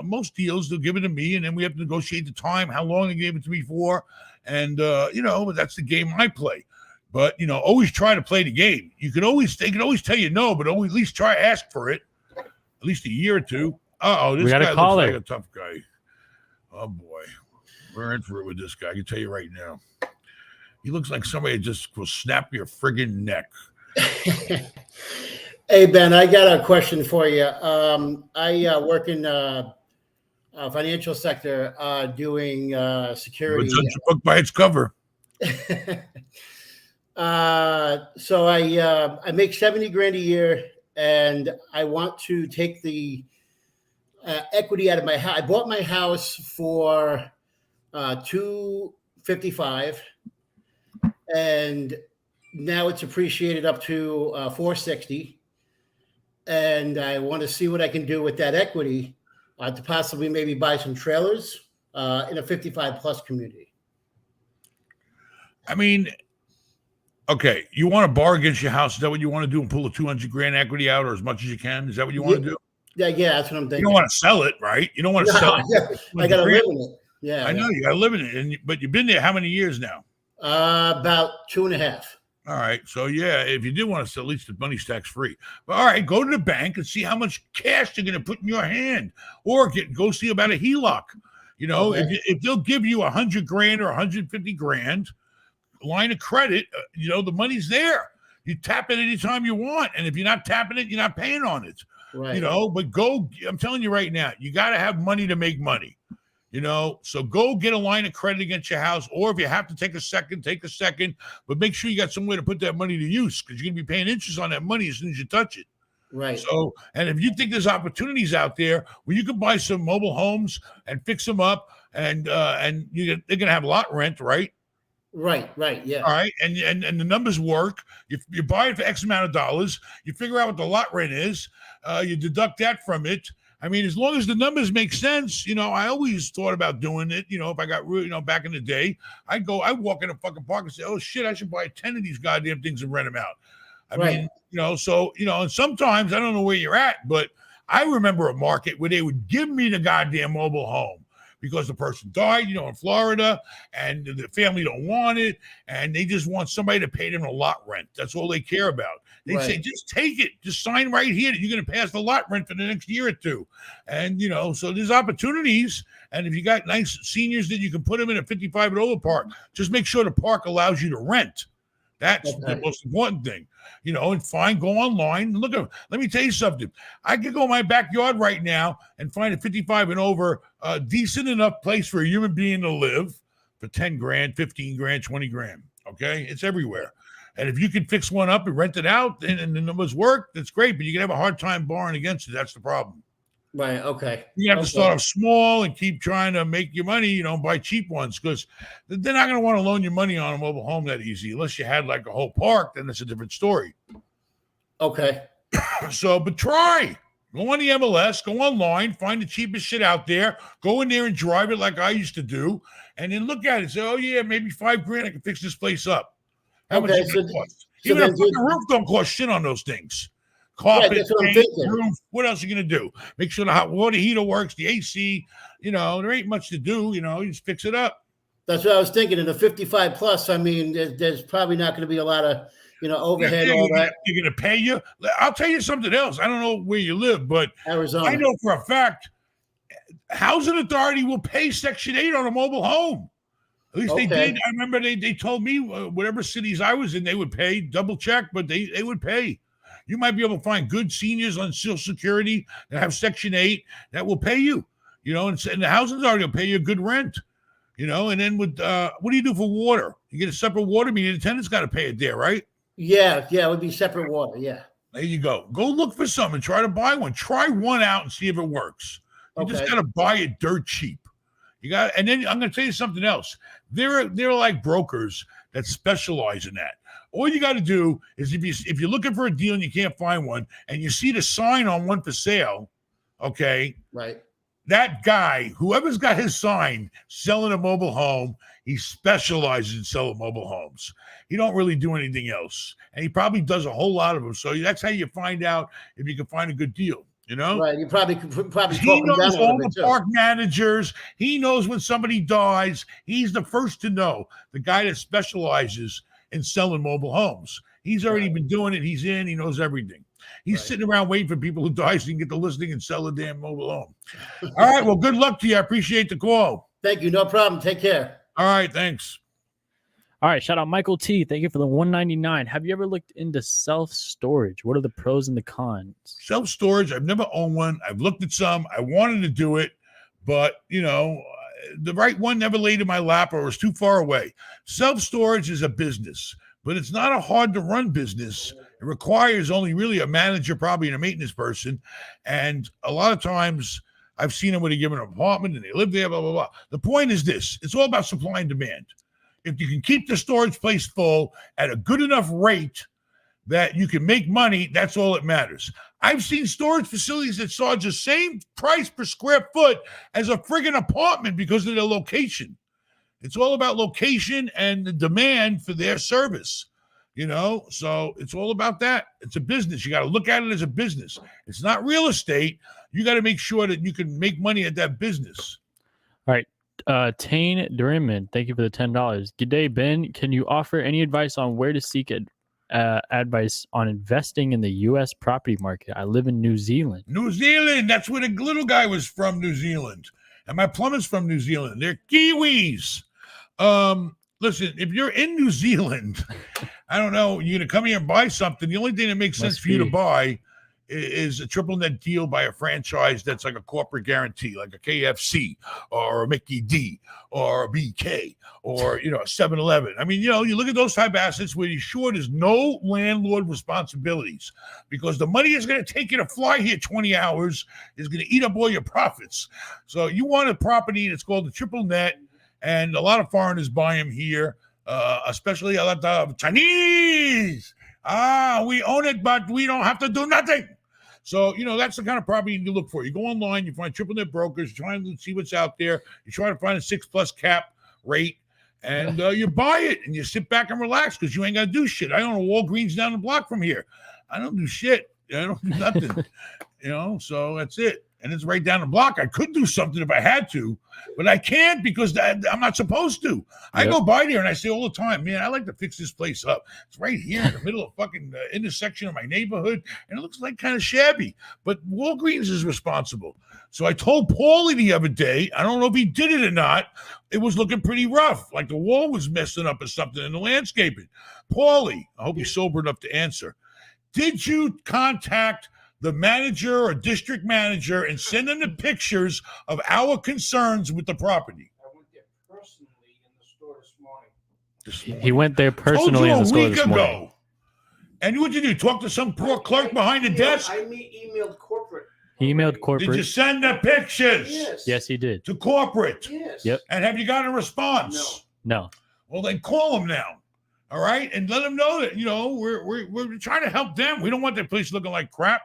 most deals, they'll give it to me, and then we have to negotiate the time, how long they gave it to me for. And, you know, that's the game I play. But, you know, always try to play the game. They can always tell you no, but always at least try to ask for it. At least a year or two. This guy looks like a tough guy. Oh, boy. We're in for it with this guy. I can tell you right now. He looks like somebody just will snap your friggin' neck. Hey, Ben, I got a question for you. I work in financial sector doing security. Judge a book by its cover. So I make $70,000 a year, and I want to take the equity out of my house. I bought my house for $255,000, and now it's appreciated up to $460,000. And I want to see what I can do with that equity to possibly maybe buy some trailers in a 55+ community. I mean, okay, you want to borrow against your house? Is that what you want to do and pull the $200,000 equity out, or as much as you can? Is that what you want to do? Yeah, that's what I'm thinking. You don't want to sell it, right? You don't want to sell it. I got to live in it. Yeah, I know you got to live in it, but you've been there how many years now? About 2.5. All right, so yeah, if you did want to sell, at least the money's tax free. But all right, go to the bank and see how much cash they're going to put in your hand, or go see about a HELOC. You know, Okay. if they'll give you 100 grand or 150 grand line of credit, you know, the money's there. You tap it anytime you want. And if you're not tapping it, you're not paying on it. Right. You know, but I'm telling you right now, you got to have money to make money. You know, so go get a line of credit against your house, or if you have to take a second, but make sure you got somewhere to put that money to use, because you're going to be paying interest on that money as soon as you touch it. Right. So, and if you think there's opportunities out there where you can buy some mobile homes and fix them up, and they're going to have lot rent, right? Right. Yeah. All right, and the numbers work. You buy it for X amount of dollars. You figure out what the lot rent is. You deduct that from it. I mean, as long as the numbers make sense, you know, I always thought about doing it. You know, if I got really, you know, back in the day, I'd walk in a fucking park and say, oh shit, I should buy 10 of these goddamn things and rent them out. I mean, you know, so, you know, and sometimes I don't know where you're at, but I remember a market where they would give me the goddamn mobile home because the person died, you know, in Florida, and the family don't want it, and they just want somebody to pay them a lot rent. That's all they care about. They say, just take it, just sign right here that you're going to pass the lot rent for the next year or two. And, you know, so there's opportunities. And if you got nice seniors that you can put them in a 55 and over park, just make sure the park allows you to rent. That's the most important thing, you know, and go online. Let me tell you something. I could go in my backyard right now and find a 55 and over decent enough place for a human being to live for 10 grand, 15 grand, 20 grand. Okay. It's everywhere. And if you can fix one up and rent it out and the numbers work, that's great. But you can have a hard time borrowing against it. That's the problem. Right. Okay. You have to start off small and keep trying to make your money, you know, buy cheap ones, because they're not going to want to loan you money on a mobile home that easy. Unless you had like a whole park, then it's a different story. Okay. So, but try. Go on the MLS, go online, find the cheapest shit out there, go in there and drive it like I used to do, and then look at it and say, oh, yeah, maybe $5 grand, I can fix this place up. How much does it cost? Even a fucking roof don't cost shit on those things. Carpet, that's what I'm paint, thinking. roof. What else are you going to do? Make sure the hot water heater works, the AC. You know, there ain't much to do. You know, you just fix it up. That's what I was thinking. In a 55 plus, I mean, there's probably not going to be a lot of, you know, overhead, all that. You're going to pay you. I'll tell you something else. I don't know where you live, but Arizona. I know for a fact, Housing Authority will pay Section 8 on a mobile home. At least they did. I remember they told me whatever cities I was in, they would pay, double check, but they would pay. You might be able to find good seniors on Social Security that have Section 8 that will pay you, you know, and the Housing Authority will pay you a good rent, you know. And then with what do you do for water? You get a separate water meter. The tenant's got to pay it there, right? Yeah, it would be separate water. Yeah. There you go. Go look for something. Try to buy one. Try one out and see if it works. You just got to buy it dirt cheap. You got, and then I'm going to tell you something else. There are like brokers that specialize in that. All you got to do is if you're looking for a deal and you can't find one, and you see the sign on one for sale, okay, right? That guy, whoever's got his sign selling a mobile home, he specializes in selling mobile homes. He don't really do anything else, and he probably does a whole lot of them. So that's how you find out if you can find a good deal. You know, right? You probably talk he him down knows a all little bit the too. park managers. He knows when somebody dies. He's the first to know. The guy that specializes in selling mobile homes. He's already been doing it. He's in. He knows everything. He's sitting around waiting for people who die so he can get the listing and sell a damn mobile home. All right. Well, good luck to you. I appreciate the call. Thank you. No problem. Take care. All right. Thanks. All right, shout out Michael T. Thank you for the 199. Have you ever looked into self-storage? What are the pros and the cons? Self-storage, I've never owned one. I've looked at some. I wanted to do it, but, you know, the right one never laid in my lap or was too far away. Self-storage is a business, but it's not a hard-to-run business. It requires only really a manager, probably, and a maintenance person. And a lot of times I've seen them when they give an apartment and they live there, blah, blah, blah. The point is this. It's all about supply and demand. If you can keep the storage place full at a good enough rate that you can make money, that's all that matters. I've seen storage facilities that charge the same price per square foot as a friggin' apartment because of their location. It's all about location and the demand for their service, you know? So it's all about that. It's a business. You got to look at it as a business. It's not real estate. You got to make sure that you can make money at that business. All right. Tane Durimman, thank you for the $10. Good day, Ben. Can you offer any advice on where to seek advice on investing in the U.S. property market? I live in New Zealand. New Zealand, that's where the little guy was from, New Zealand. And my plumber's from New Zealand. They're Kiwis. Listen, if you're in New Zealand, I don't know, you're going to come here and buy something. The only thing that makes sense for you to buy is a triple net deal by a franchise that's like a corporate guarantee, like a KFC or a Mickey D or a BK or, a 7-Eleven. I mean, you look at those type of assets where you're sure there's no landlord responsibilities because the money is going to take you to fly here 20 hours, is going to eat up all your profits. So you want a property that's called the triple net, and a lot of foreigners buy them here, especially a lot of Chinese. We own it, but we don't have to do nothing. So, that's the kind of property you look for. You go online, you find triple net brokers, you try to see what's out there. You try to find a 6+ cap rate, and you buy it, and you sit back and relax because you ain't got to do shit. I own a Walgreens down the block from here. I don't do shit. I don't do nothing, so that's it. And it's right down the block. I could do something if I had to, but I can't because I'm not supposed to. I go by there and I say all the time, man, I like to fix this place up. It's right here in the middle of fucking intersection of my neighborhood, and it looks like kind of shabby. But Walgreens is responsible. So I told Paulie the other day, I don't know if he did it or not, it was looking pretty rough, like the wall was messing up or something in the landscaping. Paulie, I hope he's sober enough to answer. Did you contact the manager or district manager and send them the pictures of our concerns with the property? I went there personally in the store this morning. He went there personally in the store this morning. And what did you do? Talk to some poor clerk behind the desk? I emailed corporate. He emailed corporate. Did you send the pictures? Yes, he did. To corporate? Yes. Yep. And have you got a response? No. Well, then call them now. All right? And let them know that, we're trying to help them. We don't want their place looking like crap.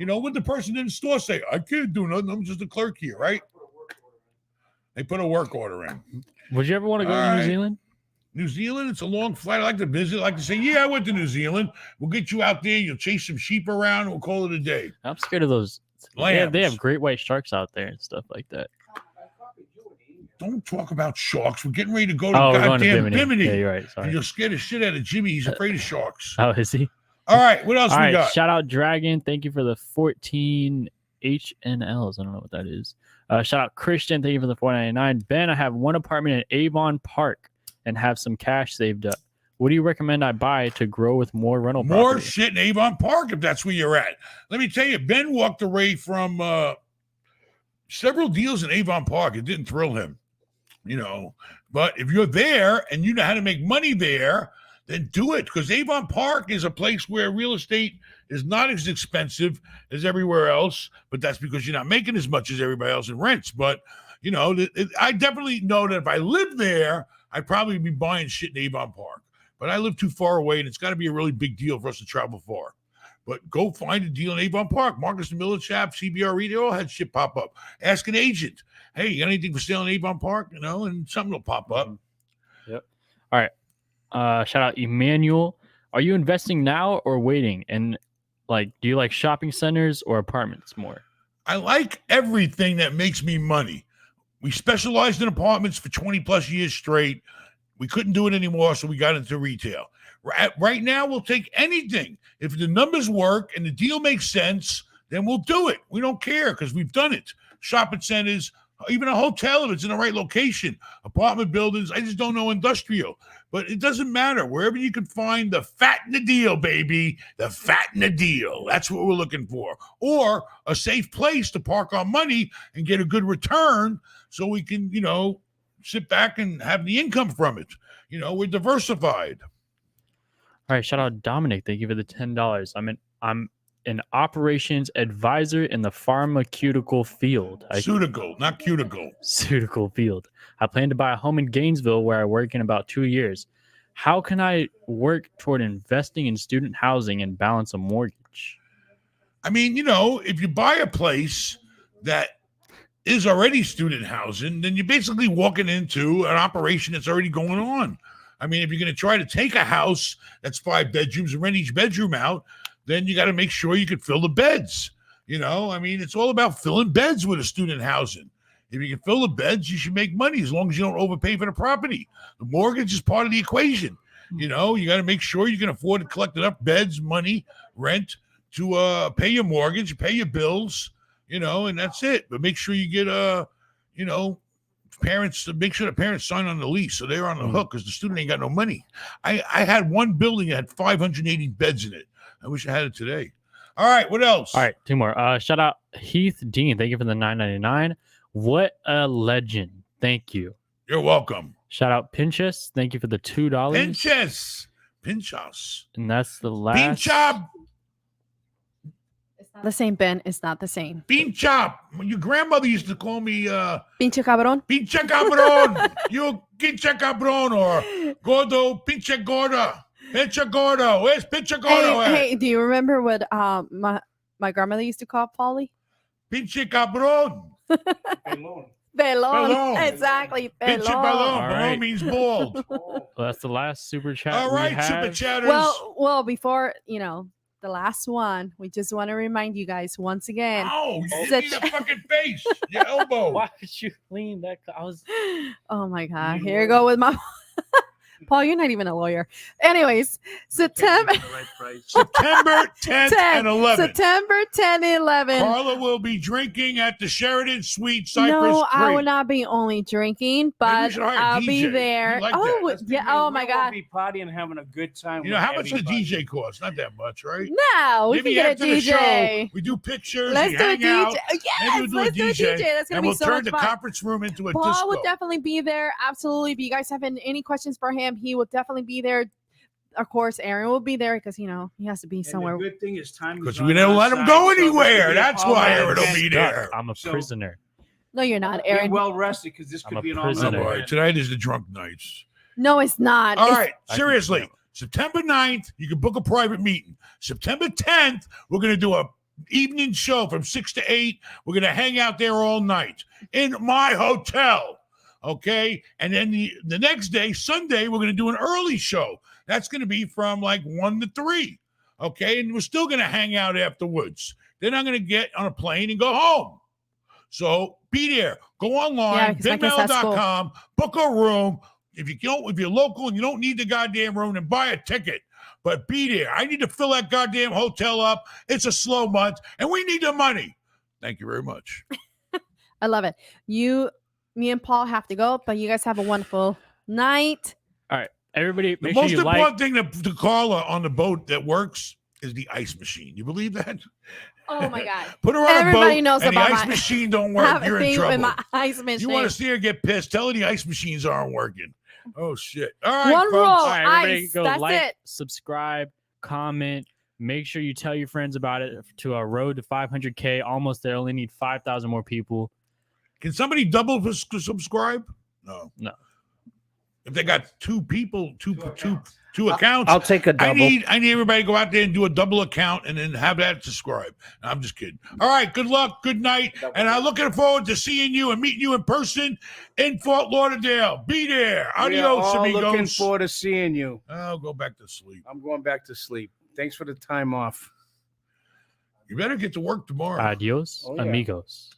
What the person in the store say? I can't do nothing. I'm just a clerk here, right? They put a work order in. Would you ever want to go to New Zealand? New Zealand, it's a long flight. I like to visit. I like to say, yeah, I went to New Zealand. We'll get you out there. You'll chase some sheep around, and we'll call it a day. I'm scared of those. They have great white sharks out there and stuff like that. Don't talk about sharks. We're getting ready to go to We're goddamn going to Bimini. Yeah, you're right. Sorry. And you'll scare the shit out of Jimmy. He's afraid of sharks. Oh, is he? All right, what else we got? Shout out Dragon. Thank you for the 14 HNLs. I don't know what that is. Shout out Christian. Thank you for the $4.99. Ben, I have one apartment in Avon Park and have some cash saved up. What do you recommend I buy to grow with more rental More property? shit in Avon Park if that's where you're at. Let me tell you, Ben walked away from several deals in Avon Park. It didn't thrill him, But if you're there and you know how to make money there, then do it, because Avon Park is a place where real estate is not as expensive as everywhere else, but that's because you're not making as much as everybody else in rents. But, I definitely know that if I lived there, I'd probably be buying shit in Avon Park. But I live too far away, and it's got to be a really big deal for us to travel far. But go find a deal in Avon Park. Marcus and Miller Chap, CBRE, they all had shit pop up. Ask an agent, hey, you got anything for sale in Avon Park? And something will pop up. Yep. All right. Shout out Emmanuel. Are you investing now or waiting? And do you like shopping centers or apartments more? I like everything that makes me money. We specialized in apartments for 20 plus years straight. We couldn't do it anymore, so we got into retail. Right now, we'll take anything. If the numbers work and the deal makes sense, then we'll do it. We don't care because we've done it. Shopping centers, even a hotel if it's in the right location, apartment buildings. I just don't know industrial. But it doesn't matter. Wherever you can find the fat in the deal, baby, the fat in the deal. That's what we're looking for. Or a safe place to park our money and get a good return so we can, sit back and have the income from it. We're diversified. All right. Shout out Dominic. Thank you for the $10. I'm an operations advisor in the pharmaceutical field. Ceutical, not cuticle. Ceutical field. I plan to buy a home in Gainesville where I work in about 2 years. How can I work toward investing in student housing and balance a mortgage? I mean, if you buy a place that is already student housing, then you're basically walking into an operation that's already going on. I mean, if you're going to try to take a house that's 5 bedrooms and rent each bedroom out, then you got to make sure you can fill the beds. It's all about filling beds with a student housing. If you can fill the beds, you should make money as long as you don't overpay for the property. The mortgage is part of the equation. You got to make sure you can afford to collect enough beds, money, rent to pay your mortgage, pay your bills, and that's it. But make sure you get you know, parents to make sure the parents sign on the lease so they're on the hook because the student ain't got no money. I had one building that had 580 beds in it. I wish I had it today. All right, what else? All right, two more. Shout out Heath Dean. Thank you for the $9.99. What a legend. Thank you. You're welcome. Shout out Pinchas. Thank you for the $2. Pinchas. And that's the last. Bean chop. It's not the same, Ben. It's not the same. Bean chop. Your grandmother used to call me Pinche cabrón. Pinche cabrón. You pinche cabrón or gordo, pinche gorda. Pinche gordo. Where's pinche gordo at? Hey, do you remember what my grandmother used to call Polly? Pinche cabrón. Belon. Exactly. Pinche Belon. balón. All Balón right. means bald. Well, that's the last super chat. All we right, have. super chatters. Well, before the last one, we just want to remind you guys once again. Oh, you such- need a fucking face. Your elbow. Why did you lean that? I was. Oh my God! Here you go with my Paul. You're not even a lawyer. Anyways, September 10th and 11th. September 10 and 11. Carla will be drinking at the Sheridan Suite, Cypress No, I Creek. will not be only drinking, we but should hire a I'll DJ. be You there. like Oh, that. yeah. Oh my God. Be partying and having a good time. You know, with how much does a everybody. DJ cost? Not that much, right? No, we Maybe can get a after the DJ. show, we do pictures, Let's we do a hang DJ. out. Yes, Maybe we'll let's do a DJ. That's gonna and be we'll so turn much the fun. conference room into a Paul disco. will definitely be there. Absolutely. If you guys have any questions for him, he will definitely be there. Of course, Aaron will be there because he has to be And somewhere. the good thing is time. Because we never let him go anywhere. That's why Aaron will be there. I'm a prisoner. No, you're not, Get Aaron. well rested because this I'm could a be an prisoner. Oh, all-night boy. Tonight is the drunk nights. No, it's not. All It's- right, seriously. September 9th, you can book a private meeting. September 10th, we're going to do a evening show from 6 to 8. We're going to hang out there all night in my hotel. Okay. And then the next day, Sunday, we're going to do an early show. That's going to be from like 1 to 3. Okay. And we're still going to hang out afterwards. Then I'm going to get on a plane and go home. So be there. Go online, because my kids have school. benmail.com, book a room. If you're local and you don't need the goddamn room, then buy a ticket. But be there. I need to fill that goddamn hotel up. It's a slow month, and we need the money. Thank you very much. I love it. Me and Paul have to go, but you guys have a wonderful night. All right, everybody, The make sure most you important thing to Carla on the boat that works is the ice machine. You believe that? Oh my God. Put her on Everybody a boat knows and about the ice my- machine don't I work. have a You're in thing with trouble. my ice machine. You want to see her get pissed? Tell her the ice machines aren't working. Oh shit! All right, One folks. rule. All right, everybody, Ice, go that's like, it. subscribe, comment. Make sure you tell your friends about it to our road to 500K. Almost there. Only need 5,000 more people. Can somebody double subscribe? No. If they got two people, two accounts, I'll take a double. I need everybody to go out there and do a double account and then have that subscribe. No, I'm just kidding. All right, good luck, good night, and I'm looking forward to seeing you and meeting you in person in Fort Lauderdale. Be there. We are Adios, all looking amigos. forward to seeing you. I'll go back to sleep. I'm going back to sleep. Thanks for the time off. You better get to work tomorrow. Adios, Oh, yeah. amigos.